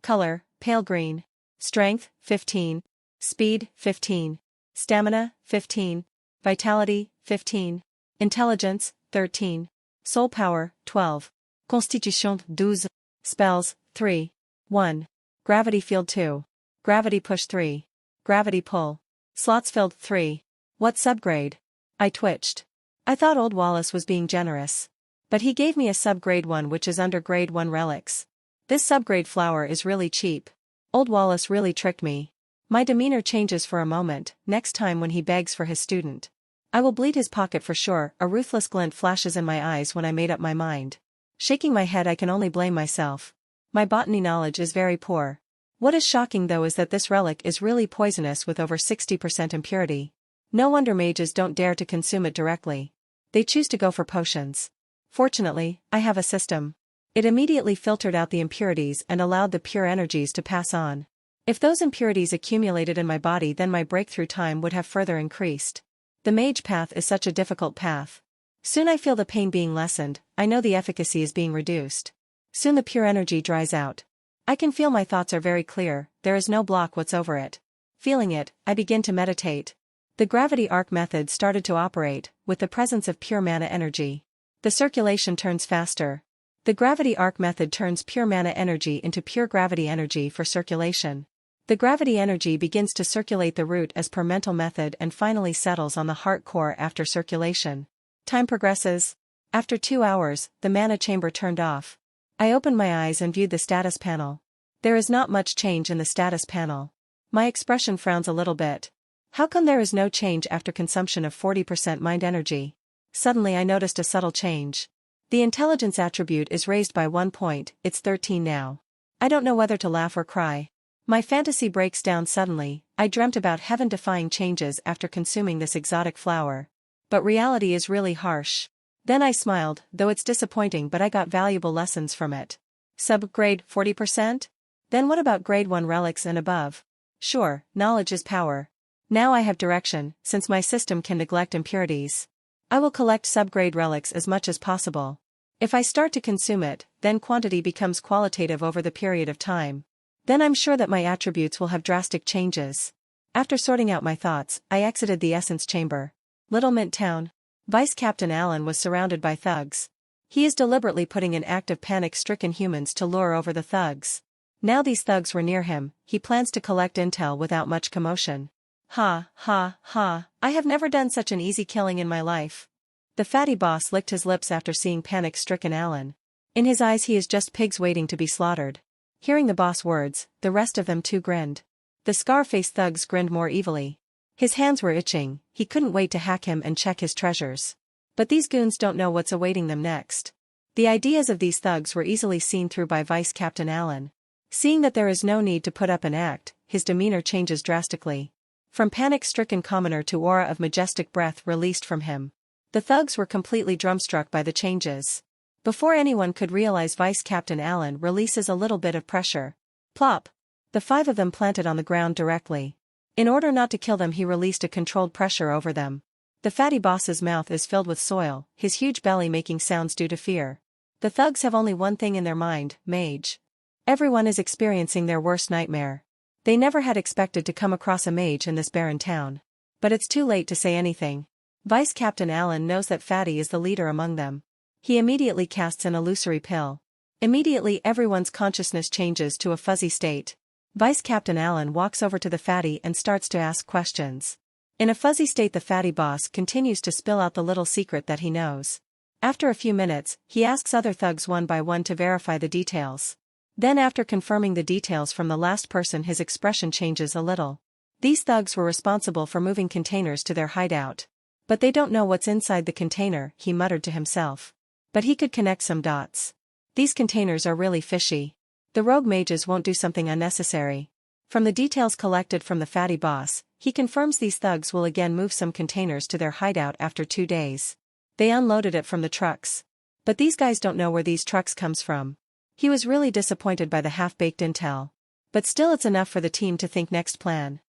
Color, pale green. Strength, 15. Speed, 15. Stamina, 15. Vitality, 15. Intelligence, 13. Soul power, 12. Constitution, 12. Spells, 3. 1. Gravity field 2. Gravity push 3. Gravity pull. Slots filled 3. What subgrade? I twitched. I thought old Wallace was being generous. But he gave me a subgrade 1 which is under grade 1 relics. This subgrade flower is really cheap. Old Wallace really tricked me. My demeanor changes for a moment, next time when he begs for his student. I will bleed his pocket for sure. A ruthless glint flashes in my eyes when I made up my mind. Shaking my head, I can only blame myself. My botany knowledge is very poor. What is shocking though is that this relic is really poisonous with over 60% impurity. No wonder mages don't dare to consume it directly. They choose to go for potions. Fortunately, I have a system. It immediately filtered out the impurities and allowed the pure energies to pass on. If those impurities accumulated in my body, then my breakthrough time would have further increased. The mage path is such a difficult path. Soon I feel the pain being lessened, I know the efficacy is being reduced. Soon the pure energy dries out. I can feel my thoughts are very clear, there is no block what's over it. Feeling it, I begin to meditate. The gravity arc method started to operate, with the presence of pure mana energy. The circulation turns faster. The gravity arc method turns pure mana energy into pure gravity energy for circulation. The gravity energy begins to circulate the root as per mental method and finally settles on the heart core after circulation. Time progresses. After 2 hours, the mana chamber turned off. I opened my eyes and viewed the status panel. There is not much change in the status panel. My expression frowns a little bit. How come there is no change after consumption of 40% mind energy? Suddenly I noticed a subtle change. The intelligence attribute is raised by 1 point, it's 13 now. I don't know whether to laugh or cry. My fantasy breaks down suddenly. I dreamt about heaven-defying changes after consuming this exotic flower. But reality is really harsh. Then I smiled, though it's disappointing, but I got valuable lessons from it. Subgrade 40%? Then what about grade 1 relics and above? Sure, knowledge is power. Now I have direction, since my system can neglect impurities. I will collect subgrade relics as much as possible. If I start to consume it, then quantity becomes qualitative over the period of time. Then I'm sure that my attributes will have drastic changes. After sorting out my thoughts, I exited the essence chamber. Little Mint Town. Vice Captain Allen was surrounded by thugs. He is deliberately putting in active panic-stricken humans to lure over the thugs. Now these thugs were near him, he plans to collect intel without much commotion. Ha, ha, ha, I have never done such an easy killing in my life. The fatty boss licked his lips after seeing panic-stricken Allen. In his eyes he is just pigs waiting to be slaughtered. Hearing the boss words, the rest of them too grinned. The scar-faced thugs grinned more evilly. His hands were itching, he couldn't wait to hack him and check his treasures. But these goons don't know what's awaiting them next. The ideas of these thugs were easily seen through by Vice Captain Allen. Seeing that there is no need to put up an act, his demeanor changes drastically. From panic-stricken commoner to aura of majestic breath released from him. The thugs were completely drumstruck by the changes. Before anyone could realize, Vice Captain Allen releases a little bit of pressure. Plop! The 5 of them planted on the ground directly. In order not to kill them, he released a controlled pressure over them. The fatty boss's mouth is filled with soil, his huge belly making sounds due to fear. The thugs have only one thing in their mind, Mage. Everyone is experiencing their worst nightmare. They never had expected to come across a mage in this barren town. But it's too late to say anything. Vice Captain Allen knows that Fatty is the leader among them. He immediately casts an illusory pill. Immediately everyone's consciousness changes to a fuzzy state. Vice Captain Allen walks over to the fatty and starts to ask questions. In a fuzzy state, the fatty boss continues to spill out the little secret that he knows. After a few minutes, he asks other thugs one by one to verify the details. Then after confirming the details from the last person, his expression changes a little. These thugs were responsible for moving containers to their hideout. But they don't know what's inside the container, he muttered to himself. But he could connect some dots. These containers are really fishy. The rogue mages won't do something unnecessary. From the details collected from the fatty boss, he confirms these thugs will again move some containers to their hideout after 2 days. They unloaded it from the trucks. But these guys don't know where these trucks comes from. He was really disappointed by the half-baked intel. But still, it's enough for the team to think next plan.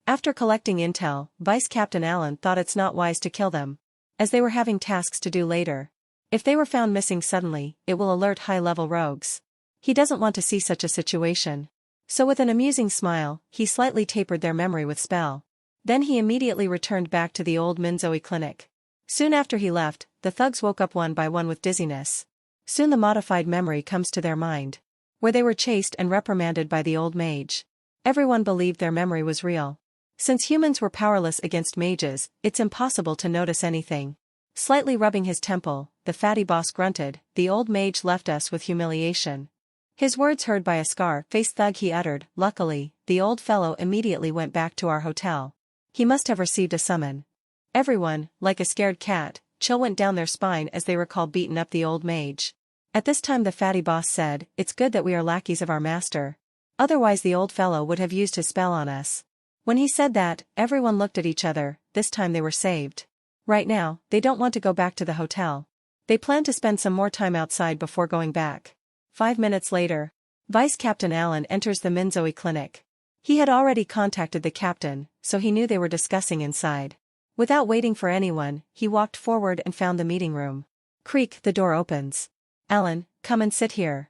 After collecting intel, Vice Captain Allen thought it's not wise to kill them, as they were having tasks to do later. If they were found missing suddenly, it will alert high-level rogues. He doesn't want to see such a situation. So with an amusing smile, he slightly tapered their memory with spell. Then he immediately returned back to the old Minzoi clinic. Soon after he left, the thugs woke up one by one with dizziness. Soon the modified memory comes to their mind, where they were chased and reprimanded by the old mage. Everyone believed their memory was real. Since humans were powerless against mages, it's impossible to notice anything. Slightly rubbing his temple, the fatty boss grunted, "The old mage left us with humiliation." His words heard by a scar-faced thug, he uttered, "Luckily, the old fellow immediately went back to our hotel. He must have received a summon." Everyone, like a scared cat, chill went down their spine as they recalled beaten up the old mage. At this time the fatty boss said, "It's good that we are lackeys of our master. Otherwise the old fellow would have used his spell on us." When he said that, everyone looked at each other. This time they were saved. Right now, they don't want to go back to the hotel. They plan to spend some more time outside before going back. 5 minutes later, Vice Captain Allen enters the Minzoi clinic. He had already contacted the captain, so he knew they were discussing inside. Without waiting for anyone, he walked forward and found the meeting room. Creak, the door opens. "Alan, come and sit here."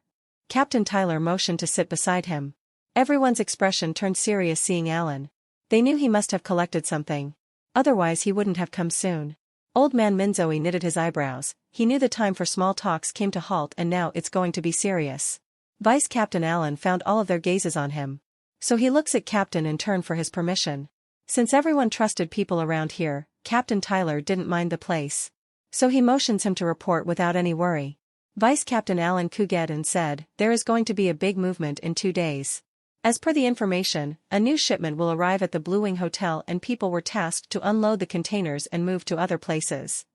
Captain Tyler motioned to sit beside him. Everyone's expression turned serious seeing Alan. They knew he must have collected something. Otherwise he wouldn't have come soon. Old man Minzoi knitted his eyebrows. He knew the time for small talks came to halt and now it's going to be serious. Vice Captain Allen found all of their gazes on him. So he looks at Captain in turn for his permission. Since everyone trusted people around here, Captain Tyler didn't mind the place. So he motions him to report without any worry. Vice Captain Allen Kugeddon said, "There is going to be a big movement in 2 days. As per the information, a new shipment will arrive at the Blue Wing Hotel and people were tasked to unload the containers and move to other places."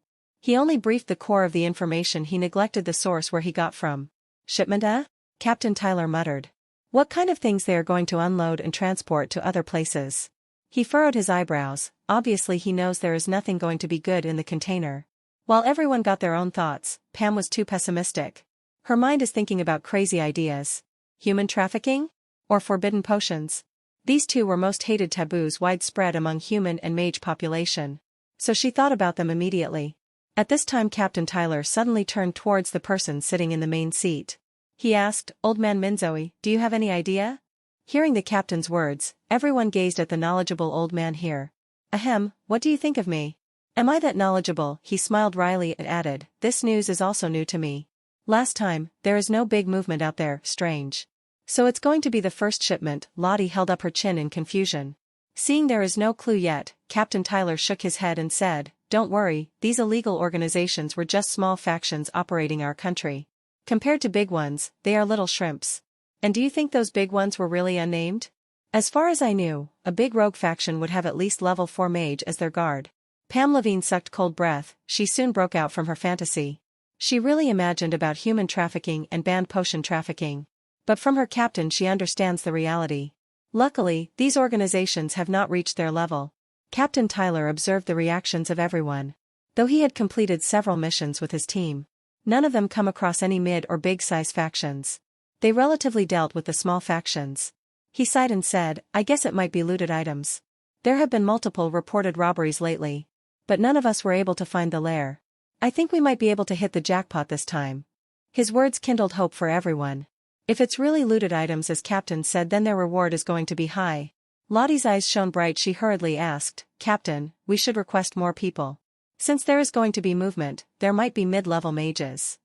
He only briefed the core of the information, he neglected the source where he got from. "Shipment, Captain Tyler muttered. "What kind of things they are going to unload and transport to other places?" He furrowed his eyebrows. Obviously he knows there is nothing going to be good in the container. While everyone got their own thoughts, Pam was too pessimistic. Her mind is thinking about crazy ideas. Human trafficking? Or forbidden potions? These two were most hated taboos widespread among human and mage population. So she thought about them immediately. At this time Captain Tyler suddenly turned towards the person sitting in the main seat. He asked, "Old man Minzoi, do you have any idea?" Hearing the captain's words, everyone gazed at the knowledgeable old man here. "Ahem, what do you think of me? Am I that knowledgeable?" He smiled wryly and added, "This news is also new to me. Last time, there is no big movement out there, strange. So it's going to be the first shipment." Lottie held up her chin in confusion. Seeing there is no clue yet, Captain Tyler shook his head and said, "Don't worry, these illegal organizations were just small factions operating our country. Compared to big ones, they are little shrimps. And do you think those big ones were really unnamed? As far as I knew, a big rogue faction would have at least level 4 mage as their guard." Pam Levine sucked cold breath. She soon broke out from her fantasy. She really imagined about human trafficking and banned potion trafficking. But from her captain she understands the reality. Luckily, these organizations have not reached their level. Captain Tyler observed the reactions of everyone. Though he had completed several missions with his team, none of them come across any mid or big size factions. They relatively dealt with the small factions. He sighed and said, "I guess it might be looted items. There have been multiple reported robberies lately. But none of us were able to find the lair. I think we might be able to hit the jackpot this time." His words kindled hope for everyone. If it's really looted items as Captain said, then their reward is going to be high. Lottie's eyes shone bright. She hurriedly asked, "Captain, we should request more people. Since there is going to be movement, there might be mid-level mages."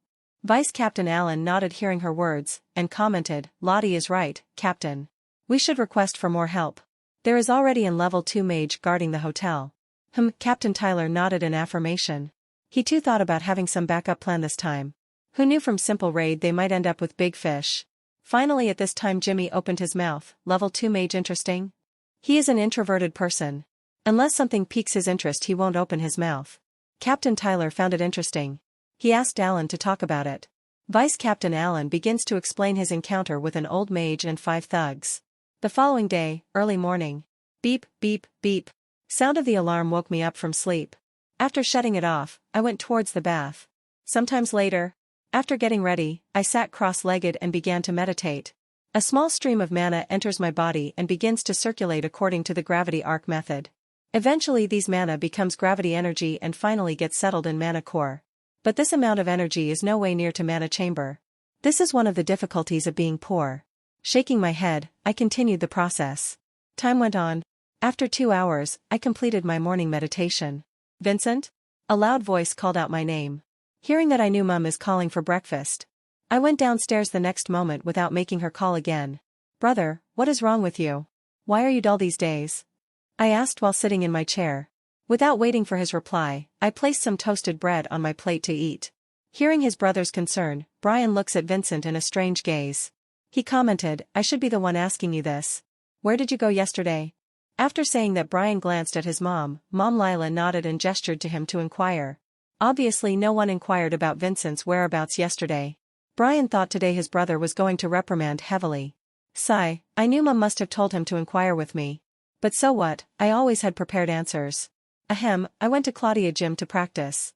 Vice Captain Allen nodded hearing her words, and commented, "Lottie is right, Captain. We should request for more help. There is already an level 2 mage guarding the hotel." Captain Tyler nodded in affirmation. He too thought about having some backup plan this time. Who knew from simple raid they might end up with big fish. Finally at this time Jimmy opened his mouth. "Level 2 mage interesting?" He is an introverted person. Unless something piques his interest he won't open his mouth. Captain Tyler found it interesting. He asked Alan to talk about it. Vice Captain Allen begins to explain his encounter with an old mage and 5 thugs. The following day, early morning. Beep, beep, beep. Sound of the alarm woke me up from sleep. After shutting it off, I went towards the bath. Sometimes later, after getting ready, I sat cross-legged and began to meditate. A small stream of mana enters my body and begins to circulate according to the gravity arc method. Eventually these mana becomes gravity energy and finally gets settled in mana core. But this amount of energy is no way near to mana chamber. This is one of the difficulties of being poor. Shaking my head, I continued the process. Time went on. After 2 hours, I completed my morning meditation. Vincent? A loud voice called out my name. Hearing that, I knew Mum is calling for breakfast. I went downstairs the next moment without making her call again. Brother, what is wrong with you? Why are you dull these days? I asked while sitting in my chair. Without waiting for his reply, I placed some toasted bread on my plate to eat. Hearing his brother's concern, Brian looks at Vincent in a strange gaze. He commented, I should be the one asking you this. Where did you go yesterday? After saying that, Brian glanced at his mom. Mom Lila nodded and gestured to him to inquire. Obviously no one inquired about Vincent's whereabouts yesterday. Brian thought today his brother was going to reprimand heavily. Sigh, I knew Mum must have told him to inquire with me. But so what, I always had prepared answers. Ahem, I went to Claudia Gym to practice.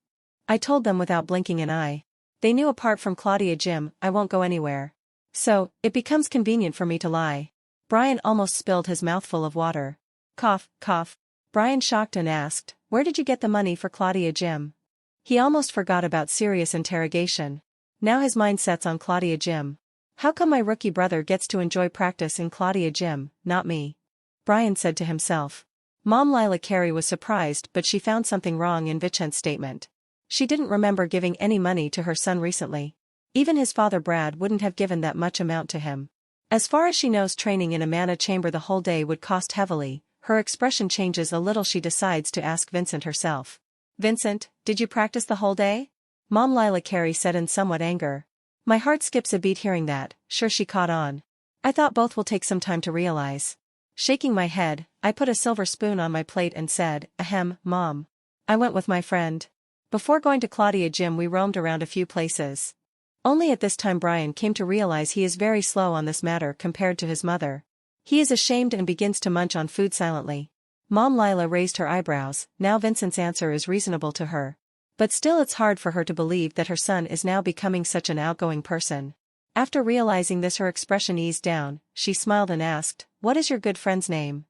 I told them without blinking an eye. They knew apart from Claudia Gym, I won't go anywhere. So, it becomes convenient for me to lie. Brian almost spilled his mouthful of water. Cough, cough. Brian shocked and asked, where did you get the money for Claudia Gym? He almost forgot about serious interrogation. Now his mind sets on Claudia Gym. How come my rookie brother gets to enjoy practice in Claudia Gym, not me? Brian said to himself. Mom Lila Carey was surprised, but she found something wrong in Vincent's statement. She didn't remember giving any money to her son recently. Even his father Brad wouldn't have given that much amount to him. As far as she knows, training in a mana chamber the whole day would cost heavily. Her expression changes a little. She decides to ask Vincent herself. Vincent, did you practice the whole day? Mom Lila Carey said in somewhat anger. My heart skips a beat hearing that. Sure, she caught on. I thought both will take some time to realize. Shaking my head, I put a silver spoon on my plate and said, ahem, Mom. I went with my friend. Before going to Claudia Gym we roamed around a few places. Only at this time Brian came to realize he is very slow on this matter compared to his mother. He is ashamed and begins to munch on food silently. Mom Lila raised her eyebrows. Now Vincent's answer is reasonable to her. But still it's hard for her to believe that her son is now becoming such an outgoing person. After realizing this, her expression eased down. She smiled and asked, what is your good friend's name?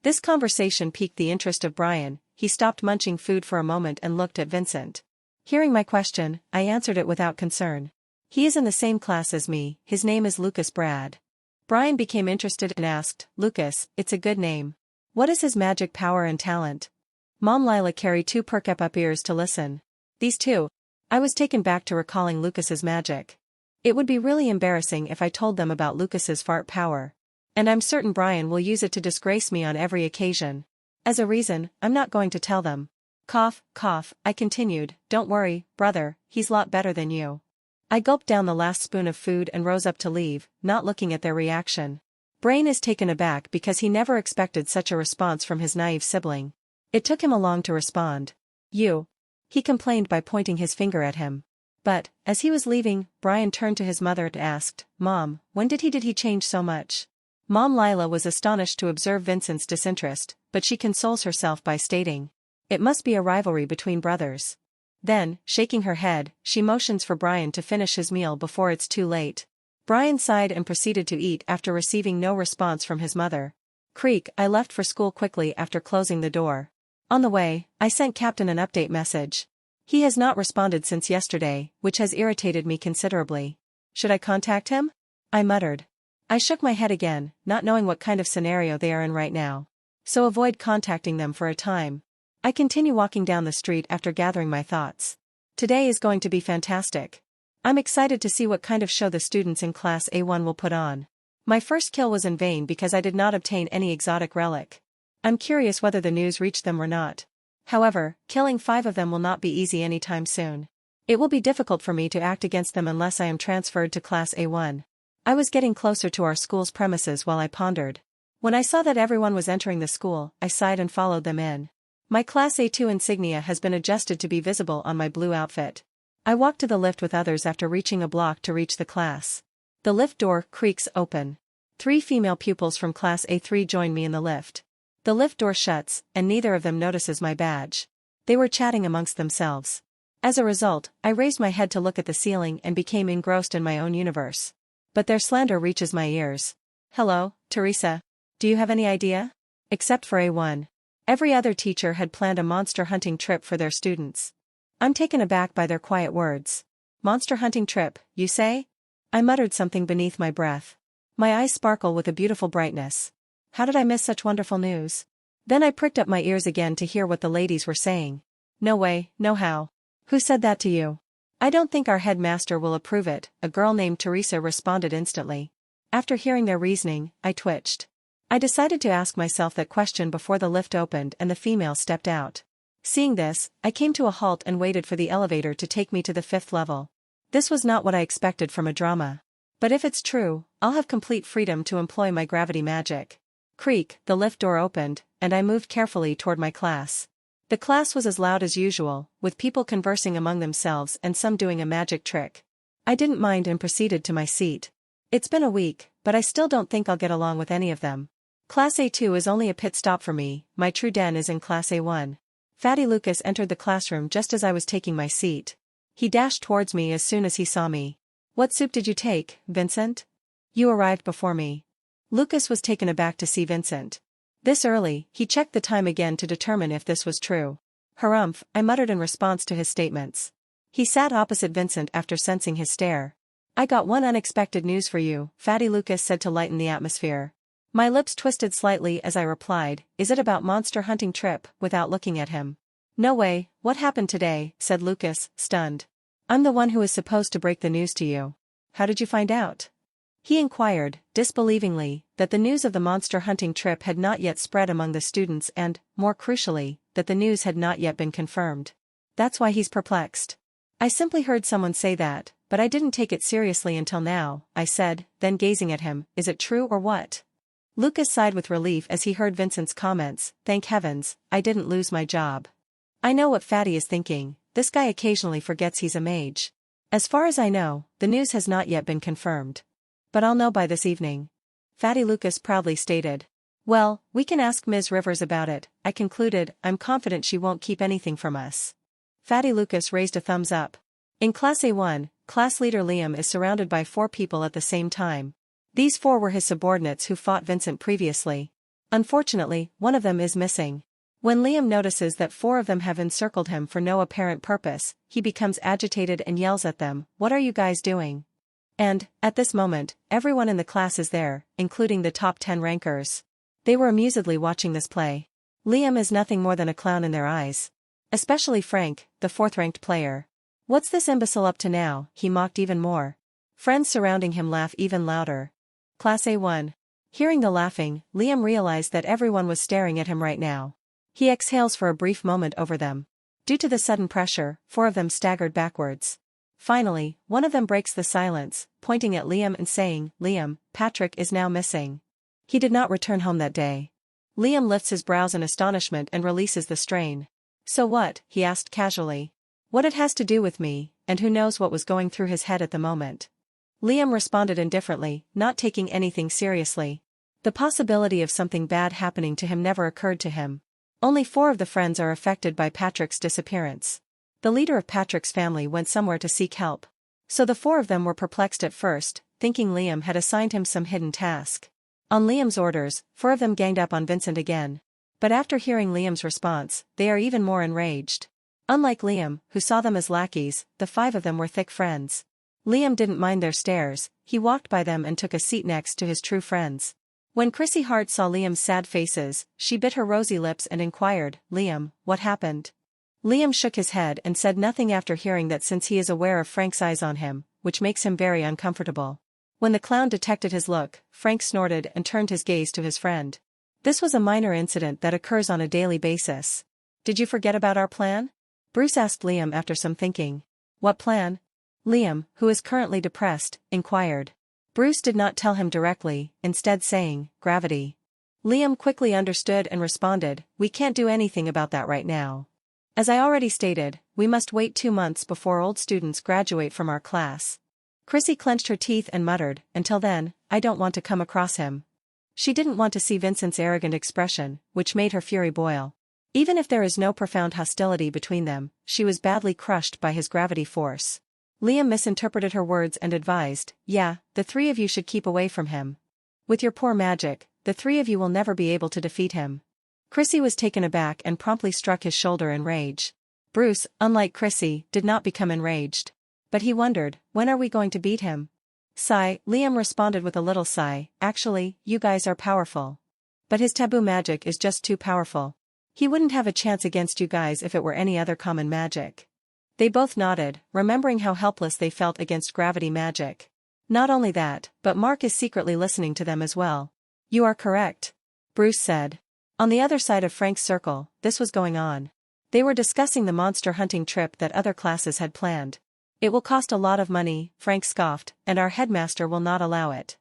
This conversation piqued the interest of Brian. He stopped munching food for a moment and looked at Vincent. Hearing my question, I answered it without concern. He is in the same class as me. His name is Lucas Brad. Brian became interested and asked, Lucas, it's a good name. What is his magic power and talent? Mom Lila Carey too perked up ears to listen. These two. I was taken back to recalling Lucas's magic. It would be really embarrassing if I told them about Lucas's fart power. And I'm certain Brian will use it to disgrace me on every occasion. As a reason, I'm not going to tell them. Cough, cough, I continued, don't worry, brother, he's lot better than you. I gulped down the last spoon of food and rose up to leave, not looking at their reaction. Brain is taken aback because he never expected such a response from his naive sibling. It took him long to respond. You. He complained by pointing his finger at him. But, as he was leaving, Brian turned to his mother and asked, Mom, when did he change so much? Mom Lila was astonished to observe Vincent's disinterest, but she consoles herself by stating, it must be a rivalry between brothers. Then, shaking her head, she motions for Brian to finish his meal before it's too late. Brian sighed and proceeded to eat after receiving no response from his mother. Creak, I left for school quickly after closing the door. On the way, I sent Captain an update message. He has not responded since yesterday, which has irritated me considerably. Should I contact him? I muttered. I shook my head again, not knowing what kind of scenario they are in right now. So avoid contacting them for a time. I continue walking down the street after gathering my thoughts. Today is going to be fantastic. I'm excited to see what kind of show the students in Class A1 will put on. My first kill was in vain because I did not obtain any exotic relic. I'm curious whether the news reached them or not. However, killing 5 of them will not be easy anytime soon. It will be difficult for me to act against them unless I am transferred to Class A1. I was getting closer to our school's premises while I pondered. When I saw that everyone was entering the school, I sighed and followed them in. My Class A2 insignia has been adjusted to be visible on my blue outfit. I walked to the lift with others after reaching a block to reach the class. The lift door creaks open. 3 female pupils from Class A3 join me in the lift. The lift door shuts, and neither of them notices my badge. They were chatting amongst themselves. As a result, I raised my head to look at the ceiling and became engrossed in my own universe. But their slander reaches my ears. Hello, Teresa. Do you have any idea? Except for A1. Every other teacher had planned a monster hunting trip for their students. I'm taken aback by their quiet words. Monster hunting trip, you say? I muttered something beneath my breath. My eyes sparkle with a beautiful brightness. How did I miss such wonderful news? Then I pricked up my ears again to hear what the ladies were saying. No way, no how. Who said that to you? I don't think our headmaster will approve it, a girl named Teresa responded instantly. After hearing their reasoning, I twitched. I decided to ask myself that question before the lift opened and the female stepped out. Seeing this, I came to a halt and waited for the elevator to take me to the 5th level. This was not what I expected from a drama. But if it's true, I'll have complete freedom to employ my gravity magic. Creak, the lift door opened, and I moved carefully toward my class. The class was as loud as usual, with people conversing among themselves and some doing a magic trick. I didn't mind and proceeded to my seat. It's been a week, but I still don't think I'll get along with any of them. Class A2 is only a pit stop for me, my true den is in Class A1. Fatty Lucas entered the classroom just as I was taking my seat. He dashed towards me as soon as he saw me. What soup did you take, Vincent? You arrived before me. Lucas was taken aback to see Vincent. This early, he checked the time again to determine if this was true. Harumph, I muttered in response to his statements. He sat opposite Vincent after sensing his stare. I got one unexpected news for you, Fatty Lucas said to lighten the atmosphere. My lips twisted slightly as I replied, is it about monster hunting trip, without looking at him. No way, what happened today, said Lucas, stunned. I'm the one who is supposed to break the news to you. How did you find out? He inquired, disbelievingly, that the news of the monster hunting trip had not yet spread among the students and, more crucially, that the news had not yet been confirmed. That's why he's perplexed. I simply heard someone say that, but I didn't take it seriously until now, I said, then gazing at him, is it true or what? Lucas sighed with relief as he heard Vincent's comments, thank heavens, I didn't lose my job. I know what Fatty is thinking, this guy occasionally forgets he's a mage. As far as I know, the news has not yet been confirmed. But I'll know by this evening. Fatty Lucas proudly stated. Well, we can ask Ms. Rivers about it, I concluded, I'm confident she won't keep anything from us. Fatty Lucas raised a thumbs up. In Class A1, class leader Liam is surrounded by 4 people at the same time. These 4 were his subordinates who fought Vincent previously. Unfortunately, one of them is missing. When Liam notices that 4 of them have encircled him for no apparent purpose, he becomes agitated and yells at them, what are you guys doing? And, at this moment, everyone in the class is there, including the top 10 rankers. They were amusedly watching this play. Liam is nothing more than a clown in their eyes. Especially Frank, the 4th-ranked player. What's this imbecile up to now, he mocked even more. Friends surrounding him laugh even louder. Class A1. Hearing the laughing, Liam realized that everyone was staring at him right now. He exhales for a brief moment over them. Due to the sudden pressure, 4 of them staggered backwards. Finally, one of them breaks the silence, pointing at Liam and saying, Liam, Patrick is now missing. He did not return home that day. Liam lifts his brows in astonishment and releases the strain. So what, he asked casually. What it has to do with me, and who knows what was going through his head at the moment. Liam responded indifferently, not taking anything seriously. The possibility of something bad happening to him never occurred to him. Only 4 of the friends are affected by Patrick's disappearance. The leader of Patrick's family went somewhere to seek help. So the 4 of them were perplexed at first, thinking Liam had assigned him some hidden task. On Liam's orders, 4 of them ganged up on Vincent again. But after hearing Liam's response, they are even more enraged. Unlike Liam, who saw them as lackeys, the 5 of them were thick friends. Liam didn't mind their stares, he walked by them and took a seat next to his true friends. When Chrissy Hart saw Liam's sad faces, she bit her rosy lips and inquired, Liam, what happened? Liam shook his head and said nothing after hearing that since he is aware of Frank's eyes on him, which makes him very uncomfortable. When the clown detected his look, Frank snorted and turned his gaze to his friend. This was a minor incident that occurs on a daily basis. Did you forget about our plan? Bruce asked Liam after some thinking. What plan? Liam, who is currently depressed, inquired. Bruce did not tell him directly, instead saying, gravity. Liam quickly understood and responded, we can't do anything about that right now. As I already stated, we must wait 2 months before old students graduate from our class. Chrissy clenched her teeth and muttered, until then, I don't want to come across him. She didn't want to see Vincent's arrogant expression, which made her fury boil. Even if there is no profound hostility between them, she was badly crushed by his gravity force. Liam misinterpreted her words and advised, yeah, the 3 of you should keep away from him. With your poor magic, the 3 of you will never be able to defeat him. Chrissy was taken aback and promptly struck his shoulder in rage. Bruce, unlike Chrissy, did not become enraged. But he wondered, when are we going to beat him? Sigh, Liam responded with a little sigh, actually, you guys are powerful. But his taboo magic is just too powerful. He wouldn't have a chance against you guys if it were any other common magic. They both nodded, remembering how helpless they felt against gravity magic. Not only that, but Mark is secretly listening to them as well. You are correct, Bruce said. On the other side of Frank's circle, this was going on. They were discussing the monster hunting trip that other classes had planned. It will cost a lot of money, Frank scoffed, and our headmaster will not allow it.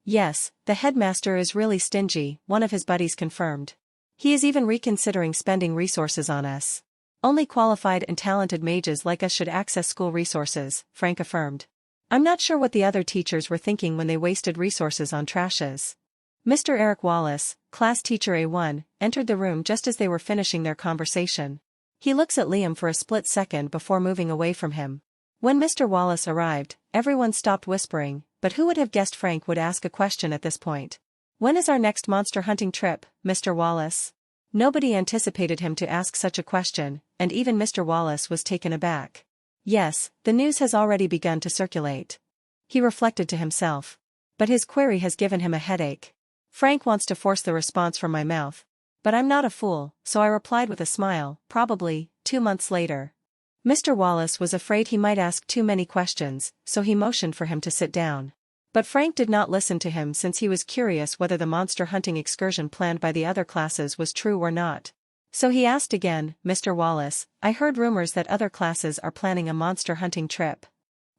Yes, the headmaster is really stingy, one of his buddies confirmed. He is even reconsidering spending resources on us. Only qualified and talented mages like us should access school resources, Frank affirmed. I'm not sure what the other teachers were thinking when they wasted resources on trashes. Mr. Eric Wallace, class teacher A1, entered the room just as they were finishing their conversation. He looks at Liam for a split second before moving away from him. When Mr. Wallace arrived, everyone stopped whispering, but who would have guessed Frank would ask a question at this point? When is our next monster hunting trip, Mr. Wallace? Nobody anticipated him to ask such a question, and even Mr. Wallace was taken aback. Yes, the news has already begun to circulate. He reflected to himself. But his query has given him a headache. Frank wants to force the response from my mouth. But I'm not a fool, so I replied with a smile, probably, 2 months later. Mr. Wallace was afraid he might ask too many questions, so he motioned for him to sit down. But Frank did not listen to him since he was curious whether the monster hunting excursion planned by the other classes was true or not. So he asked again, Mr. Wallace, I heard rumors that other classes are planning a monster hunting trip.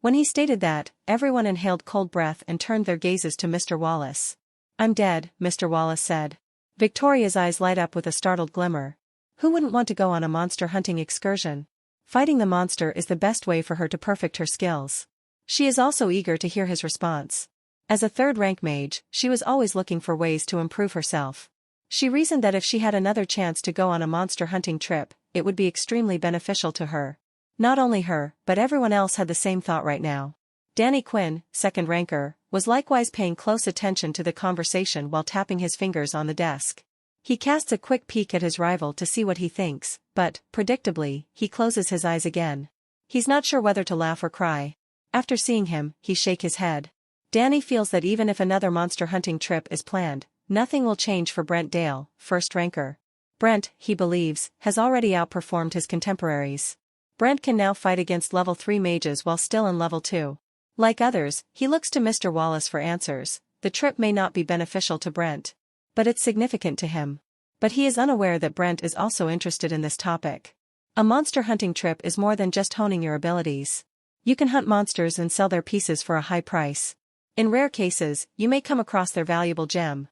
When he stated that, everyone inhaled cold breath and turned their gazes to Mr. Wallace. I'm dead, Mr. Wallace said. Victoria's eyes light up with a startled glimmer. Who wouldn't want to go on a monster hunting excursion? Fighting the monster is the best way for her to perfect her skills. She is also eager to hear his response. As a third-rank mage, she was always looking for ways to improve herself. She reasoned that if she had another chance to go on a monster hunting trip, it would be extremely beneficial to her. Not only her, but everyone else had the same thought right now. Danny Quinn, second ranker, was likewise paying close attention to the conversation while tapping his fingers on the desk. He casts a quick peek at his rival to see what he thinks, but, predictably, he closes his eyes again. He's not sure whether to laugh or cry. After seeing him, he shakes his head. Danny feels that even if another monster hunting trip is planned, nothing will change for Brent Dale, first ranker. Brent, he believes, has already outperformed his contemporaries. Brent can now fight against level 3 mages while still in level 2. Like others, he looks to Mr. Wallace for answers. The trip may not be beneficial to Brent, but it's significant to him. But he is unaware that Brent is also interested in this topic. A monster hunting trip is more than just honing your abilities. You can hunt monsters and sell their pieces for a high price. In rare cases, you may come across their valuable gem.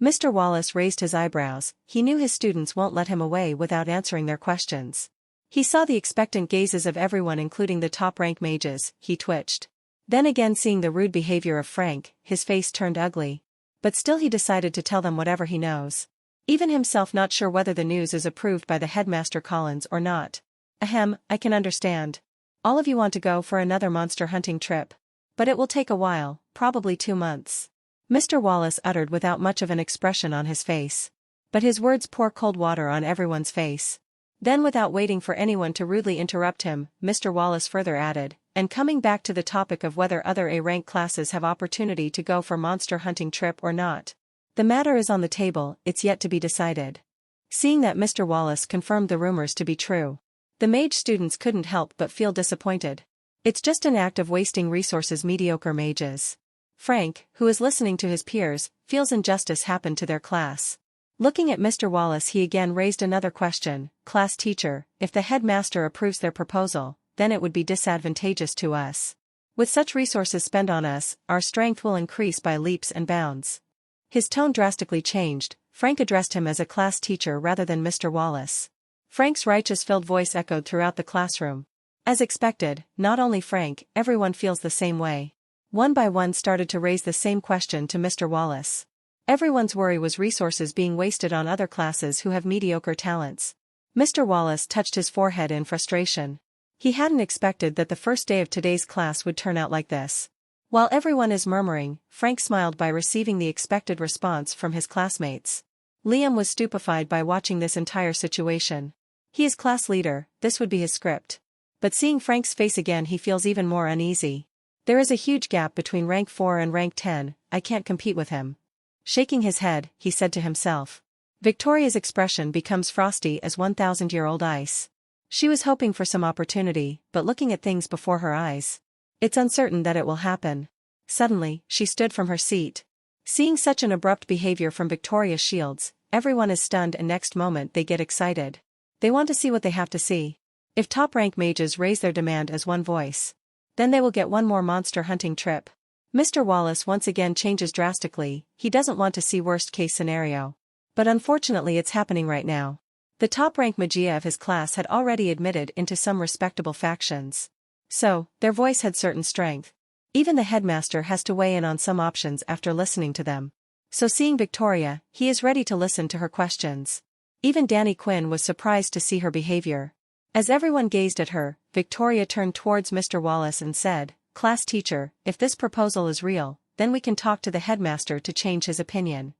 Mr. Wallace raised his eyebrows. He knew his students won't let him away without answering their questions. He saw the expectant gazes of everyone including the top-rank mages. He twitched. Then again seeing the rude behavior of Frank, his face turned ugly. But still he decided to tell them whatever he knows. Even himself not sure whether the news is approved by the headmaster Collins or not. Ahem, I can understand. All of you want to go for another monster hunting trip. But it will take a while, probably 2 months. Mr. Wallace uttered without much of an expression on his face. But his words pour cold water on everyone's face. Then without waiting for anyone to rudely interrupt him, Mr. Wallace further added, and coming back to the topic of whether other A-rank classes have opportunity to go for monster hunting trip or not. The matter is on the table, it's yet to be decided. Seeing that Mr. Wallace confirmed the rumors to be true, the mage students couldn't help but feel disappointed. It's just an act of wasting resources, mediocre mages. Frank, who is listening to his peers, feels injustice happened to their class. Looking at Mr. Wallace, he again raised another question. Class teacher, if the headmaster approves their proposal, then it would be disadvantageous to us. With such resources spent on us, our strength will increase by leaps and bounds. His tone drastically changed. Frank addressed him as a class teacher rather than Mr. Wallace. Frank's righteous-filled voice echoed throughout the classroom. As expected, not only Frank, everyone feels the same way. One by one started to raise the same question to Mr. Wallace. Everyone's worry was resources being wasted on other classes who have mediocre talents. Mr. Wallace touched his forehead in frustration. He hadn't expected that the first day of today's class would turn out like this. While everyone is murmuring, Frank smiled by receiving the expected response from his classmates. Liam was stupefied by watching this entire situation. He is class leader, this would be his script. But seeing Frank's face again he feels even more uneasy. There is a huge gap between rank 4 and rank 10, I can't compete with him. Shaking his head, he said to himself. Victoria's expression becomes frosty as 1,000-year-old ice. She was hoping for some opportunity, but looking at things before her eyes. It's uncertain that it will happen. Suddenly, she stood from her seat. Seeing such an abrupt behavior from Victoria Shields, everyone is stunned and next moment they get excited. They want to see what they have to see. If top-rank mages raise their demand as one voice, then they will get one more monster hunting trip. Mr. Wallace once again changes drastically, he doesn't want to see worst-case scenario. But unfortunately it's happening right now. The top-rank magia of his class had already admitted into some respectable factions. So, their voice had certain strength. Even the headmaster has to weigh in on some options after listening to them. So seeing Victoria, he is ready to listen to her questions. Even Danny Quinn was surprised to see her behavior. As everyone gazed at her, Victoria turned towards Mr. Wallace and said, "Class teacher, if this proposal is real, then we can talk to the headmaster to change his opinion."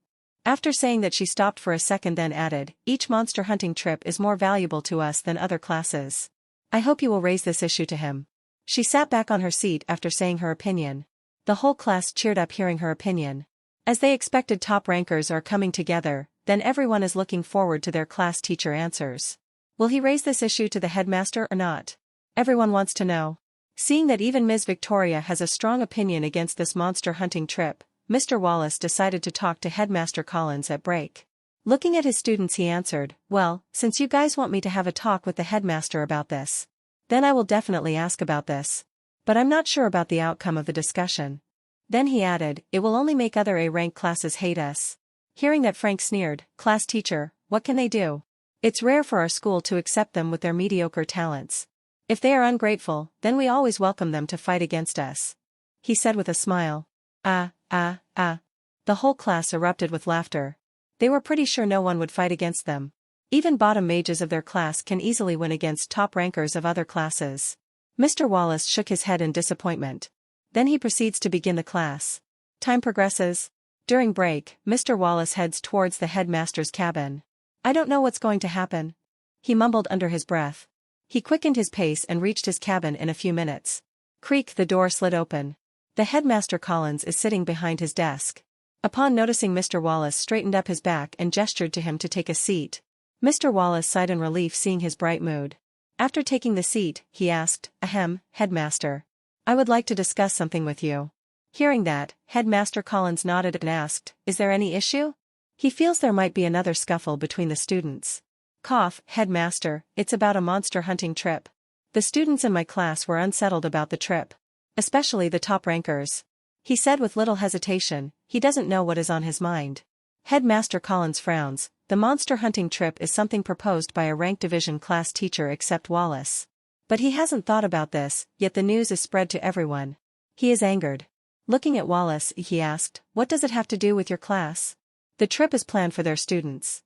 After saying that she stopped for a second then added, "Each monster hunting trip is more valuable to us than other classes. I hope you will raise this issue to him." She sat back on her seat after saying her opinion. The whole class cheered up hearing her opinion. As they expected top rankers are coming together, then everyone is looking forward to their class teacher answers. Will he raise this issue to the headmaster or not? Everyone wants to know. Seeing that even Ms. Victoria has a strong opinion against this monster hunting trip, Mr. Wallace decided to talk to Headmaster Collins at break. Looking at his students he answered, "Well, since you guys want me to have a talk with the headmaster about this, then I will definitely ask about this. But I'm not sure about the outcome of the discussion." Then he added, "It will only make other A-rank classes hate us." Hearing that Frank sneered, "Class teacher, what can they do? It's rare for our school to accept them with their mediocre talents. If they are ungrateful, then we always welcome them to fight against us," he said with a smile. The whole class erupted with laughter. They were pretty sure no one would fight against them. Even bottom mages of their class can easily win against top rankers of other classes. Mr. Wallace shook his head in disappointment. Then he proceeds to begin the class. Time progresses. During break, Mr. Wallace heads towards the headmaster's cabin. "I don't know what's going to happen," he mumbled under his breath. He quickened his pace and reached his cabin in a few minutes. Creak, the door slid open. The headmaster Collins is sitting behind his desk. Upon noticing Mr. Wallace straightened up his back and gestured to him to take a seat. Mr. Wallace sighed in relief seeing his bright mood. After taking the seat, he asked, "Ahem, headmaster. I would like to discuss something with you." Hearing that, Headmaster Collins nodded and asked, "Is there any issue?" He feels there might be another scuffle between the students. Cough, headmaster, it's about a monster hunting trip. The students in my class were unsettled about the trip. Especially the top rankers. He said with little hesitation, he doesn't know what is on his mind. Headmaster Collins frowns, the monster hunting trip is something proposed by a rank division class teacher except Wallace. But he hasn't thought about this, yet the news is spread to everyone. He is angered. Looking at Wallace, he asked, "What does it have to do with your class?" "The trip is planned for their students."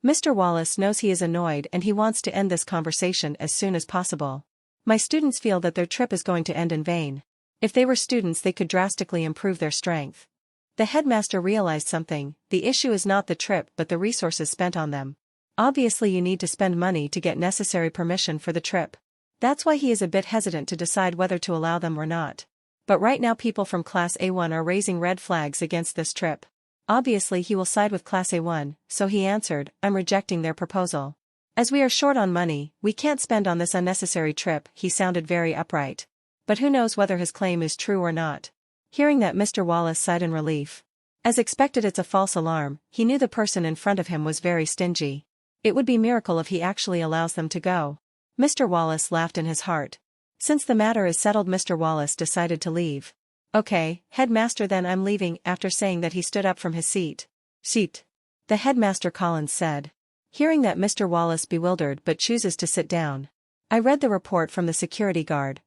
Mr. Wallace knows he is annoyed and he wants to end this conversation as soon as possible. "My students feel that their trip is going to end in vain. If they were students they could drastically improve their strength." The headmaster realized something, the issue is not the trip but the resources spent on them. Obviously you need to spend money to get necessary permission for the trip. That's why he is a bit hesitant to decide whether to allow them or not. But right now people from Class A1 are raising red flags against this trip. Obviously he will side with Class A1, so he answered, "I'm rejecting their proposal. As we are short on money, we can't spend on this unnecessary trip." He sounded very upright. But who knows whether his claim is true or not. Hearing that, Mr. Wallace sighed in relief. As expected, it's a false alarm. He knew the person in front of him was very stingy. It would be a miracle if he actually allows them to go. Mr. Wallace laughed in his heart. Since the matter is settled, Mr. Wallace decided to leave. "Okay, headmaster, then I'm leaving." After saying that he stood up from his seat. "Seat," the headmaster Collins said. Hearing that, Mr. Wallace bewildered but chooses to sit down. "I read the report from the security guard."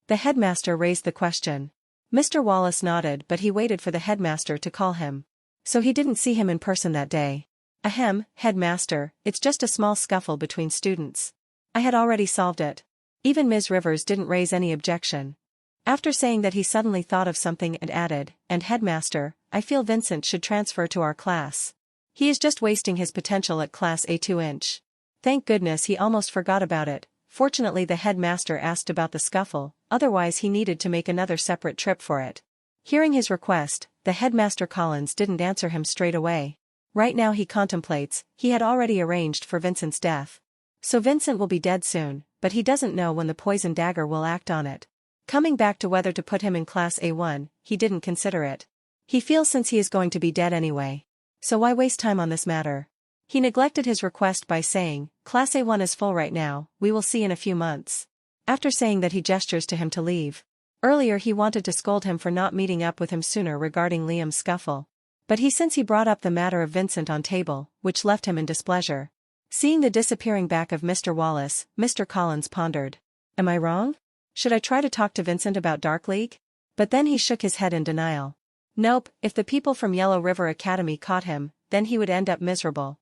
The headmaster raised the question. Mr. Wallace nodded but he waited for the headmaster to call him. So he didn't see him in person that day. "Ahem, headmaster, it's just a small scuffle between students. I had already solved it." Even Ms. Rivers didn't raise any objection. After saying that, he suddenly thought of something and added, "And headmaster, I feel Vincent should transfer to our class. He is just wasting his potential at Class A2 inch." Thank goodness he almost forgot about it. Fortunately the headmaster asked about the scuffle, otherwise he needed to make another separate trip for it. Hearing his request, the headmaster Collins didn't answer him straight away. Right now he contemplates, he had already arranged for Vincent's death. So Vincent will be dead soon, but he doesn't know when the poison dagger will act on it. Coming back to whether to put him in Class A1, he didn't consider it. He feels since he is going to be dead anyway. So why waste time on this matter? He neglected his request by saying, Class A1 is full right now, we will see in a few months. After saying that he gestures to him to leave. Earlier he wanted to scold him for not meeting up with him sooner regarding Liam's scuffle. But he brought up the matter of Vincent on table, which left him in displeasure. Seeing the disappearing back of Mr. Wallace, Mr. Collins pondered. Am I wrong? Should I try to talk to Vincent about Dark League? But then he shook his head in denial. Nope, if the people from Yellow River Academy caught him, then he would end up miserable.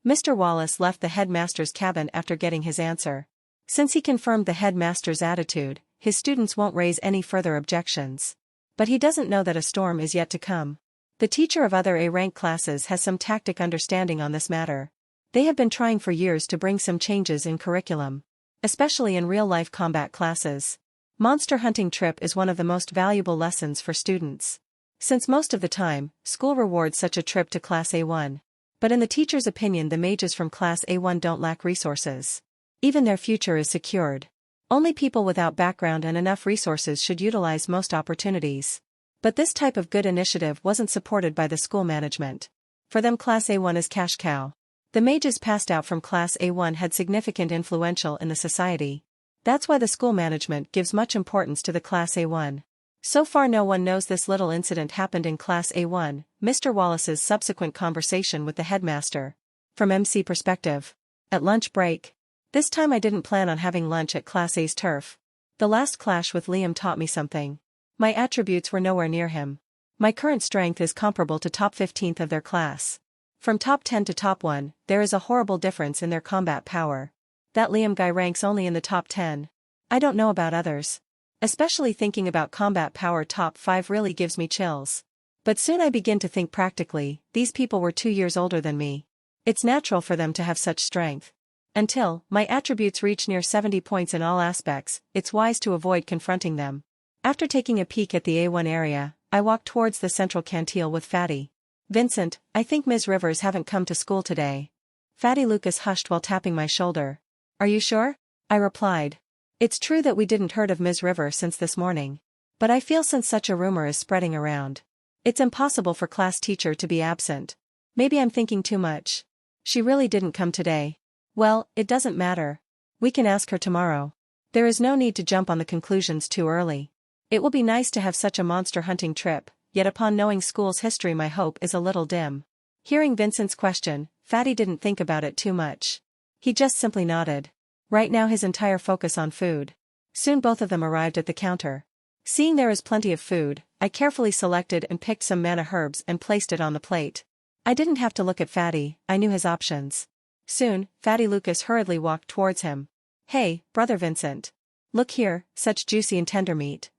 Mr. Wallace left the headmaster's cabin after getting his answer. Since he confirmed the headmaster's attitude, his students won't raise any further objections. But he doesn't know that a storm is yet to come. The teacher of other A-rank classes has some tactic understanding on this matter. They have been trying for years to bring some changes in curriculum. Especially in real-life combat classes. Monster hunting trip is one of the most valuable lessons for students. Since most of the time, school rewards such a trip to Class A1. But in the teacher's opinion the mages from Class A1 don't lack resources. Even their future is secured. Only people without background and enough resources should utilize most opportunities. But this type of good initiative wasn't supported by the school management. For them Class A1 is cash cow. The mages passed out from Class A1 had significant influential in the society. That's why the school management gives much importance to the Class A1. So far no one knows this little incident happened in Class A1, Mr. Wallace's subsequent conversation with the headmaster. From MC perspective. At lunch break. This time I didn't plan on having lunch at Class A's turf. The last clash with Liam taught me something. My attributes were nowhere near him. My current strength is comparable to top 15th of their class. From top 10 to top 1, there is a horrible difference in their combat power. That Liam guy ranks only in the top 10. I don't know about others. Especially thinking about combat power top 5 really gives me chills. But soon I begin to think practically, these people were 2 years older than me. It's natural for them to have such strength. Until my attributes reach near 70 points in all aspects, it's wise to avoid confronting them. After taking a peek at the A1 area, I walked towards the central canteen with Fatty. Vincent, I think Ms. Rivers haven't come to school today. Fatty Lucas hushed while tapping my shoulder. Are you sure? I replied. It's true that we didn't heard of Ms. River since this morning. But I feel since such a rumor is spreading around. It's impossible for class teacher to be absent. Maybe I'm thinking too much. She really didn't come today. Well, it doesn't matter. We can ask her tomorrow. There is no need to jump on the conclusions too early. It will be nice to have such a monster hunting trip, yet upon knowing school's history my hope is a little dim. Hearing Vincent's question, Fatty didn't think about it too much. He just simply nodded. Right now his entire focus on food. Soon both of them arrived at the counter. Seeing there is plenty of food, I carefully selected and picked some manna herbs and placed it on the plate. I didn't have to look at Fatty, I knew his options. Soon, Fatty Lucas hurriedly walked towards him. Hey, brother Vincent. Look here, such juicy and tender meat.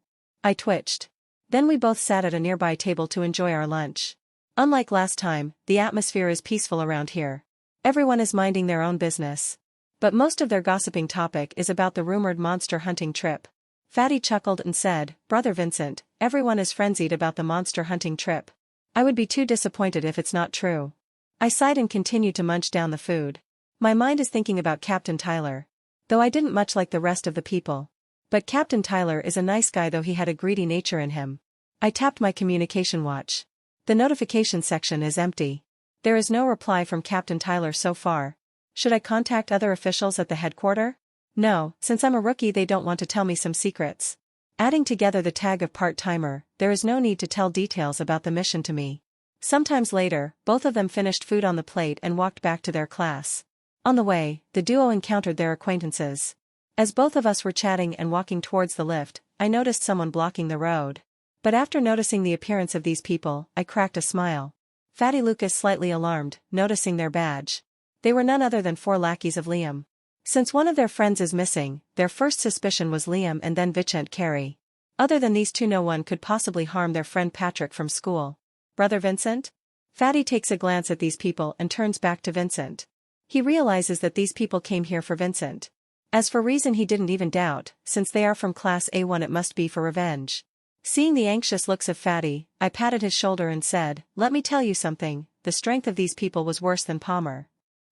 I twitched. Then we both sat at a nearby table to enjoy our lunch. Unlike last time, the atmosphere is peaceful around here. Everyone is minding their own business. But most of their gossiping topic is about the rumored monster hunting trip. Fatty chuckled and said, Brother Vincent, everyone is frenzied about the monster hunting trip. I would be too disappointed if it's not true. I sighed and continued to munch down the food. My mind is thinking about Captain Tyler. Though I didn't much like the rest of the people. But Captain Tyler is a nice guy though he had a greedy nature in him. I tapped my communication watch. The notification section is empty. There is no reply from Captain Tyler so far. Should I contact other officials at the headquarters? No, since I'm a rookie they don't want to tell me some secrets. Adding together the tag of part-timer, there is no need to tell details about the mission to me. Sometimes later, both of them finished food on the plate and walked back to their class. On the way, the duo encountered their acquaintances. As both of us were chatting and walking towards the lift, I noticed someone blocking the road. But after noticing the appearance of these people, I cracked a smile. Fatty Lucas slightly alarmed, noticing their badge. They were none other than 4 lackeys of Liam. Since one of their friends is missing, their first suspicion was Liam and then Vincent Carey. Other than these two no one could possibly harm their friend Patrick from school. Brother Vincent? Fatty takes a glance at these people and turns back to Vincent. He realizes that these people came here for Vincent. As for reason he didn't even doubt, since they are from Class A1 it must be for revenge. Seeing the anxious looks of Fatty, I patted his shoulder and said, "Let me tell you something, the strength of these people was worse than Palmer."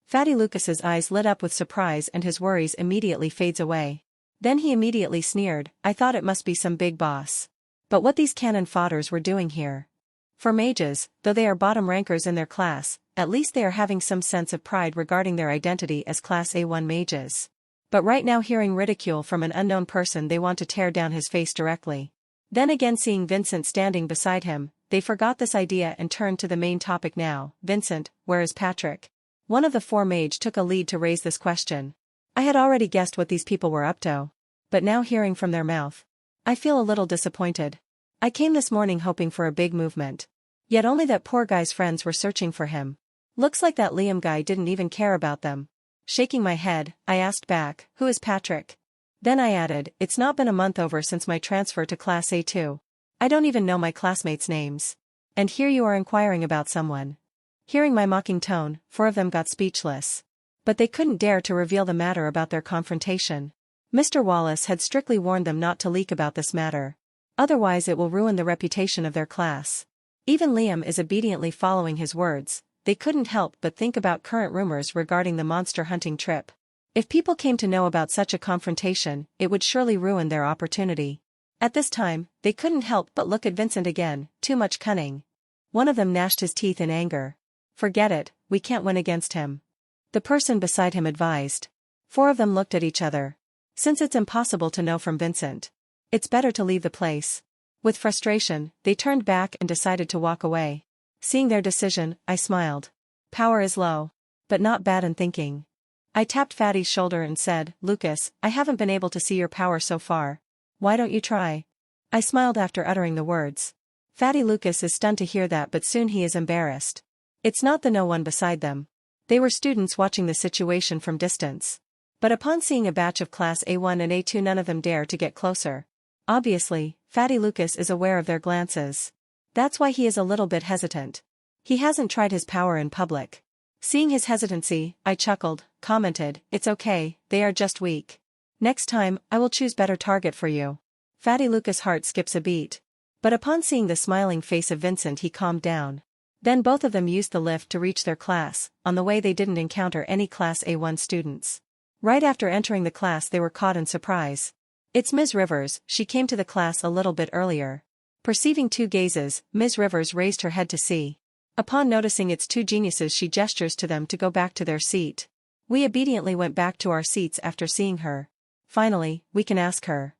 Fatty Lucas's eyes lit up with surprise and his worries immediately fades away. Then he immediately sneered, "I thought it must be some big boss. But what these cannon fodders were doing here. For mages, though they are bottom rankers in their class, at least they are having some sense of pride regarding their identity as Class A1 mages. But right now hearing ridicule from an unknown person they want to tear down his face directly." Then again seeing Vincent standing beside him, they forgot this idea and turned to the main topic now. "Vincent, where is Patrick?" One of the four mage took a lead to raise this question. I had already guessed what these people were up to. But now hearing from their mouth, I feel a little disappointed. I came this morning hoping for a big movement. Yet only that poor guy's friends were searching for him. Looks like that Liam guy didn't even care about them. Shaking my head, I asked back, "Who is Patrick?" Then I added, "It's not been a month over since my transfer to Class A2. I don't even know my classmates' names. And here you are inquiring about someone." Hearing my mocking tone, four of them got speechless. But they couldn't dare to reveal the matter about their confrontation. Mr. Wallace had strictly warned them not to leak about this matter. Otherwise it will ruin the reputation of their class. Even Liam is obediently following his words. They couldn't help but think about current rumors regarding the monster hunting trip. If people came to know about such a confrontation, it would surely ruin their opportunity. At this time, they couldn't help but look at Vincent again, too much cunning. One of them gnashed his teeth in anger. "Forget it, we can't win against him," the person beside him advised. Four of them looked at each other. Since it's impossible to know from Vincent, it's better to leave the place. With frustration, they turned back and decided to walk away. Seeing their decision, I smiled. Power is low. But not bad in thinking. I tapped Fatty's shoulder and said, "Lucas, I haven't been able to see your power so far. Why don't you try?" I smiled after uttering the words. Fatty Lucas is stunned to hear that, but soon he is embarrassed. It's not the no one beside them. They were students watching the situation from distance. But upon seeing a batch of Class A1 and A2 none of them dare to get closer. Obviously, Fatty Lucas is aware of their glances. That's why he is a little bit hesitant. He hasn't tried his power in public. Seeing his hesitancy, I chuckled, commented, "It's okay, they are just weak. Next time, I will choose better target for you." Fatty Lucas' heart skips a beat. But upon seeing the smiling face of Vincent he calmed down. Then both of them used the lift to reach their class. On the way they didn't encounter any Class A1 students. Right after entering the class they were caught in surprise. "It's Ms. Rivers, she came to the class a little bit earlier." Perceiving two gazes, Ms. Rivers raised her head to see. Upon noticing its two geniuses she gestures to them to go back to their seat. We obediently went back to our seats after seeing her. "Finally, we can ask her,"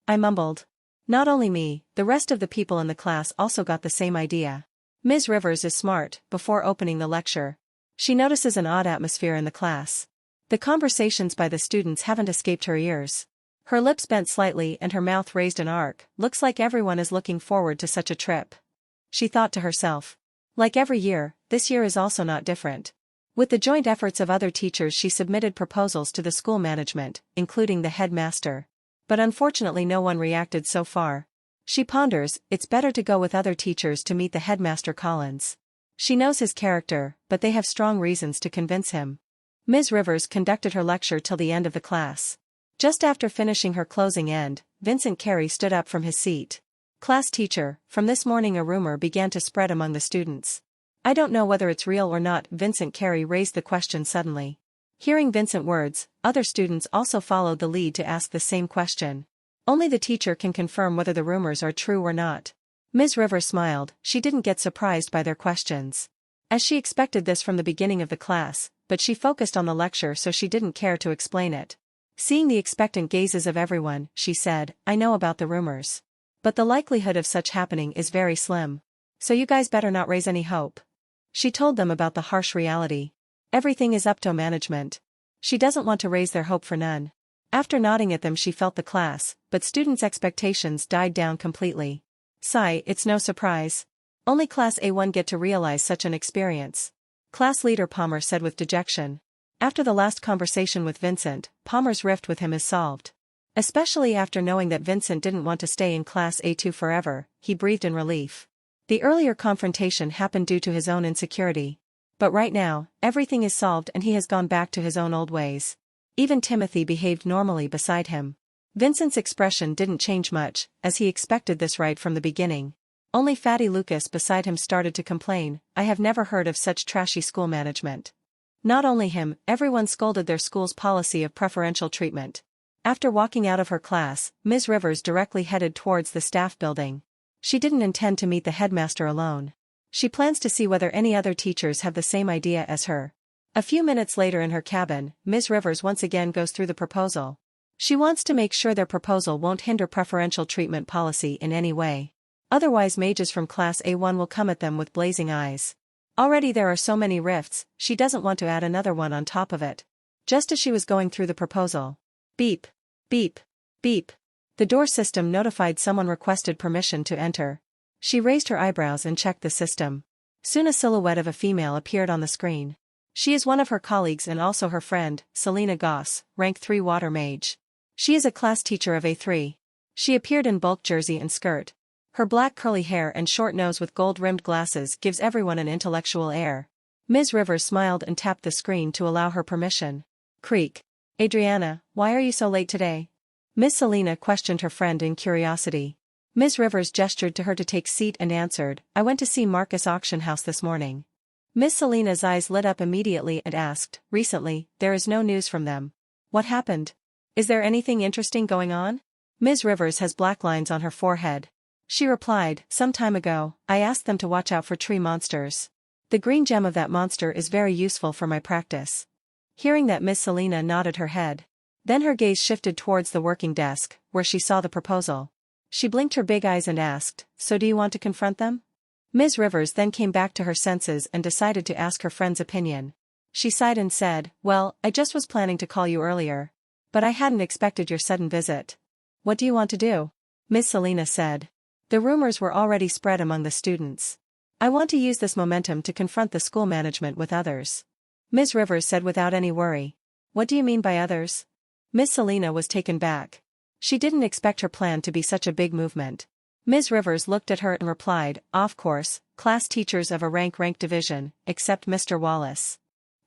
I mumbled. Not only me, the rest of the people in the class also got the same idea. Ms. Rivers is smart. Before opening the lecture, she notices an odd atmosphere in the class. The conversations by the students haven't escaped her ears. Her lips bent slightly and her mouth raised an arc. Looks like everyone is looking forward to such a trip. She thought to herself. Like every year, this year is also not different. With the joint efforts of other teachers she submitted proposals to the school management, including the headmaster. But unfortunately no one reacted so far. She ponders, it's better to go with other teachers to meet the headmaster Collins. She knows his character, but they have strong reasons to convince him. Ms. Rivers conducted her lecture till the end of the class. Just after finishing her closing end, Vincent Carey stood up from his seat. "Class teacher, from this morning a rumor began to spread among the students. I don't know whether it's real or not." Vincent Carey raised the question suddenly. Hearing Vincent's words, other students also followed the lead to ask the same question. Only the teacher can confirm whether the rumors are true or not. Ms. Rivers smiled. She didn't get surprised by their questions, as she expected this from the beginning of the class, but she focused on the lecture so she didn't care to explain it. Seeing the expectant gazes of everyone, she said, "I know about the rumors. But the likelihood of such happening is very slim. So you guys better not raise any hope." She told them about the harsh reality. Everything is up to management. She doesn't want to raise their hope for none. After nodding at them she felt the class, but students' expectations died down completely. Sigh, it's no surprise. Only Class A1 get to realize such an experience. Class leader Palmer said with dejection. After the last conversation with Vincent, Palmer's rift with him is solved. Especially after knowing that Vincent didn't want to stay in Class A2 forever, he breathed in relief. The earlier confrontation happened due to his own insecurity. But right now, everything is solved and he has gone back to his own old ways. Even Timothy behaved normally beside him. Vincent's expression didn't change much, as he expected this right from the beginning. Only Fatty Lucas beside him started to complain, "I have never heard of such trashy school management." Not only him, everyone scolded their school's policy of preferential treatment. After walking out of her class, Ms. Rivers directly headed towards the staff building. She didn't intend to meet the headmaster alone. She plans to see whether any other teachers have the same idea as her. A few minutes later in her cabin, Ms. Rivers once again goes through the proposal. She wants to make sure their proposal won't hinder preferential treatment policy in any way. Otherwise mages from Class A1 will come at them with blazing eyes. Already there are so many rifts, she doesn't want to add another one on top of it. Just as she was going through the proposal. Beep. Beep. Beep. The door system notified someone requested permission to enter. She raised her eyebrows and checked the system. Soon a silhouette of a female appeared on the screen. She is one of her colleagues and also her friend, Selena Goss, rank 3 water mage. She is a class teacher of A3. She appeared in bulk jersey and skirt. Her black curly hair and short nose with gold-rimmed glasses gives everyone an intellectual air. Ms. Rivers smiled and tapped the screen to allow her permission. Creak. Adriana, why are you so late today? Miss Selena questioned her friend in curiosity. Ms. Rivers gestured to her to take seat and answered, "I went to see Marcus Auction House this morning." Miss Selena's eyes lit up immediately and asked, "Recently, there is no news from them. What happened? Is there anything interesting going on?" Ms. Rivers has black lines on her forehead. She replied, "Some time ago, I asked them to watch out for tree monsters. The green gem of that monster is very useful for my practice." Hearing that, Miss Selena nodded her head. Then her gaze shifted towards the working desk, where she saw the proposal. She blinked her big eyes and asked, "So do you want to confront them?" Ms. Rivers then came back to her senses and decided to ask her friend's opinion. She sighed and said, "Well, I just was planning to call you earlier. But I hadn't expected your sudden visit." "What do you want to do?" Miss Selena said. The rumors were already spread among the students. "I want to use this momentum to confront the school management with others." Ms. Rivers said without any worry. "What do you mean by others?" Miss Selena was taken back. She didn't expect her plan to be such a big movement. Ms. Rivers looked at her and replied, "Of course, class teachers of a rank division, except Mr. Wallace."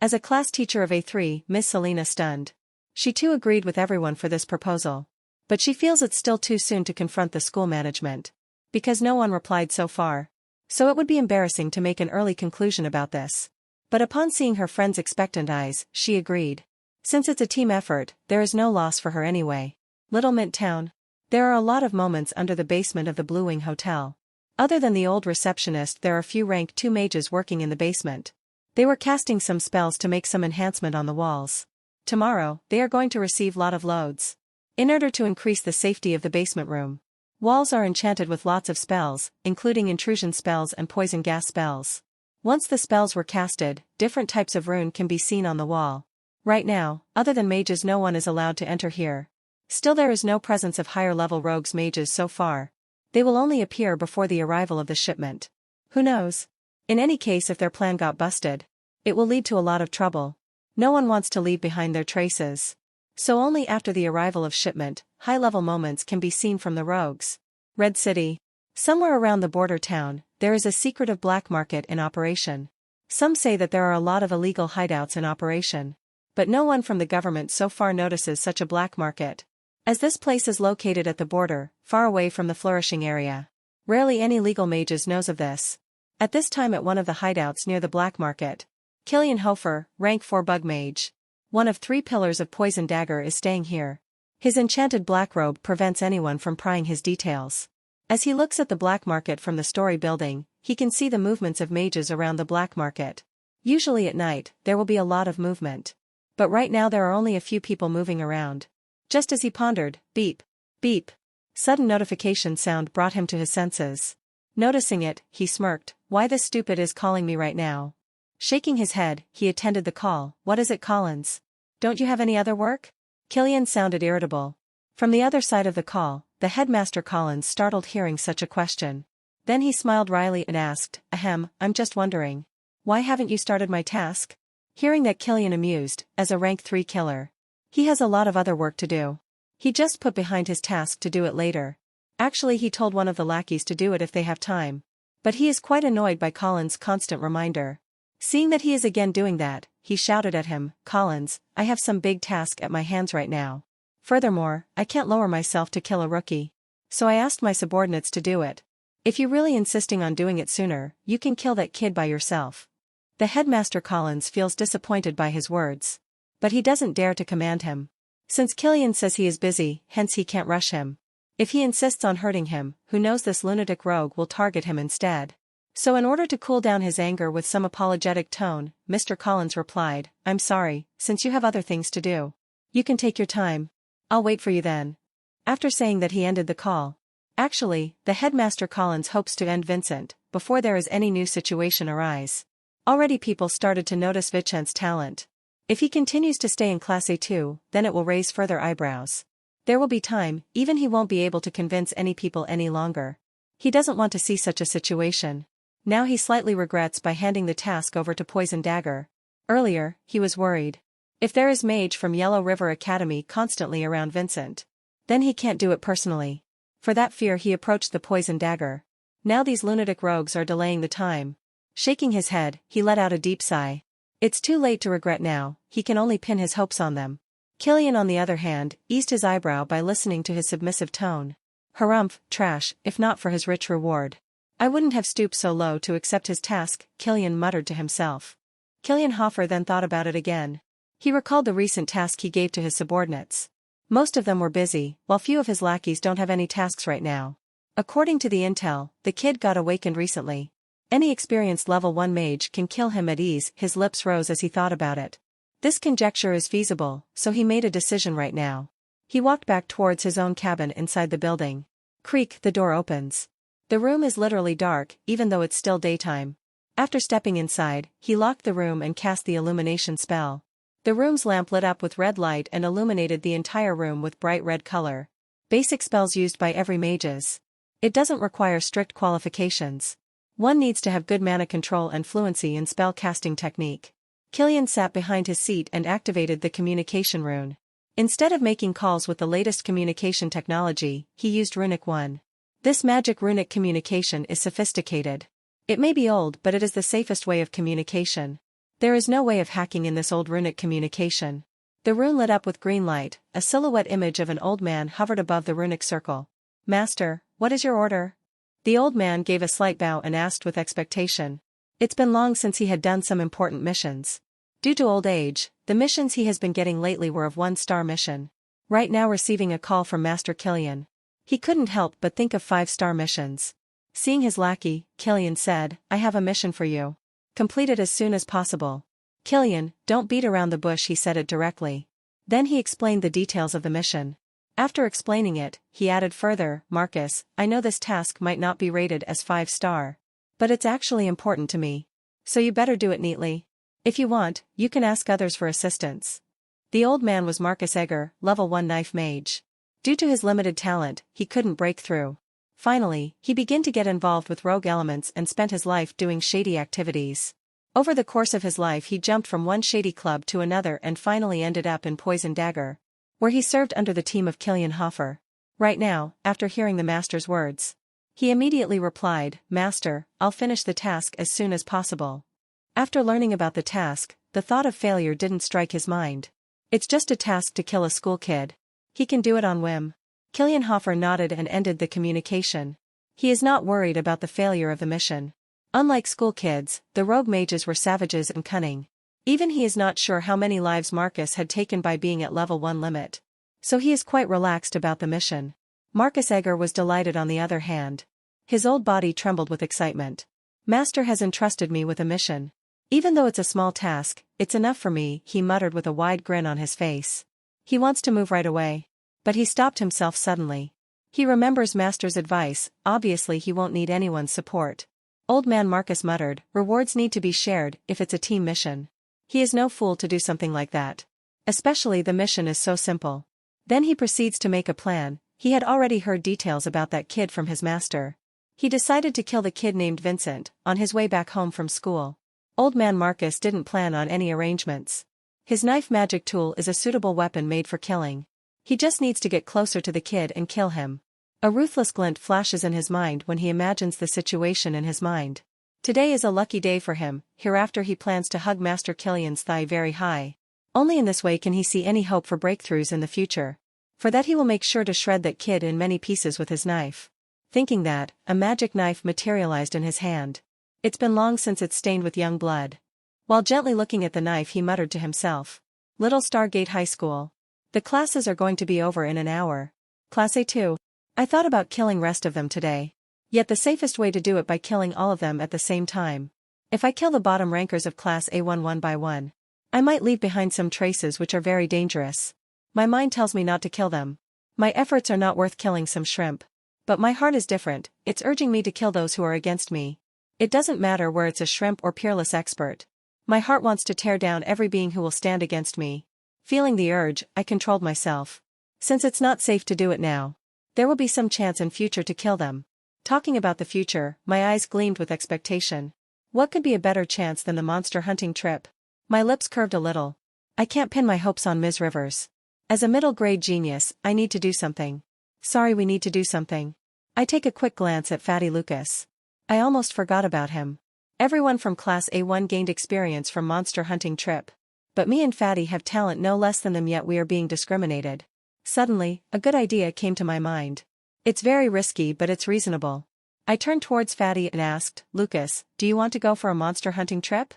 As a class teacher of A3, Miss Selena stunned. She too agreed with everyone for this proposal. But she feels it's still too soon to confront the school management. Because no one replied so far. So it would be embarrassing to make an early conclusion about this. But upon seeing her friend's expectant eyes, she agreed. Since it's a team effort, there is no loss for her anyway. Little Mint Town. There are a lot of moments under the basement of the Blue Wing Hotel. Other than the old receptionist, there are few rank 2 mages working in the basement. They were casting some spells to make some enhancement on the walls. Tomorrow, they are going to receive lot of loads. In order to increase the safety of the basement room. Walls are enchanted with lots of spells, including intrusion spells and poison gas spells. Once the spells were casted, different types of rune can be seen on the wall. Right now, other than mages, no one is allowed to enter here. Still, there is no presence of higher-level rogues mages so far. They will only appear before the arrival of the shipment. Who knows? In any case, if their plan got busted, it will lead to a lot of trouble. No one wants to leave behind their traces. So only after the arrival of shipment, high-level moments can be seen from the rogues. Red City. Somewhere around the border town, there is a secretive black market in operation. Some say that there are a lot of illegal hideouts in operation. But no one from the government so far notices such a black market. As this place is located at the border, far away from the flourishing area. Rarely any legal mages knows of this. At this time at one of the hideouts near the black market, Killian Hofer, rank 4 bug mage. One of 3 pillars of Poison Dagger is staying here. His enchanted black robe prevents anyone from prying his details. As he looks at the black market from the story building, he can see the movements of mages around the black market. Usually at night, there will be a lot of movement. But right now there are only a few people moving around. Just as he pondered, beep, beep. Sudden notification sound brought him to his senses. Noticing it, he smirked, "Why this stupid is calling me right now?" Shaking his head, he attended the call. "What is it, Collins? Don't you have any other work?" Killian sounded irritable. From the other side of the call, the headmaster Collins startled hearing such a question. Then he smiled wryly and asked, "Ahem, I'm just wondering. Why haven't you started my task?" Hearing that, Killian amused, as a rank 3 killer. He has a lot of other work to do. He just put behind his task to do it later. Actually, he told one of the lackeys to do it if they have time. But he is quite annoyed by Collins' constant reminder. Seeing that he is again doing that, he shouted at him, Collins, I have some big task at my hands right now. Furthermore, I can't lower myself to kill a rookie. So I asked my subordinates to do it. If you're really insisting on doing it sooner, you can kill that kid by yourself. The headmaster Collins feels disappointed by his words. But he doesn't dare to command him. Since Killian says he is busy, hence he can't rush him. If he insists on hurting him, who knows this lunatic rogue will target him instead. So in order to cool down his anger with some apologetic tone, Mr. Collins replied, I'm sorry, since you have other things to do. You can take your time. I'll wait for you then. After saying that he ended the call. Actually, the headmaster Collins hopes to end Vincent, before there is any new situation arise. Already people started to notice Vincent's talent. If he continues to stay in Class A2, then it will raise further eyebrows. There will be time, even he won't be able to convince any people any longer. He doesn't want to see such a situation. Now he slightly regrets by handing the task over to Poison Dagger. Earlier, he was worried. If there is Mage from Yellow River Academy constantly around Vincent, then he can't do it personally. For that fear he approached the Poison Dagger. Now these lunatic rogues are delaying the time. Shaking his head, he let out a deep sigh. It's too late to regret now, he can only pin his hopes on them. Killian on the other hand, eased his eyebrow by listening to his submissive tone. Harumph, trash, if not for his rich reward. I wouldn't have stooped so low to accept his task, Killian muttered to himself. Killian Hoffer then thought about it again. He recalled the recent task he gave to his subordinates. Most of them were busy, while few of his lackeys don't have any tasks right now. According to the intel, the kid got awakened recently. Any experienced level 1 mage can kill him at ease, his lips rose as he thought about it. This conjecture is feasible, so he made a decision right now. He walked back towards his own cabin inside the building. Creak, the door opens. The room is literally dark, even though it's still daytime. After stepping inside, he locked the room and cast the illumination spell. The room's lamp lit up with red light and illuminated the entire room with bright red color. Basic spells used by every mages. It doesn't require strict qualifications. One needs to have good mana control and fluency in spell casting technique. Killian sat behind his seat and activated the communication rune. Instead of making calls with the latest communication technology, he used Runic 1. This magic runic communication is sophisticated. It may be old, but it is the safest way of communication. There is no way of hacking in this old runic communication. The rune lit up with green light, a silhouette image of an old man hovered above the runic circle. Master, what is your order? The old man gave a slight bow and asked with expectation. It's been long since he had done some important missions. Due to old age, the missions he has been getting lately were of 1-star mission. Right now receiving a call from Master Killian. He couldn't help but think of 5-star missions. Seeing his lackey, Killian said, I have a mission for you. Complete it as soon as possible. Killian, don't beat around the bush, he said it directly. Then he explained the details of the mission. After explaining it, he added further, Marcus, I know this task might not be rated as 5-star. But it's actually important to me. So you better do it neatly. If you want, you can ask others for assistance. The old man was Marcus Egger, level 1 knife mage. Due to his limited talent, he couldn't break through. Finally, he began to get involved with rogue elements and spent his life doing shady activities. Over the course of his life he jumped from one shady club to another and finally ended up in Poison Dagger, where he served under the team of Killian Hoffer. Right now, after hearing the master's words, he immediately replied, Master, I'll finish the task as soon as possible. After learning about the task, the thought of failure didn't strike his mind. It's just a task to kill a school kid. He can do it on whim. Killian Hoffer nodded and ended the communication. He is not worried about the failure of the mission. Unlike school kids, the rogue mages were savages and cunning. Even he is not sure how many lives Marcus had taken by being at level 1 limit. So he is quite relaxed about the mission. Marcus Egger was delighted on the other hand. His old body trembled with excitement. Master has entrusted me with a mission. Even though it's a small task, it's enough for me, he muttered with a wide grin on his face. He wants to move right away. But he stopped himself suddenly. He remembers Master's advice, obviously he won't need anyone's support. Old man Marcus muttered, rewards need to be shared if it's a team mission. He is no fool to do something like that. Especially the mission is so simple. Then he proceeds to make a plan. He had already heard details about that kid from his master. He decided to kill the kid named Vincent, on his way back home from school. Old man Marcus didn't plan on any arrangements. His knife magic tool is a suitable weapon made for killing. He just needs to get closer to the kid and kill him. A ruthless glint flashes in his mind when he imagines the situation in his mind. Today is a lucky day for him. Hereafter he plans to hug Master Killian's thigh very high. Only in this way can he see any hope for breakthroughs in the future. For that he will make sure to shred that kid in many pieces with his knife. Thinking that, a magic knife materialized in his hand. It's been long since it's stained with young blood. While gently looking at the knife he muttered to himself. Little Stargate High School. The classes are going to be over in an hour. Class A2. I thought about killing rest of them today. Yet the safest way to do it by killing all of them at the same time. If I kill the bottom rankers of Class A1 one by one, I might leave behind some traces which are very dangerous. My mind tells me not to kill them. My efforts are not worth killing some shrimp. But my heart is different, it's urging me to kill those who are against me. It doesn't matter where it's a shrimp or peerless expert. My heart wants to tear down every being who will stand against me. Feeling the urge, I controlled myself. Since it's not safe to do it now, there will be some chance in future to kill them. Talking about the future, my eyes gleamed with expectation. What could be a better chance than the monster hunting trip? My lips curved a little. I can't pin my hopes on Ms. Rivers. As a middle-grade genius, I need to do something. Sorry, we need to do something. I take a quick glance at Fatty Lucas. I almost forgot about him. Everyone from Class A1 gained experience from monster hunting trip. But me and Fatty have talent no less than them, yet we are being discriminated. Suddenly, a good idea came to my mind. It's very risky, but it's reasonable. I turned towards Fatty and asked, Lucas, do you want to go for a monster hunting trip?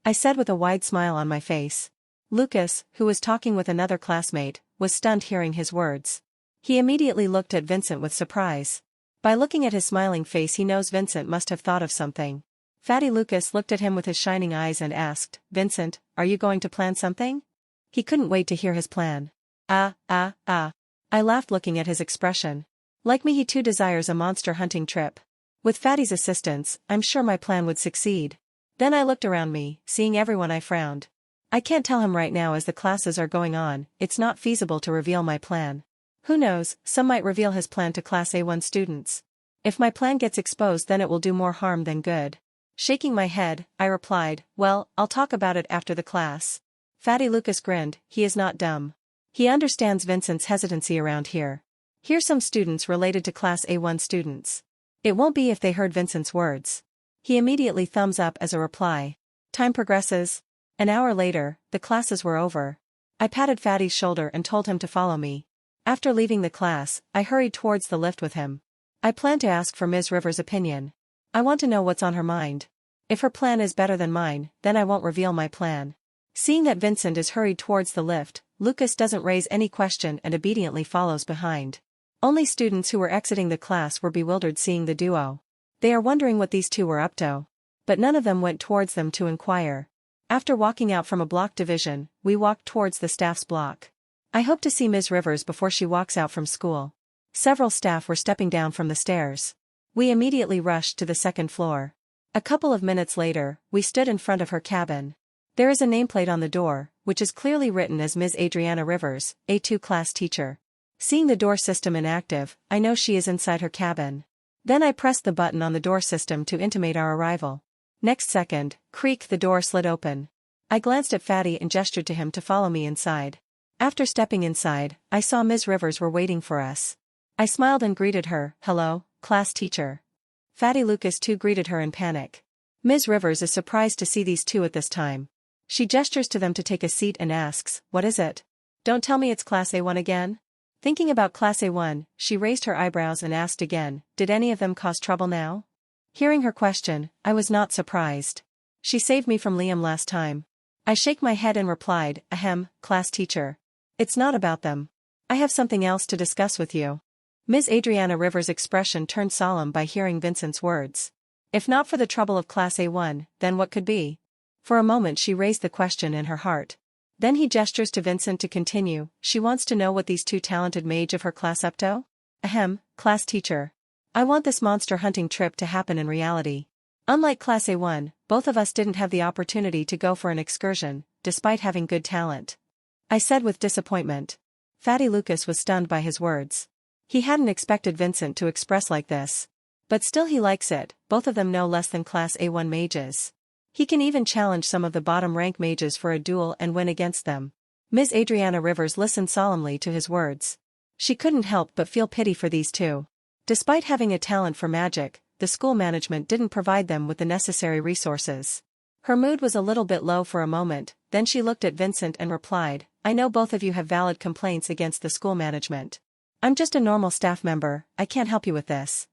I said with a wide smile on my face. Lucas, who was talking with another classmate, was stunned hearing his words. He immediately looked at Vincent with surprise. By looking at his smiling face he knows Vincent must have thought of something. Fatty Lucas looked at him with his shining eyes and asked, Vincent, are you going to plan something? He couldn't wait to hear his plan. I laughed looking at his expression. Like me, he too desires a monster hunting trip. With Fatty's assistance, I'm sure my plan would succeed. Then I looked around me, seeing everyone. I frowned. I can't tell him right now as the classes are going on, it's not feasible to reveal my plan. Who knows, some might reveal his plan to Class A1 students. If my plan gets exposed then it will do more harm than good. Shaking my head, I replied, well, I'll talk about it after the class. Fatty Lucas grinned, he is not dumb. He understands Vincent's hesitancy around here. Here's some students related to Class A1 students. It won't be if they heard Vincent's words. He immediately thumbs up as a reply. Time progresses. An hour later, the classes were over. I patted Fatty's shoulder and told him to follow me. After leaving the class, I hurried towards the lift with him. I plan to ask for Ms. Rivers' opinion. I want to know what's on her mind. If her plan is better than mine, then I won't reveal my plan. Seeing that Vincent is hurried towards the lift, Lucas doesn't raise any question and obediently follows behind. Only students who were exiting the class were bewildered seeing the duo. They are wondering what these two were up to. But none of them went towards them to inquire. After walking out from a block division, we walked towards the staff's block. I hope to see Ms. Rivers before she walks out from school. Several staff were stepping down from the stairs. We immediately rushed to the second floor. A couple of minutes later, we stood in front of her cabin. There is a nameplate on the door, which is clearly written as Ms. Adriana Rivers, A2 class teacher. Seeing the door system inactive, I know she is inside her cabin. Then I pressed the button on the door system to intimate our arrival. Next second, creak, the door slid open. I glanced at Fatty and gestured to him to follow me inside. After stepping inside, I saw Ms. Rivers were waiting for us. I smiled and greeted her, hello, class teacher. Fatty Lucas too greeted her in panic. Ms. Rivers is surprised to see these two at this time. She gestures to them to take a seat and asks, what is it? Don't tell me it's Class A1 again? Thinking about Class A1, she raised her eyebrows and asked again, did any of them cause trouble now? Hearing her question, I was not surprised. She saved me from Liam last time. I shake my head and replied, ahem, class teacher. It's not about them. I have something else to discuss with you. Ms. Adriana Rivers' expression turned solemn by hearing Vincent's words. If not for the trouble of Class A1, then what could be? For a moment she raised the question in her heart. Then he gestures to Vincent to continue, she wants to know what these two talented mage of her class up to? Ahem, class teacher. I want this monster hunting trip to happen in reality. Unlike Class A1, both of us didn't have the opportunity to go for an excursion, despite having good talent. I said with disappointment. Fatty Lucas was stunned by his words. He hadn't expected Vincent to express like this. But still he likes it, both of them no less than Class A1 mages. He can even challenge some of the bottom rank mages for a duel and win against them. Ms. Adriana Rivers listened solemnly to his words. She couldn't help but feel pity for these two. Despite having a talent for magic, the school management didn't provide them with the necessary resources. Her mood was a little bit low for a moment, then she looked at Vincent and replied, I know both of you have valid complaints against the school management. I'm just a normal staff member, I can't help you with this.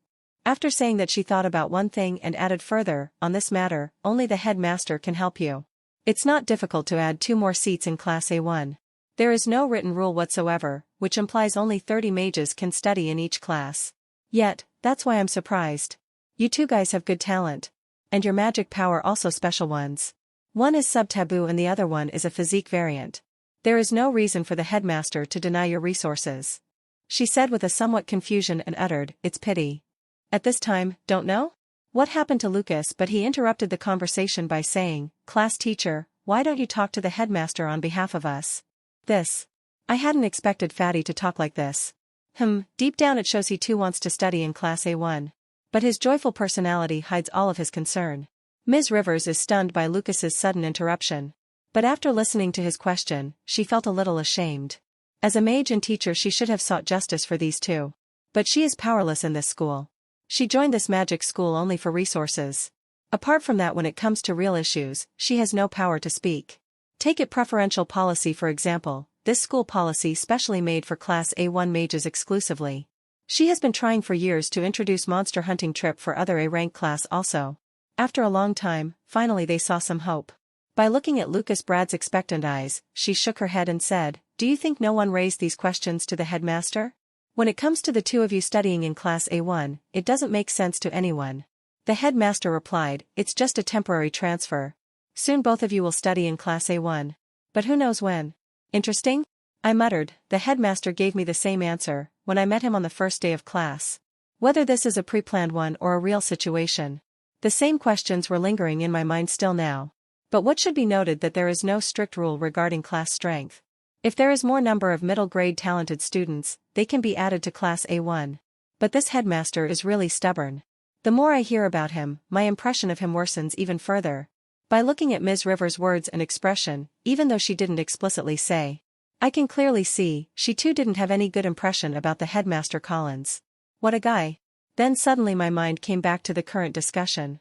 After saying that, she thought about one thing and added further, on this matter, only the headmaster can help you. It's not difficult to add 2 more seats in Class A1. There is no written rule whatsoever, which implies only 30 mages can study in each class. Yet, that's why I'm surprised. You two guys have good talent. And your magic power also special ones. One is sub-taboo and the other one is a physique variant. There is no reason for the headmaster to deny your resources. She said with a somewhat confusion and uttered, it's pity. At this time, don't know? What happened to Lucas? But he interrupted the conversation by saying, class teacher, why don't you talk to the headmaster on behalf of us? This. I hadn't expected Fatty to talk like this. Deep down it shows he too wants to study in Class A1. But his joyful personality hides all of his concern. Ms. Rivers is stunned by Lucas's sudden interruption. But after listening to his question, she felt a little ashamed. As a mage and teacher, she should have sought justice for these two. But she is powerless in this school. She joined this magic school only for resources. Apart from that, when it comes to real issues, she has no power to speak. Take it preferential policy for example, this school policy specially made for Class A1 mages exclusively. She has been trying for years to introduce monster hunting trip for other A-rank class also. After a long time, finally they saw some hope. By looking at Lucas Brad's expectant eyes, she shook her head and said, do you think no one raised these questions to the headmaster? When it comes to the two of you studying in Class A1, it doesn't make sense to anyone. The headmaster replied, it's just a temporary transfer. Soon both of you will study in Class A1. But who knows when? Interesting? I muttered. The headmaster gave me the same answer, when I met him on the first day of class. Whether this is a pre-planned one or a real situation. The same questions were lingering in my mind still now. But what should be noted that there is no strict rule regarding class strength. If there is more number of middle-grade talented students, they can be added to Class A1. But this headmaster is really stubborn. The more I hear about him, my impression of him worsens even further. By looking at Ms. Rivers' words and expression, even though she didn't explicitly say, I can clearly see, she too didn't have any good impression about the headmaster Collins. What a guy. Then suddenly my mind came back to the current discussion.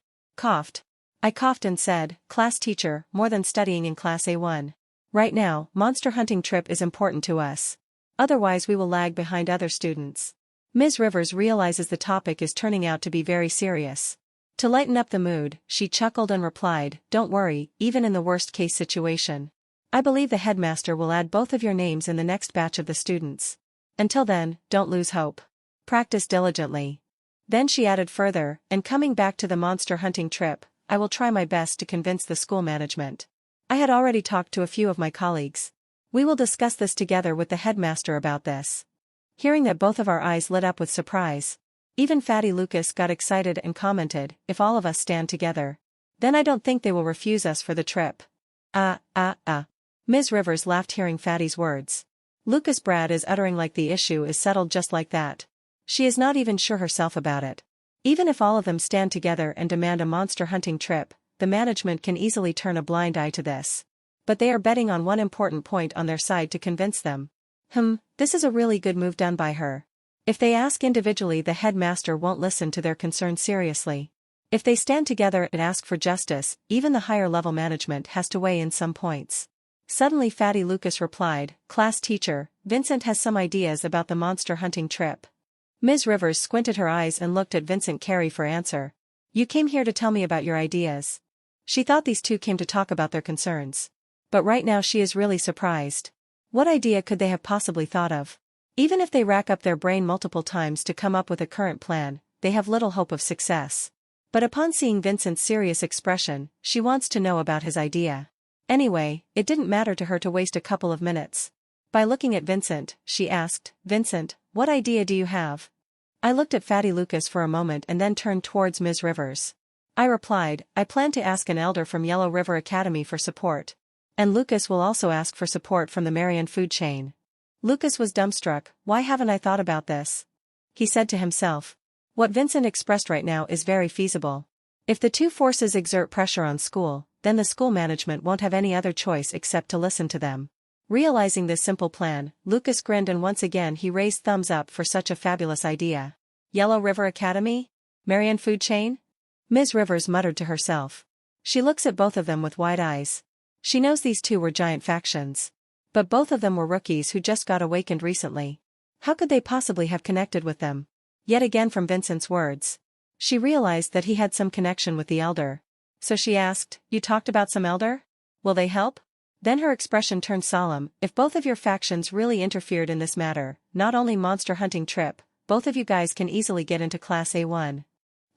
I coughed and said, class teacher, more than studying in Class A1. Right now, monster hunting trip is important to us. Otherwise we will lag behind other students. Ms. Rivers realizes the topic is turning out to be very serious. To lighten up the mood, she chuckled and replied, don't worry, even in the worst-case situation. I believe the headmaster will add both of your names in the next batch of the students. Until then, don't lose hope. Practice diligently. Then she added further, and coming back to the monster hunting trip, I will try my best to convince the school management. I had already talked to a few of my colleagues. We will discuss this together with the headmaster about this. Hearing that, both of our eyes lit up with surprise. Even Fatty Lucas got excited and commented, if all of us stand together, then I don't think they will refuse us for the trip. Ms. Rivers laughed hearing Fatty's words. Lucas Brad is uttering like the issue is settled just like that. She is not even sure herself about it. Even if all of them stand together and demand a monster hunting trip, the management can easily turn a blind eye to this. But they are betting on one important point on their side to convince them. This is a really good move done by her. If they ask individually, the headmaster won't listen to their concerns seriously. If they stand together and ask for justice, even the higher level management has to weigh in some points. Suddenly Fatty Lucas replied, class teacher, Vincent has some ideas about the monster hunting trip. Ms. Rivers squinted her eyes and looked at Vincent Carey for answer. You came here to tell me about your ideas. She thought these two came to talk about their concerns. But right now she is really surprised. What idea could they have possibly thought of? Even if they rack up their brain multiple times to come up with a current plan, they have little hope of success. But upon seeing Vincent's serious expression, she wants to know about his idea. Anyway, it didn't matter to her to waste a couple of minutes. By looking at Vincent, she asked, Vincent, what idea do you have? I looked at Fatty Lucas for a moment and then turned towards Ms. Rivers. I replied, I plan to ask an elder from Yellow River Academy for support. And Lucas will also ask for support from the Marion food chain. Lucas was dumbstruck. Why haven't I thought about this? He said to himself. What Vincent expressed right now is very feasible. If the two forces exert pressure on school, then the school management won't have any other choice except to listen to them. Realizing this simple plan, Lucas grinned and once again he raised thumbs up for such a fabulous idea. Yellow River Academy? Marianne Food Chain? Ms. Rivers muttered to herself. She looks at both of them with wide eyes. She knows these two were giant factions. But both of them were rookies who just got awakened recently. How could they possibly have connected with them? Yet again from Vincent's words, she realized that he had some connection with the elder. So she asked, "You talked about some elder? Will they help?" Then her expression turned solemn. "If both of your factions really interfered in this matter, not only monster hunting trip, both of you guys can easily get into Class A1.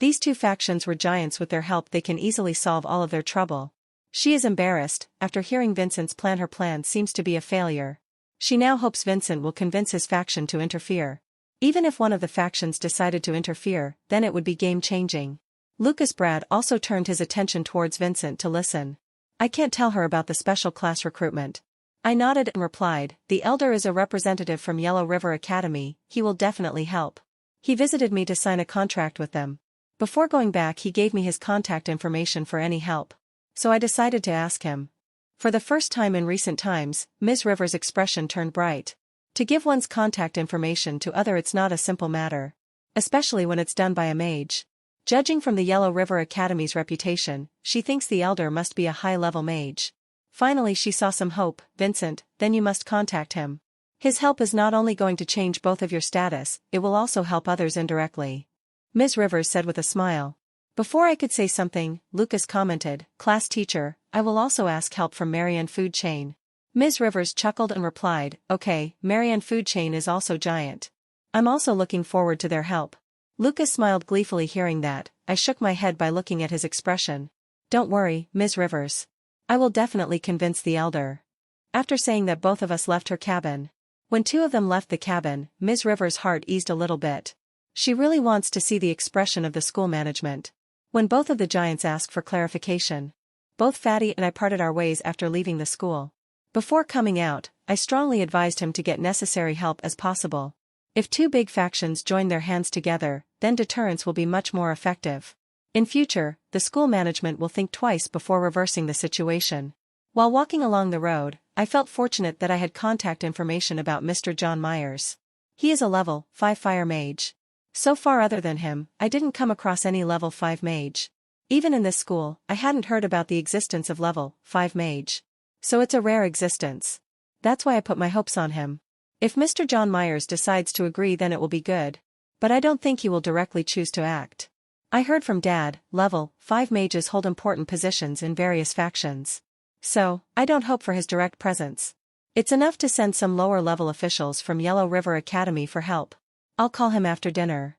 These two factions were giants, with their help they can easily solve all of their trouble." She is embarrassed. After hearing Vincent's plan, her plan seems to be a failure. She now hopes Vincent will convince his faction to interfere. Even if one of the factions decided to interfere, then it would be game-changing. Lucas Brad also turned his attention towards Vincent to listen. "I can't tell her about the special class recruitment." I nodded and replied, "The elder is a representative from Yellow River Academy, he will definitely help. He visited me to sign a contract with them. Before going back he gave me his contact information for any help. So I decided to ask him." For the first time in recent times, Ms. Rivers' expression turned bright. To give one's contact information to other, it's not a simple matter. Especially when it's done by a mage. Judging from the Yellow River Academy's reputation, she thinks the elder must be a high-level mage. Finally she saw some hope. "Vincent, then you must contact him. His help is not only going to change both of your status, it will also help others indirectly," Ms. Rivers said with a smile. Before I could say something, Lucas commented, "Class teacher, I will also ask help from Marianne Food Chain." Ms. Rivers chuckled and replied, "Okay, Marianne Food Chain is also giant. I'm also looking forward to their help." Lucas smiled gleefully hearing that. I shook my head by looking at his expression. "Don't worry, Ms. Rivers. I will definitely convince the elder." After saying that, both of us left her cabin. When two of them left the cabin, Ms. Rivers' heart eased a little bit. She really wants to see the expression of the school management when both of the giants ask for clarification. Both Fatty and I parted our ways after leaving the school. Before coming out, I strongly advised him to get necessary help as possible. If two big factions join their hands together, then deterrence will be much more effective. In future, the school management will think twice before reversing the situation. While walking along the road, I felt fortunate that I had contact information about Mr. John Myers. He is a level 5 fire mage. So far, other than him, I didn't come across any level 5 mage. Even in this school, I hadn't heard about the existence of level 5 mage. So it's a rare existence. That's why I put my hopes on him. If Mr. John Myers decides to agree, then it will be good. But I don't think he will directly choose to act. I heard from Dad, level 5 mages hold important positions in various factions. So, I don't hope for his direct presence. It's enough to send some lower-level officials from Yellow River Academy for help. I'll call him after dinner.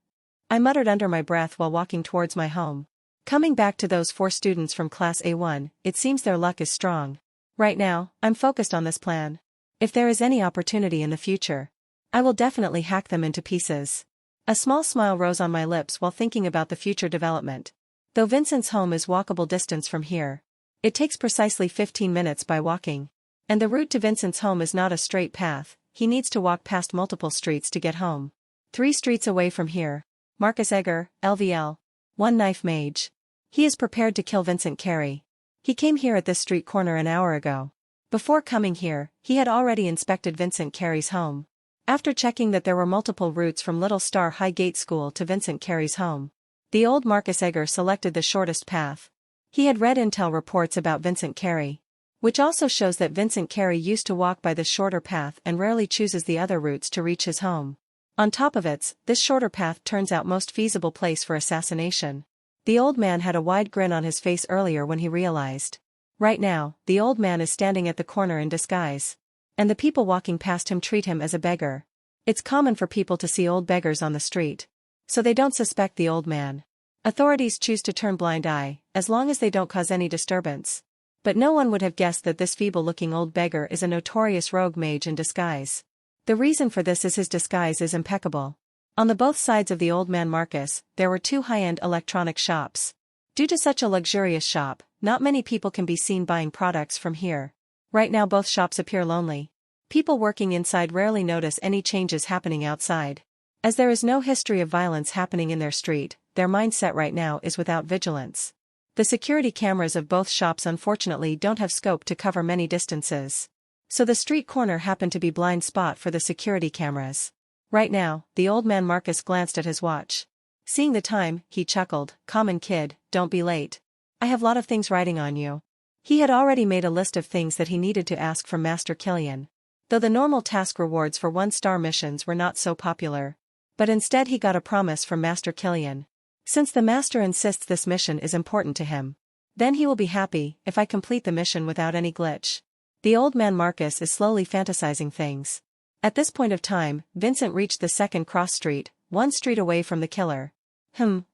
I muttered under my breath while walking towards my home. Coming back to those 4 students from Class A1, it seems their luck is strong. Right now, I'm focused on this plan. If there is any opportunity in the future, I will definitely hack them into pieces. A small smile rose on my lips while thinking about the future development. Though Vincent's home is walkable distance from here, it takes precisely 15 minutes by walking. And the route to Vincent's home is not a straight path, he needs to walk past multiple streets to get home. 3 streets away from here, Marcus Egger, LVL. One knife mage. He is prepared to kill Vincent Carey. He came here at this street corner an hour ago. Before coming here, he had already inspected Vincent Carey's home. After checking that there were multiple routes from Little Star High Gate School to Vincent Carey's home, the old Marcus Egger selected the shortest path. He had read intel reports about Vincent Carey, which also shows that Vincent Carey used to walk by the shorter path and rarely chooses the other routes to reach his home. On top of it, this shorter path turns out most feasible place for assassination. The old man had a wide grin on his face earlier when he realized. Right now, the old man is standing at the corner in disguise. And the people walking past him treat him as a beggar. It's common for people to see old beggars on the street. So they don't suspect the old man. Authorities choose to turn blind eye, as long as they don't cause any disturbance. But no one would have guessed that this feeble-looking old beggar is a notorious rogue mage in disguise. The reason for this is his disguise is impeccable. On the both sides of the old man Marcus, there were 2 high-end electronic shops. Due to such a luxurious shop, not many people can be seen buying products from here. Right now both shops appear lonely. People working inside rarely notice any changes happening outside. As there is no history of violence happening in their street, their mindset right now is without vigilance. The security cameras of both shops unfortunately don't have scope to cover many distances. So the street corner happened to be blind spot for the security cameras. Right now, the old man Marcus glanced at his watch. Seeing the time, he chuckled, "Common kid, don't be late. I have lot of things riding on you." He had already made a list of things that he needed to ask from Master Killian. Though the normal task rewards for 1-star missions were not so popular. But instead he got a promise from Master Killian. Since the master insists this mission is important to him, then he will be happy if I complete the mission without any glitch. The old man Marcus is slowly fantasizing things. At this point of time, Vincent reached the second cross street, one street away from the killer.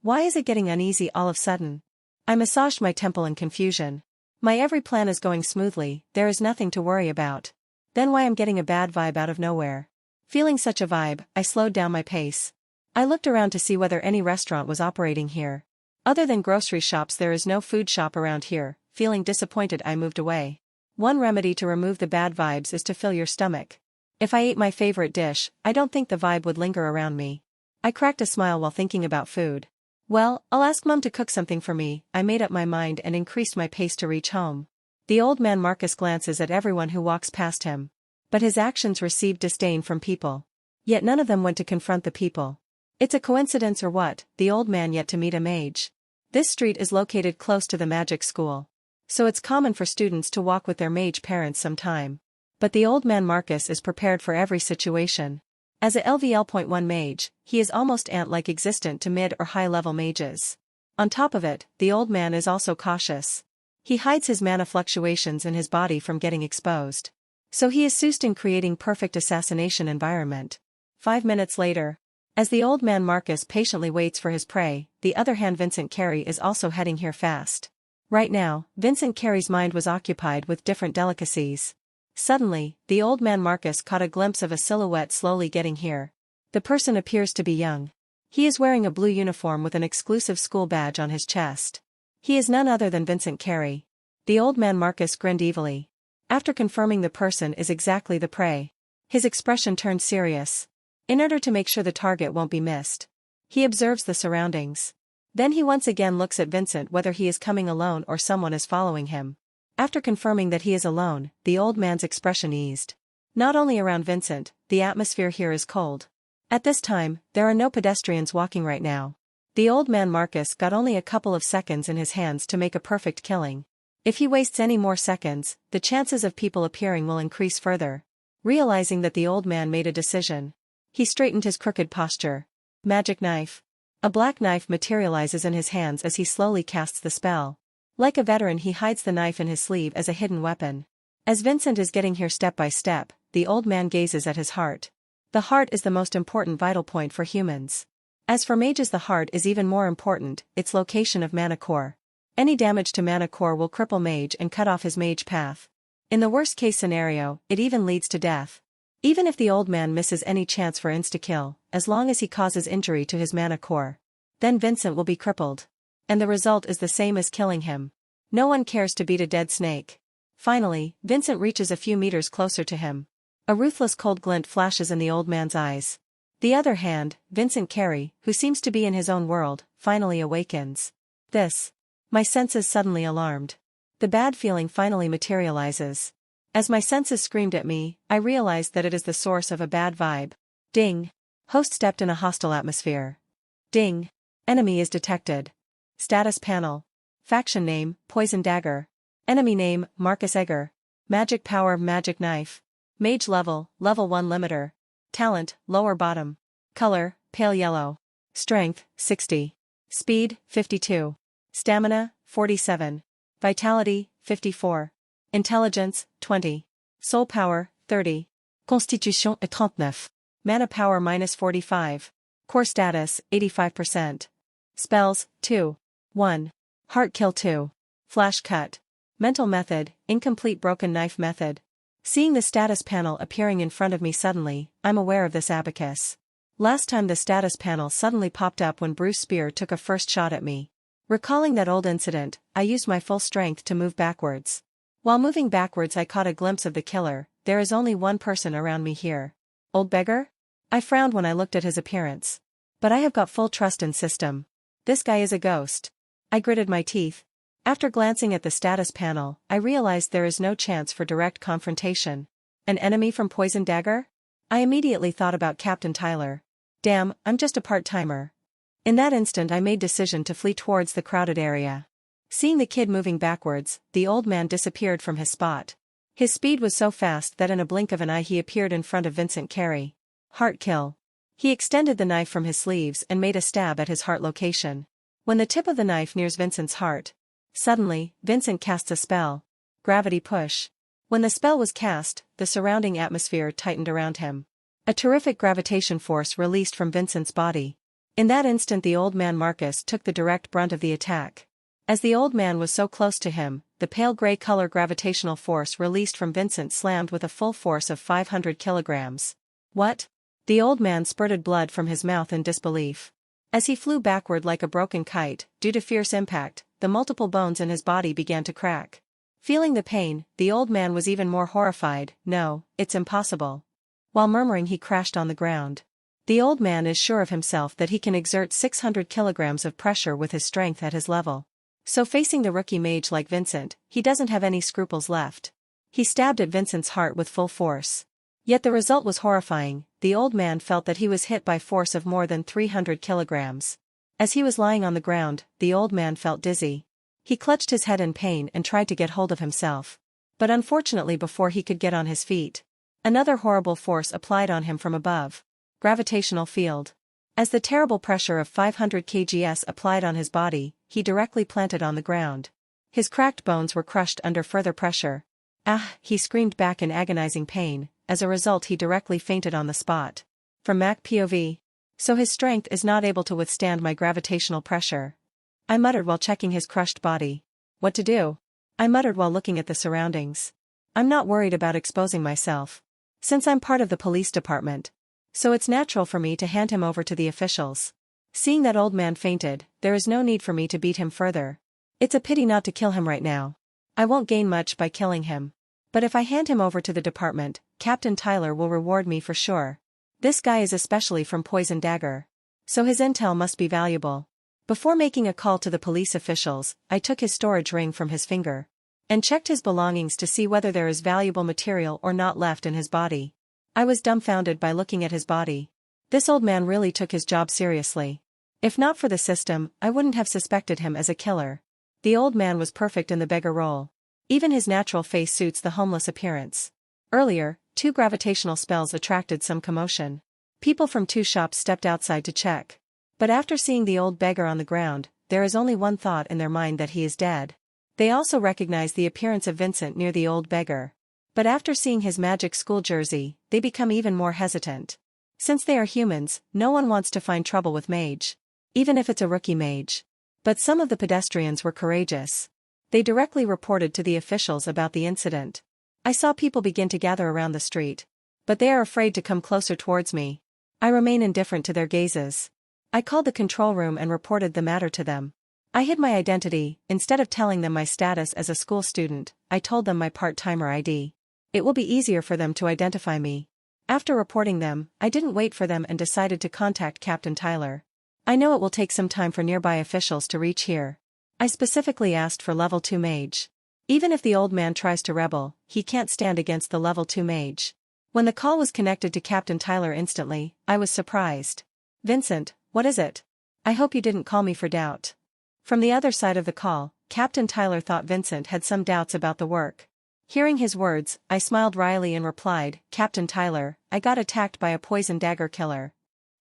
Why is it getting uneasy all of a sudden? I massaged my temple in confusion. My every plan is going smoothly, there is nothing to worry about. Then why I'm getting a bad vibe out of nowhere? Feeling such a vibe, I slowed down my pace. I looked around to see whether any restaurant was operating here. Other than grocery shops there is no food shop around here. Feeling disappointed I moved away. One remedy to remove the bad vibes is to fill your stomach. If I ate my favorite dish, I don't think the vibe would linger around me. I cracked a smile while thinking about food. Well, I'll ask Mum to cook something for me. I made up my mind and increased my pace to reach home. The old man Marcus glances at everyone who walks past him. But his actions receive disdain from people. Yet none of them went to confront the people. It's a coincidence or what, the old man yet to meet a mage. This street is located close to the magic school. So it's common for students to walk with their mage parents sometime. But the old man Marcus is prepared for every situation. As a LVL.1 mage, he is almost ant-like existent to mid or high-level mages. On top of it, the old man is also cautious. He hides his mana fluctuations in his body from getting exposed. So he is soused in creating perfect assassination environment. 5 minutes later. As the old man Marcus patiently waits for his prey, the other hand Vincent Carey is also heading here fast. Right now, Vincent Carey's mind was occupied with different delicacies. Suddenly, the old man Marcus caught a glimpse of a silhouette slowly getting here. The person appears to be young. He is wearing a blue uniform with an exclusive school badge on his chest. He is none other than Vincent Carey. The old man Marcus grinned evilly. After confirming the person is exactly the prey, his expression turned serious. In order to make sure the target won't be missed, he observes the surroundings. Then he once again looks at Vincent whether he is coming alone or someone is following him. After confirming that he is alone, the old man's expression eased. Not only around Vincent, the atmosphere here is cold. At this time, there are no pedestrians walking right now. The old man Marcus got only a couple of seconds in his hands to make a perfect killing. If he wastes any more seconds, the chances of people appearing will increase further. Realizing that the old man made a decision, he straightened his crooked posture. Magic knife. A black knife materializes in his hands as he slowly casts the spell. Like a veteran he hides the knife in his sleeve as a hidden weapon. As Vincent is getting here step by step, the old man gazes at his heart. The heart is the most important vital point for humans. As for mages the heart is even more important, its location of mana core. Any damage to mana core will cripple mage and cut off his mage path. In the worst case scenario, it even leads to death. Even if the old man misses any chance for insta-kill, as long as he causes injury to his mana core, then Vincent will be crippled. And the result is the same as killing him. No one cares to beat a dead snake. Finally, Vincent reaches a few meters closer to him. A ruthless cold glint flashes in the old man's eyes. The other hand, Vincent Carey, who seems to be in his own world, finally awakens. My senses suddenly alarmed. The bad feeling finally materializes. As my senses screamed at me, I realized that it is the source of a bad vibe. Ding. Host stepped in a hostile atmosphere. Ding. Enemy is detected. Status panel. Faction name, Poison Dagger. Enemy name, Marcus Egger. Magic power, Magic Knife. Mage level, level 1 limiter. Talent, lower bottom. Color, pale yellow. Strength, 60. Speed, 52. Stamina, 47. Vitality, 54. Intelligence, 20. Soul power, 30. Constitution est 39. Mana power -45. Core status, 85%. Spells, 2. 1. Heart kill 2. Flash cut. Mental method, incomplete broken knife method. Seeing the status panel appearing in front of me suddenly, I'm aware of this abacus. Last time the status panel suddenly popped up when Bruce Spear took a first shot at me. Recalling that old incident, I used my full strength to move backwards. While moving backwards I caught a glimpse of the killer. There is only one person around me here. Old beggar? I frowned when I looked at his appearance. But I have got full trust in system. This guy is a ghost. I gritted my teeth. After glancing at the status panel, I realized there is no chance for direct confrontation. An enemy from Poison Dagger? I immediately thought about Captain Tyler. Damn, I'm just a part-timer. In that instant I made decision to flee towards the crowded area. Seeing the kid moving backwards, the old man disappeared from his spot. His speed was so fast that in a blink of an eye he appeared in front of Vincent Carey. Heart kill. He extended the knife from his sleeves and made a stab at his heart location. When the tip of the knife nears Vincent's heart, suddenly, Vincent casts a spell. Gravity push. When the spell was cast, the surrounding atmosphere tightened around him. A terrific gravitation force released from Vincent's body. In that instant the old man Marcus took the direct brunt of the attack. As the old man was so close to him, the pale gray color gravitational force released from Vincent slammed with a full force of 500 kilograms. What? The old man spurted blood from his mouth in disbelief. As he flew backward like a broken kite, due to fierce impact, the multiple bones in his body began to crack. Feeling the pain, the old man was even more horrified. No, it's impossible. While murmuring he crashed on the ground. The old man is sure of himself that he can exert 600 kilograms of pressure with his strength at his level. So facing the rookie mage like Vincent, he doesn't have any scruples left. He stabbed at Vincent's heart with full force. Yet the result was horrifying. The old man felt that he was hit by force of more than 300 kilograms. As he was lying on the ground, the old man felt dizzy. He clutched his head in pain and tried to get hold of himself. But unfortunately before he could get on his feet, another horrible force applied on him from above. Gravitational field. As the terrible pressure of 500 kgs applied on his body, he directly planted on the ground. His cracked bones were crushed under further pressure. Ah, he screamed back in agonizing pain. As a result he directly fainted on the spot. From Mac POV. So his strength is not able to withstand my gravitational pressure. I muttered while checking his crushed body. What to do? I muttered while looking at the surroundings. I'm not worried about exposing myself. Since I'm part of the police department. So it's natural for me to hand him over to the officials. Seeing that old man fainted, there is no need for me to beat him further. It's a pity not to kill him right now. I won't gain much by killing him. But if I hand him over to the department, Captain Tyler will reward me for sure. This guy is especially from Poison Dagger. So his intel must be valuable. Before making a call to the police officials, I took his storage ring from his finger. And checked his belongings to see whether there is valuable material or not left in his body. I was dumbfounded by looking at his body. This old man really took his job seriously. If not for the system, I wouldn't have suspected him as a killer. The old man was perfect in the beggar role. Even his natural face suits the homeless appearance. Earlier, 2 gravitational spells attracted some commotion. People from 2 shops stepped outside to check. But after seeing the old beggar on the ground, there is only one thought in their mind that he is dead. They also recognize the appearance of Vincent near the old beggar. But after seeing his magic school jersey, they become even more hesitant. Since they are humans, no one wants to find trouble with Mage. Even if it's a rookie mage. But some of the pedestrians were courageous. They directly reported to the officials about the incident. I saw people begin to gather around the street. But they are afraid to come closer towards me. I remain indifferent to their gazes. I called the control room and reported the matter to them. I hid my identity. Instead of telling them my status as a school student, I told them my part-timer ID. It will be easier for them to identify me. After reporting them, I didn't wait for them and decided to contact Captain Tyler. I know it will take some time for nearby officials to reach here. I specifically asked for level 2 mage. Even if the old man tries to rebel, he can't stand against the level 2 mage. When the call was connected to Captain Tyler instantly, I was surprised. Vincent, what is it? I hope you didn't call me for doubt. From the other side of the call, Captain Tyler thought Vincent had some doubts about the work. Hearing his words, I smiled wryly and replied, Captain Tyler, I got attacked by a poison dagger killer.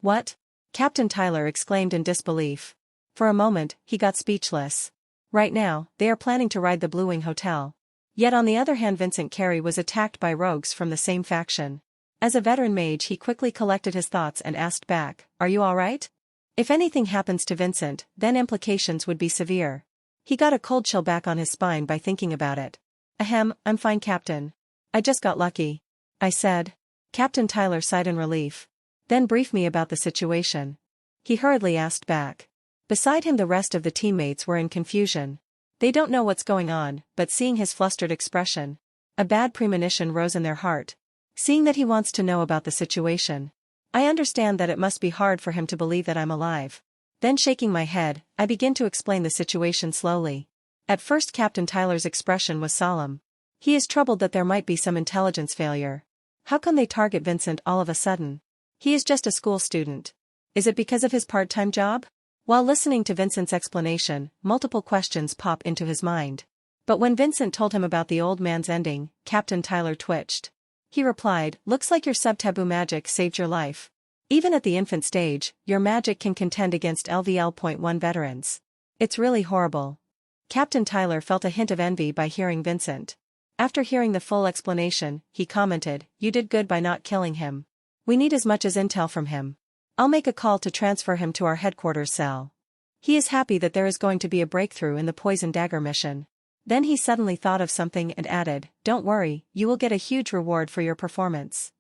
What? Captain Tyler exclaimed in disbelief. For a moment, he got speechless. Right now, they are planning to raid the Blue Wing Hotel. Yet on the other hand Vincent Carey was attacked by rogues from the same faction. As a veteran mage he quickly collected his thoughts and asked back, are you alright? If anything happens to Vincent, then implications would be severe. He got a cold chill back on his spine by thinking about it. Ahem, I'm fine Captain. I just got lucky. I said. Captain Tyler sighed in relief. Then brief me about the situation. He hurriedly asked back. Beside him the rest of the teammates were in confusion. They don't know what's going on, but seeing his flustered expression, a bad premonition rose in their heart. Seeing that he wants to know about the situation. I understand that it must be hard for him to believe that I'm alive. Then shaking my head, I begin to explain the situation slowly. At first Captain Tyler's expression was solemn. He is troubled that there might be some intelligence failure. How come they target Vincent all of a sudden? He is just a school student. Is it because of his part-time job? While listening to Vincent's explanation, multiple questions pop into his mind. But when Vincent told him about the old man's ending, Captain Tyler twitched. He replied, "Looks like your sub-taboo magic saved your life. Even at the infant stage, your magic can contend against LVL.1 veterans. It's really horrible." Captain Tyler felt a hint of envy by hearing Vincent. After hearing the full explanation, he commented, "You did good by not killing him. We need as much as intel from him. I'll make a call to transfer him to our headquarters cell." He is happy that there is going to be a breakthrough in the Poison Dagger mission. Then he suddenly thought of something and added, "Don't worry, you will get a huge reward for your performance."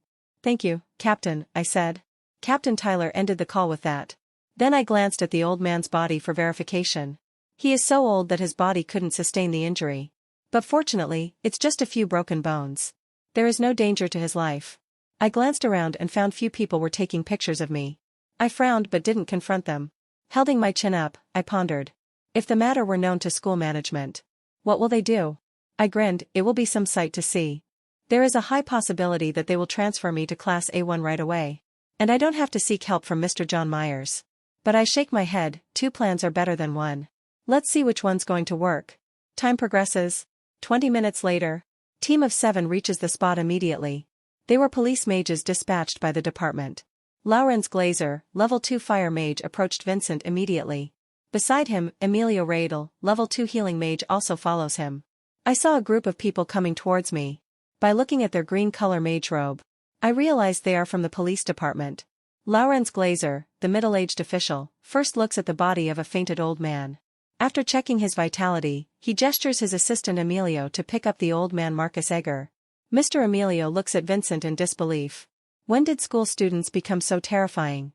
"Thank you, Captain," I said. Captain Tyler ended the call with that. Then I glanced at the old man's body for verification. He is so old that his body couldn't sustain the injury. But fortunately, it's just a few broken bones. There is no danger to his life. I glanced around and found few people were taking pictures of me. I frowned but didn't confront them. Holding my chin up, I pondered. If the matter were known to school management, what will they do? I grinned, it will be some sight to see. There is a high possibility that they will transfer me to Class A1 right away. And I don't have to seek help from Mr. John Myers. But I shake my head, 2 plans are better than 1. Let's see which one's going to work. Time progresses. 20 minutes later. Team of 7 reaches the spot immediately. They were police mages dispatched by the department. Lawrence Glazer, level 2 fire mage, approached Vincent immediately. Beside him, Emilio Radel, level 2 healing mage, also follows him. I saw a group of people coming towards me. By looking at their green color mage robe, I realized they are from the police department. Lawrence Glazer, the middle-aged official, first looks at the body of a fainted old man. After checking his vitality, he gestures his assistant Emilio to pick up the old man Marcus Egger. Mr. Emilio looks at Vincent in disbelief. When did school students become so terrifying?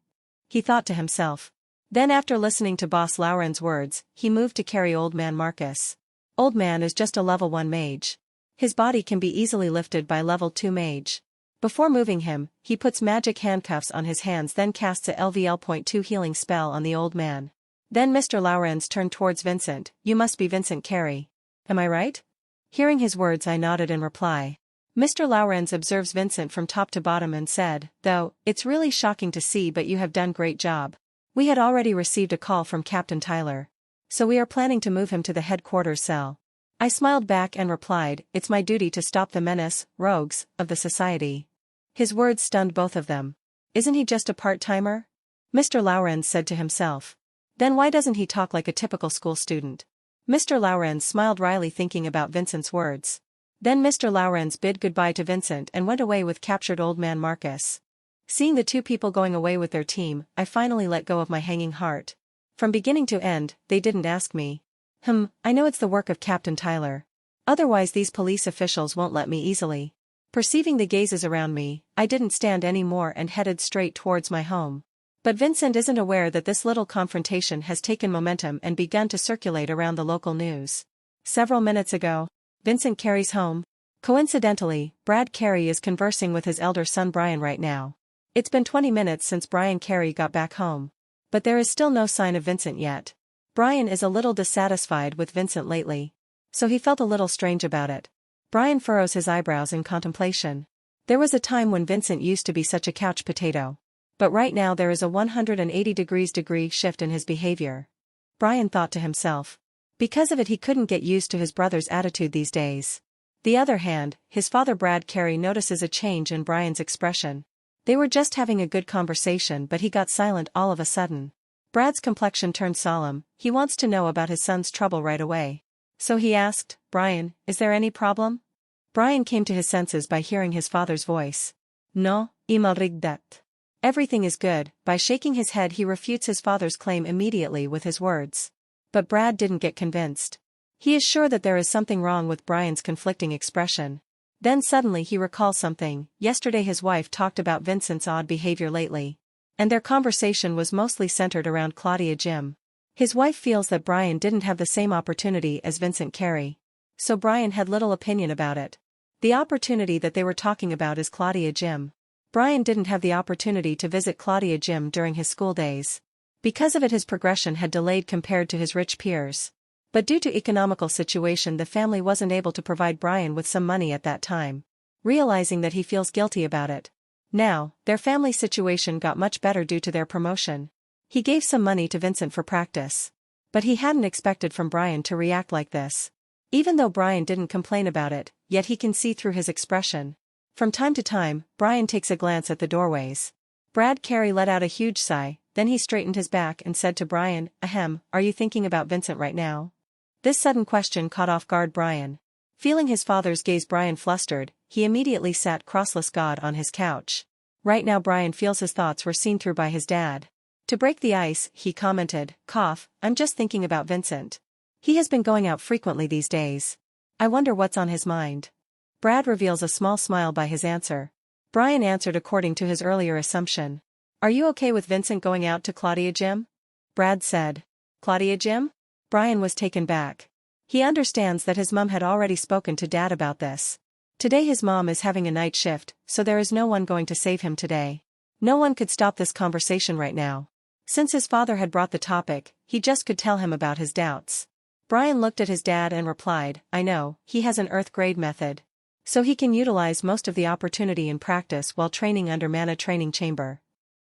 He thought to himself. Then after listening to Boss Lauren's words, he moved to carry old man Marcus. Old man is just a level 1 mage. His body can be easily lifted by level 2 mage. Before moving him, he puts magic handcuffs on his hands, then casts a LVL.2 healing spell on the old man. Then Mr. Lawrence turned towards Vincent. "You must be Vincent Carey. Am I right?" Hearing his words, I nodded in reply. Mr. Lawrence observes Vincent from top to bottom and said, "Though, it's really shocking to see, but you have done great job. We had already received a call from Captain Tyler. So we are planning to move him to the headquarters cell." I smiled back and replied, "It's my duty to stop the menace, rogues, of the society." His words stunned both of them. "Isn't he just a part-timer?" Mr. Lawrence said to himself. "Then why doesn't he talk like a typical school student?" Mr. Lawrence smiled wryly, thinking about Vincent's words. Then Mr. Lawrence bid goodbye to Vincent and went away with captured old man Marcus. Seeing the 2 people going away with their team, I finally let go of my hanging heart. From beginning to end, they didn't ask me. I know it's the work of Captain Tyler. Otherwise these police officials won't let me easily. Perceiving the gazes around me, I didn't stand any more and headed straight towards my home. But Vincent isn't aware that this little confrontation has taken momentum and begun to circulate around the local news. Several minutes ago, Vincent Carey's home. Coincidentally, Brad Carey is conversing with his elder son Brian right now. It's been 20 minutes since Brian Carey got back home. But there is still no sign of Vincent yet. Brian is a little dissatisfied with Vincent lately. So he felt a little strange about it. Brian furrows his eyebrows in contemplation. There was a time when Vincent used to be such a couch potato. But right now there is a 180-degree shift in his behavior. Brian thought to himself. Because of it he couldn't get used to his brother's attitude these days. The other hand, his father Brad Carey notices a change in Brian's expression. They were just having a good conversation, but he got silent all of a sudden. Brad's complexion turned solemn. He wants to know about his son's trouble right away. So he asked, "Brian, is there any problem?" Brian came to his senses by hearing his father's voice. "No, imalrigdat. Everything is good." By shaking his head he refutes his father's claim immediately with his words. But Brad didn't get convinced. He is sure that there is something wrong with Brian's conflicting expression. Then suddenly he recalls something. Yesterday his wife talked about Vincent's odd behavior lately. And their conversation was mostly centered around Claudia Jim. His wife feels that Brian didn't have the same opportunity as Vincent Carey. So Brian had little opinion about it. The opportunity that they were talking about is Claudia Jim. Brian didn't have the opportunity to visit Claudia Jim during his school days. Because of it his progression had delayed compared to his rich peers. But due to economical situation the family wasn't able to provide Brian with some money at that time. Realizing that he feels guilty about it. Now, their family situation got much better due to their promotion. He gave some money to Vincent for practice. But he hadn't expected from Brian to react like this. Even though Brian didn't complain about it, yet he can see through his expression. From time to time, Brian takes a glance at the doorways. Brad Carey let out a huge sigh, then he straightened his back and said to Brian, "Ahem, are you thinking about Vincent right now?" This sudden question caught off guard Brian. Feeling his father's gaze, Brian flustered, he immediately sat crossless-God on his couch. Right now Brian feels his thoughts were seen through by his dad. To break the ice, he commented, "Cough, I'm just thinking about Vincent. He has been going out frequently these days. I wonder what's on his mind." Brad reveals a small smile by his answer. Brian answered according to his earlier assumption. "Are you okay with Vincent going out to Claudia Gym?" Brad said. "Claudia Gym?" Brian was taken back. He understands that his mom had already spoken to Dad about this. Today his mom is having a night shift, so there is no one going to save him today. No one could stop this conversation right now. Since his father had brought the topic, he just could tell him about his doubts. Brian looked at his dad and replied, "I know, he has an Earth grade method. So he can utilize most of the opportunity in practice while training under Mana training chamber."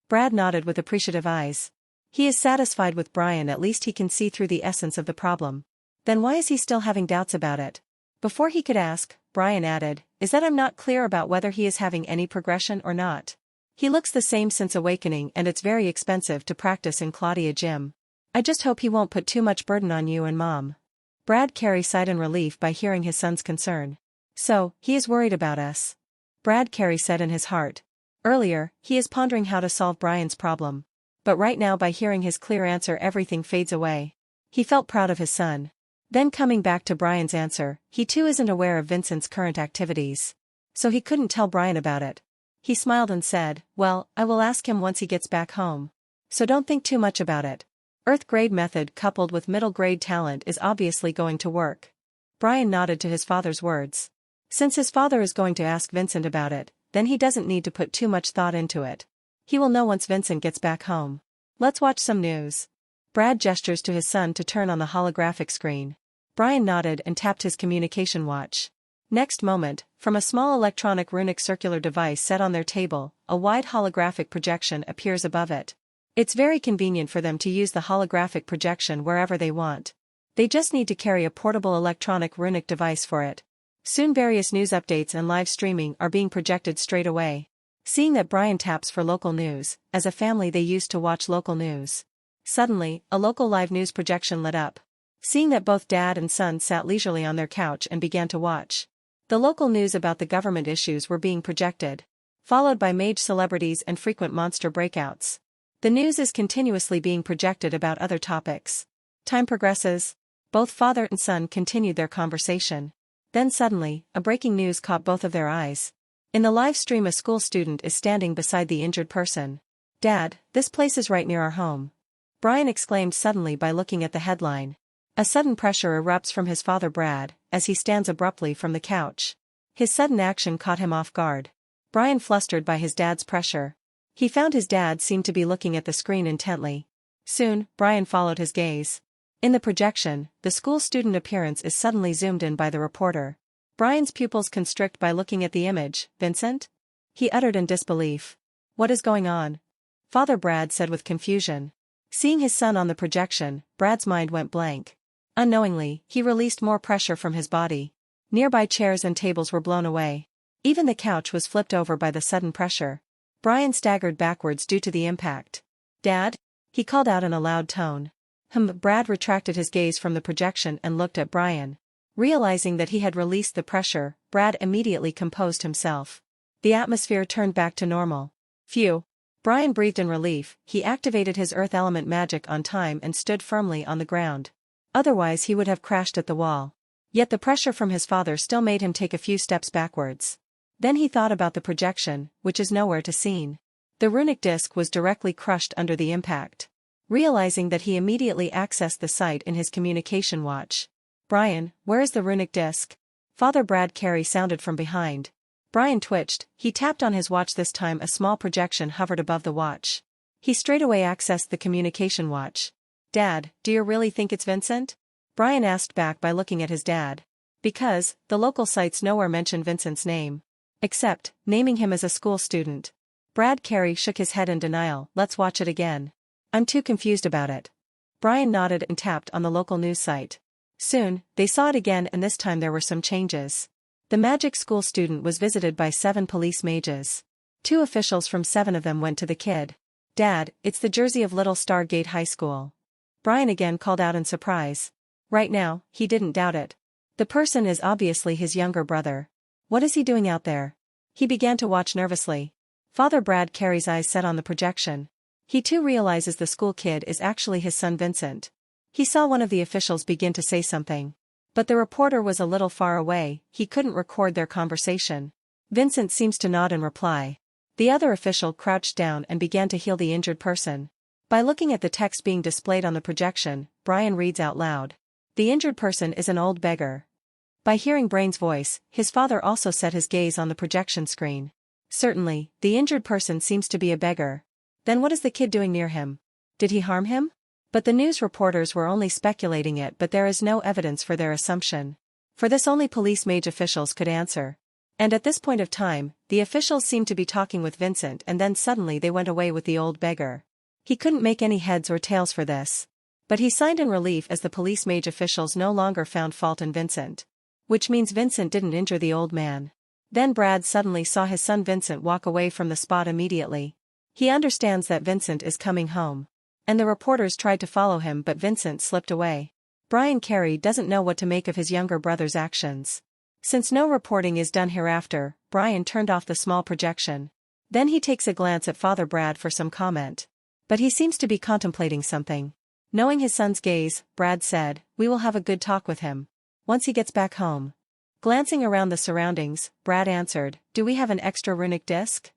Brad nodded with appreciative eyes. He is satisfied with Brian, at least he can see through the essence of the problem. Then why is he still having doubts about it? Before he could ask, Brian added, "Is that I'm not clear about whether he is having any progression or not. He looks the same since awakening and it's very expensive to practice in Claudia Gym. I just hope he won't put too much burden on you and Mom." Brad Carey sighed in relief by hearing his son's concern. "So, he is worried about us," Brad Carey said in his heart. Earlier, he is pondering how to solve Brian's problem. But right now, by hearing his clear answer, everything fades away. He felt proud of his son. Then coming back to Brian's answer, he too isn't aware of Vincent's current activities. So he couldn't tell Brian about it. He smiled and said, "Well, I will ask him once he gets back home. So don't think too much about it. Earth grade method coupled with middle grade talent is obviously going to work." Brian nodded to his father's words. Since his father is going to ask Vincent about it, then he doesn't need to put too much thought into it. He will know once Vincent gets back home. "Let's watch some news." Brad gestures to his son to turn on the holographic screen. Brian nodded and tapped his communication watch. Next moment, from a small electronic runic circular device set on their table, a wide holographic projection appears above it. It's very convenient for them to use the holographic projection wherever they want. They just need to carry a portable electronic runic device for it. Soon various news updates and live streaming are being projected straight away. Seeing that Brian taps for local news, as a family they used to watch local news. Suddenly, a local live news projection lit up. Seeing that both dad and son sat leisurely on their couch and began to watch. The local news about the government issues were being projected, followed by Mage celebrities and frequent monster breakouts. The news is continuously being projected about other topics. Time progresses. Both father and son continued their conversation. Then suddenly, a breaking news caught both of their eyes. In the live stream, a school student is standing beside the injured person. "Dad, this place is right near our home," Brian exclaimed suddenly by looking at the headline. A sudden pressure erupts from his father Brad, as he stands abruptly from the couch. His sudden action caught him off guard. Brian flustered by his dad's pressure. He found his dad seemed to be looking at the screen intently. Soon, Brian followed his gaze. In the projection, the school student appearance is suddenly zoomed in by the reporter. Brian's pupils constrict by looking at the image. "Vincent?" he uttered in disbelief. "What is going on?" Father Brad said with confusion. Seeing his son on the projection, Brad's mind went blank. Unknowingly, he released more pressure from his body. Nearby chairs and tables were blown away. Even the couch was flipped over by the sudden pressure. Brian staggered backwards due to the impact. "Dad?" he called out in a loud tone. Brad retracted his gaze from the projection and looked at Brian. Realizing that he had released the pressure, Brad immediately composed himself. The atmosphere turned back to normal. Phew. Brian breathed in relief. He activated his earth element magic on time and stood firmly on the ground. Otherwise he would have crashed at the wall. Yet the pressure from his father still made him take a few steps backwards. Then he thought about the projection, which is nowhere to seen. The runic disc was directly crushed under the impact. Realizing that, he immediately accessed the site in his communication watch. "Brian, where is the runic disc?" Father Brad Carey sounded from behind. Brian twitched. He tapped on his watch. This time a small projection hovered above the watch. He straightaway accessed the communication watch. "Dad, do you really think it's Vincent?" Brian asked back by looking at his dad. "Because, the local sites nowhere mention Vincent's name. Except, naming him as a school student." Brad Carey shook his head in denial. "Let's watch it again." I'm too confused about it. Brian nodded and tapped on the local news site. Soon, they saw it again, and this time there were some changes. The magic school student was visited by 7 police mages. 2 officials from 7 of them went to the kid. "Dad, it's the jersey of Little Star Gate High School." Brian again called out in surprise. Right now, he didn't doubt it. The person is obviously his younger brother. What is he doing out there? He began to watch nervously. Father Brad Carey's eyes set on the projection. He too realizes the school kid is actually his son Vincent. He saw one of the officials begin to say something. But the reporter was a little far away, he couldn't record their conversation. Vincent seems to nod in reply. The other official crouched down and began to heal the injured person. By looking at the text being displayed on the projection, Brian reads out loud. The injured person is an old beggar. By hearing Brian's voice, his father also set his gaze on the projection screen. Certainly, the injured person seems to be a beggar. Then what is the kid doing near him? Did he harm him? But the news reporters were only speculating it, but there is no evidence for their assumption. For this only police mage officials could answer. And at this point of time, the officials seemed to be talking with Vincent, and then suddenly they went away with the old beggar. He couldn't make any heads or tails for this. But he sighed in relief as the police mage officials no longer found fault in Vincent. Which means Vincent didn't injure the old man. Then Brad suddenly saw his son Vincent walk away from the spot immediately. He understands that Vincent is coming home. And the reporters tried to follow him, but Vincent slipped away. Brian Carey doesn't know what to make of his younger brother's actions. Since no reporting is done hereafter, Brian turned off the small projection. Then he takes a glance at Father Brad for some comment. But he seems to be contemplating something. Knowing his son's gaze, Brad said, "We will have a good talk with him. Once he gets back home." Glancing around the surroundings, Brad answered, "Do we have an extra runic disc?"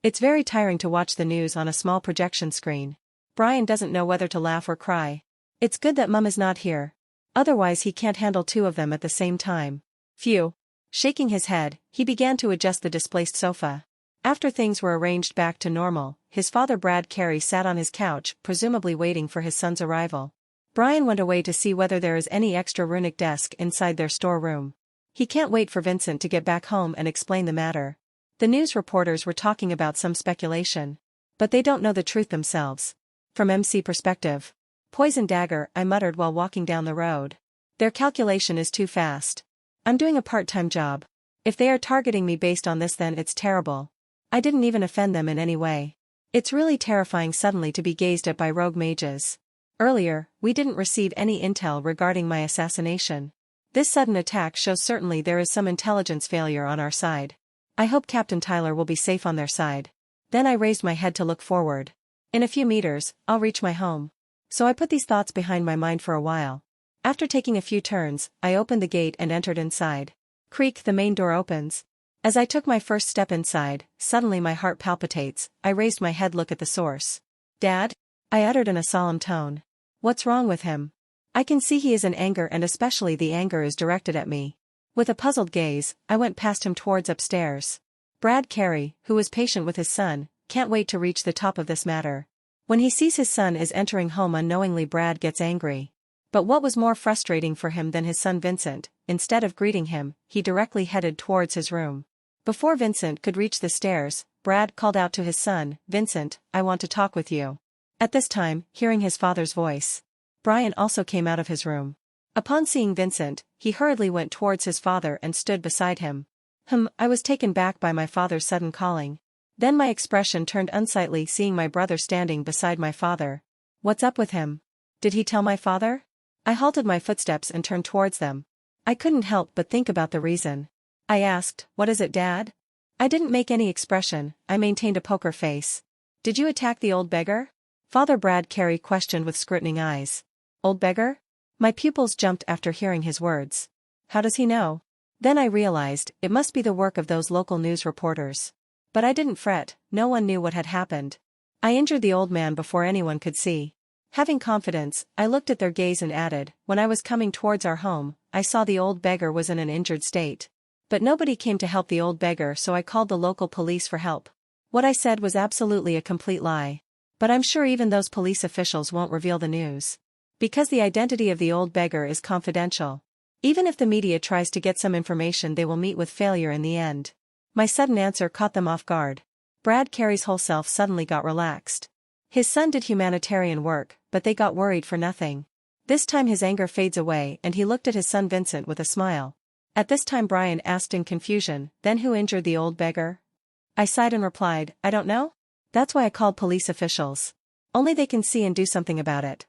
It's very tiring to watch the news on a small projection screen. Brian doesn't know whether to laugh or cry. It's good that Mum is not here. Otherwise he can't handle 2 of them at the same time. Phew. Shaking his head, he began to adjust the displaced sofa. After things were arranged back to normal, his father Brad Carey sat on his couch, presumably waiting for his son's arrival. Brian went away to see whether there is any extra runic desk inside their storeroom. He can't wait for Vincent to get back home and explain the matter. The news reporters were talking about some speculation. But they don't know the truth themselves. From MC perspective. "Poison dagger," I muttered while walking down the road. "Their calculation is too fast. I'm doing a part-time job. If they are targeting me based on this, then it's terrible. I didn't even offend them in any way. It's really terrifying suddenly to be gazed at by rogue mages. Earlier, we didn't receive any intel regarding my assassination. This sudden attack shows certainly there is some intelligence failure on our side. I hope Captain Tyler will be safe on their side." Then I raised my head to look forward. In a few meters, I'll reach my home. So I put these thoughts behind my mind for a while. After taking a few turns, I opened the gate and entered inside. Creak, the main door opens. As I took my first step inside, suddenly my heart palpitates. I raised my head, look at the source. "Dad?" I uttered in a solemn tone. "What's wrong with him?" I can see he is in anger, and especially the anger is directed at me. With a puzzled gaze, I went past him towards upstairs. Brad Carey, who was patient with his son, can't wait to reach the top of this matter. When he sees his son is entering home unknowingly, Brad gets angry. But what was more frustrating for him than his son Vincent, instead of greeting him, he directly headed towards his room. Before Vincent could reach the stairs, Brad called out to his son, "Vincent, I want to talk with you." At this time, hearing his father's voice, Brian also came out of his room. Upon seeing Vincent, he hurriedly went towards his father and stood beside him. I was taken back by my father's sudden calling. Then my expression turned unsightly seeing my brother standing beside my father. What's up with him? Did he tell my father? I halted my footsteps and turned towards them. I couldn't help but think about the reason. I asked, "What is it, Dad?" I didn't make any expression, I maintained a poker face. "Did you attack the old beggar?" Father Brad Carey questioned with scrutining eyes. "Old beggar?" My pupils jumped after hearing his words. How does he know? Then I realized, it must be the work of those local news reporters. But I didn't fret, no one knew what had happened. I injured the old man before anyone could see. Having confidence, I looked at their gaze and added, "When I was coming towards our home, I saw the old beggar was in an injured state. But nobody came to help the old beggar, so I called the local police for help." What I said was absolutely a complete lie. But I'm sure even those police officials won't reveal the news. Because the identity of the old beggar is confidential. Even if the media tries to get some information, they will meet with failure in the end. My sudden answer caught them off guard. Brad Carey's whole self suddenly got relaxed. His son did humanitarian work, but they got worried for nothing. This time his anger fades away and he looked at his son Vincent with a smile. At this time Brian asked in confusion, then who injured the old beggar? I sighed and replied, I don't know. That's why I called police officials. Only they can see and do something about it.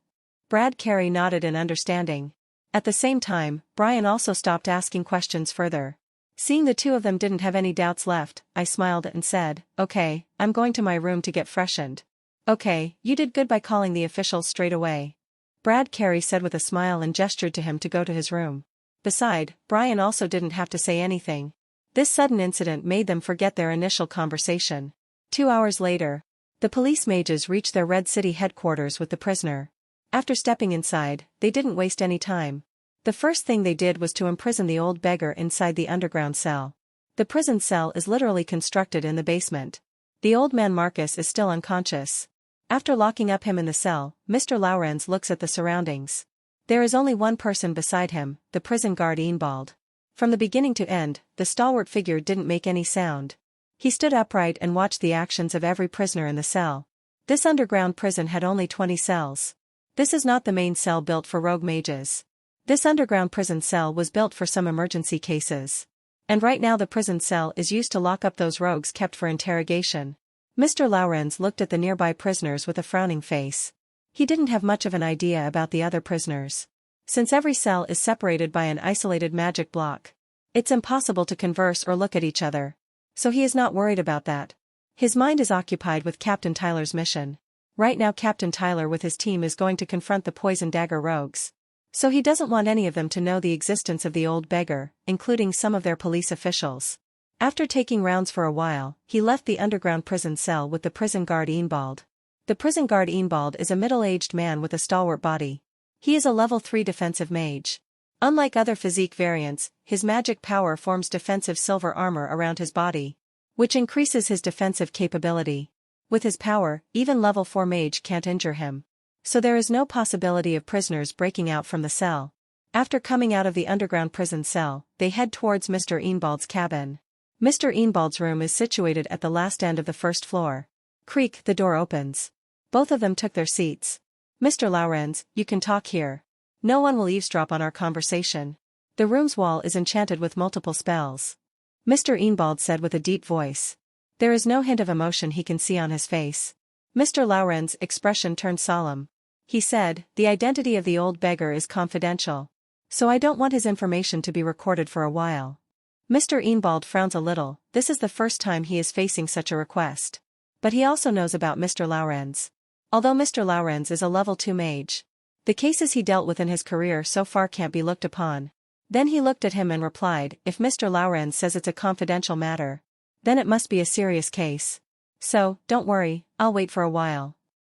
Brad Carey nodded in understanding. At the same time, Brian also stopped asking questions further. Seeing the two of them didn't have any doubts left, I smiled and said, okay, I'm going to my room to get freshened. Okay, you did good by calling the officials straight away. Brad Carey said with a smile and gestured to him to go to his room. Beside, Brian also didn't have to say anything. This sudden incident made them forget their initial conversation. 2 hours later, the police mages reached their Red City headquarters with the prisoner. After stepping inside, they didn't waste any time. The first thing they did was to imprison the old beggar inside the underground cell. The prison cell is literally constructed in the basement. The old man Marcus is still unconscious. After locking up him in the cell, Mr. Lawrence looks at the surroundings. There is only one person beside him, the prison guard Ienbald. From the beginning to end, the stalwart figure didn't make any sound. He stood upright and watched the actions of every prisoner in the cell. This underground prison had only 20 cells. This is not the main cell built for rogue mages. This underground prison cell was built for some emergency cases. And right now the prison cell is used to lock up those rogues kept for interrogation. Mr. Lawrence looked at the nearby prisoners with a frowning face. He didn't have much of an idea about the other prisoners. Since every cell is separated by an isolated magic block, it's impossible to converse or look at each other. So he is not worried about that. His mind is occupied with Captain Tyler's mission. Right now Captain Tyler with his team is going to confront the Poison Dagger rogues. So he doesn't want any of them to know the existence of the old beggar, including some of their police officials. After taking rounds for a while, he left the underground prison cell with the prison guard Ienbald. The prison guard Ienbald is a middle-aged man with a stalwart body. He is a level 3 defensive mage. Unlike other physique variants, his magic power forms defensive silver armor around his body, which increases his defensive capability. With his power, even level 4 mage can't injure him. So there is no possibility of prisoners breaking out from the cell. After coming out of the underground prison cell, they head towards Mr. Ienbald's cabin. Mr. Ienbald's room is situated at the last end of the first floor. Creak, the door opens. Both of them took their seats. Mr. Lawrence, you can talk here. No one will eavesdrop on our conversation. The room's wall is enchanted with multiple spells. Mr. Ienbald said with a deep voice. There is no hint of emotion he can see on his face. Mr. Lawrence's expression turned solemn. He said, the identity of the old beggar is confidential. So I don't want his information to be recorded for a while. Mr. Ienbald frowns a little, this is the first time he is facing such a request. But he also knows about Mr. Lawrence. Although Mr. Lawrence is a level 2 mage, the cases he dealt with in his career so far can't be looked upon. Then he looked at him and replied, if Mr. Lawrence says it's a confidential matter, then it must be a serious case. So, don't worry, I'll wait for a while.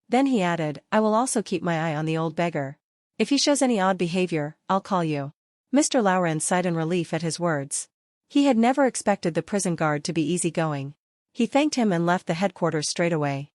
Then he added, I will also keep my eye on the old beggar. If he shows any odd behavior, I'll call you. Mr. Lawrence sighed in relief at his words. He had never expected the prison guard to be easygoing. He thanked him and left the headquarters straight away.